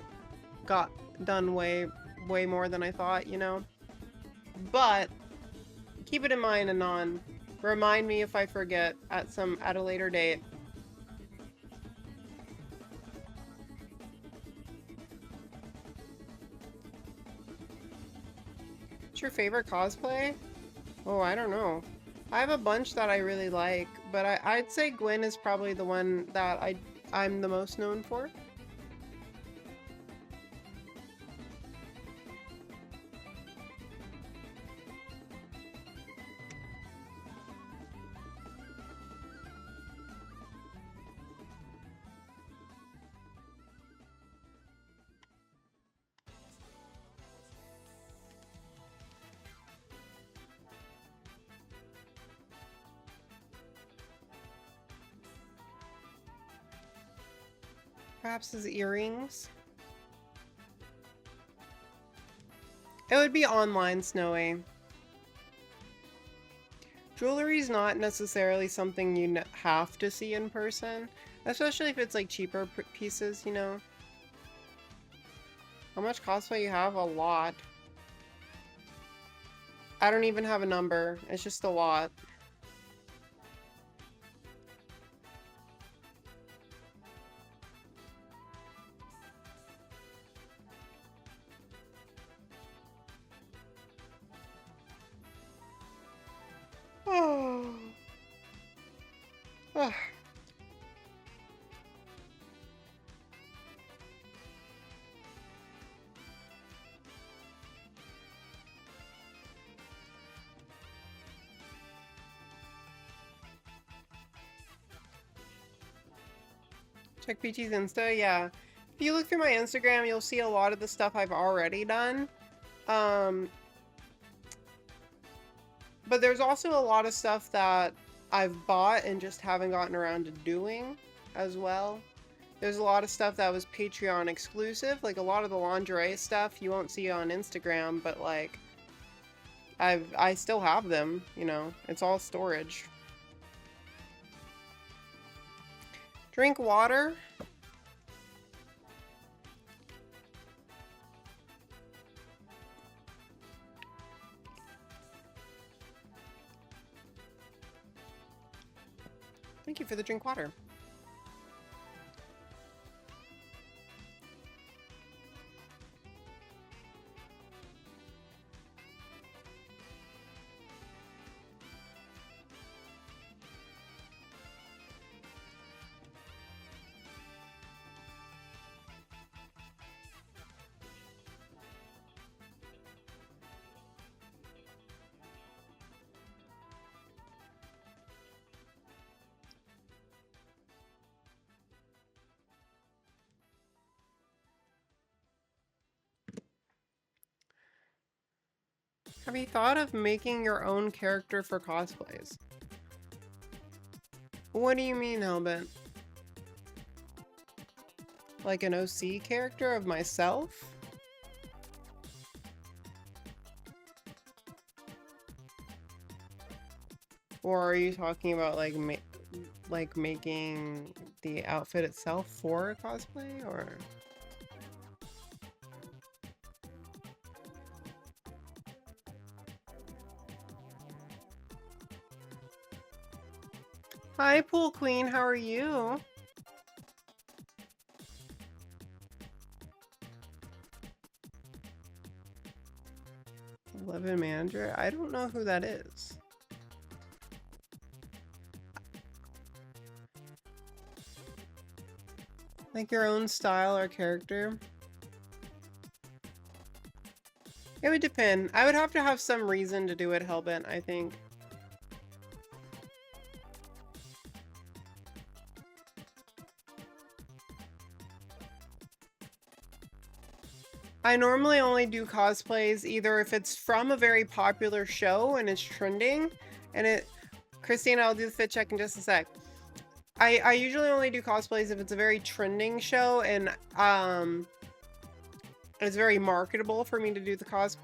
got done way more than I thought, you know. But keep it in mind, Anon. Remind me if I forget at a later date. What's your favorite cosplay? Oh, I don't know. I have a bunch that I really like, but I'd say Gwen is probably the one that I'm the most known for. Perhaps his earrings. It would be online, Snowy. Jewelry is not necessarily something you have to see in person, especially if it's like cheaper pieces, you know. How much cosplay you have? A lot. I don't even have a number. It's just a lot. Oh. Oh. Check Peachy's Insta, yeah. If you look through my Instagram, you'll see a lot of the stuff I've already done. But there's also a lot of stuff that I've bought and just haven't gotten around to doing as well. There's a lot of stuff that was Patreon exclusive, like a lot of the lingerie stuff you won't see on Instagram, but like I still have them, you know. It's all storage. Drink water. Thank you for the drink water. Have you thought of making your own character for cosplays? What do you mean, Hellbent? Like an OC character of myself? Or are you talking about like making the outfit itself for a cosplay, or? Hi, Pool Queen, how are you? Eleven Manager? I don't know who that is. Like your own style or character? It would depend. I would have to have some reason to do it, Hellbent, I think. I normally only do cosplays either if it's from a very popular show and it's trending, and it... Christina, I'll do the fit check in just a sec. I usually only do cosplays if it's a very trending show and it's very marketable for me to do the cosplay.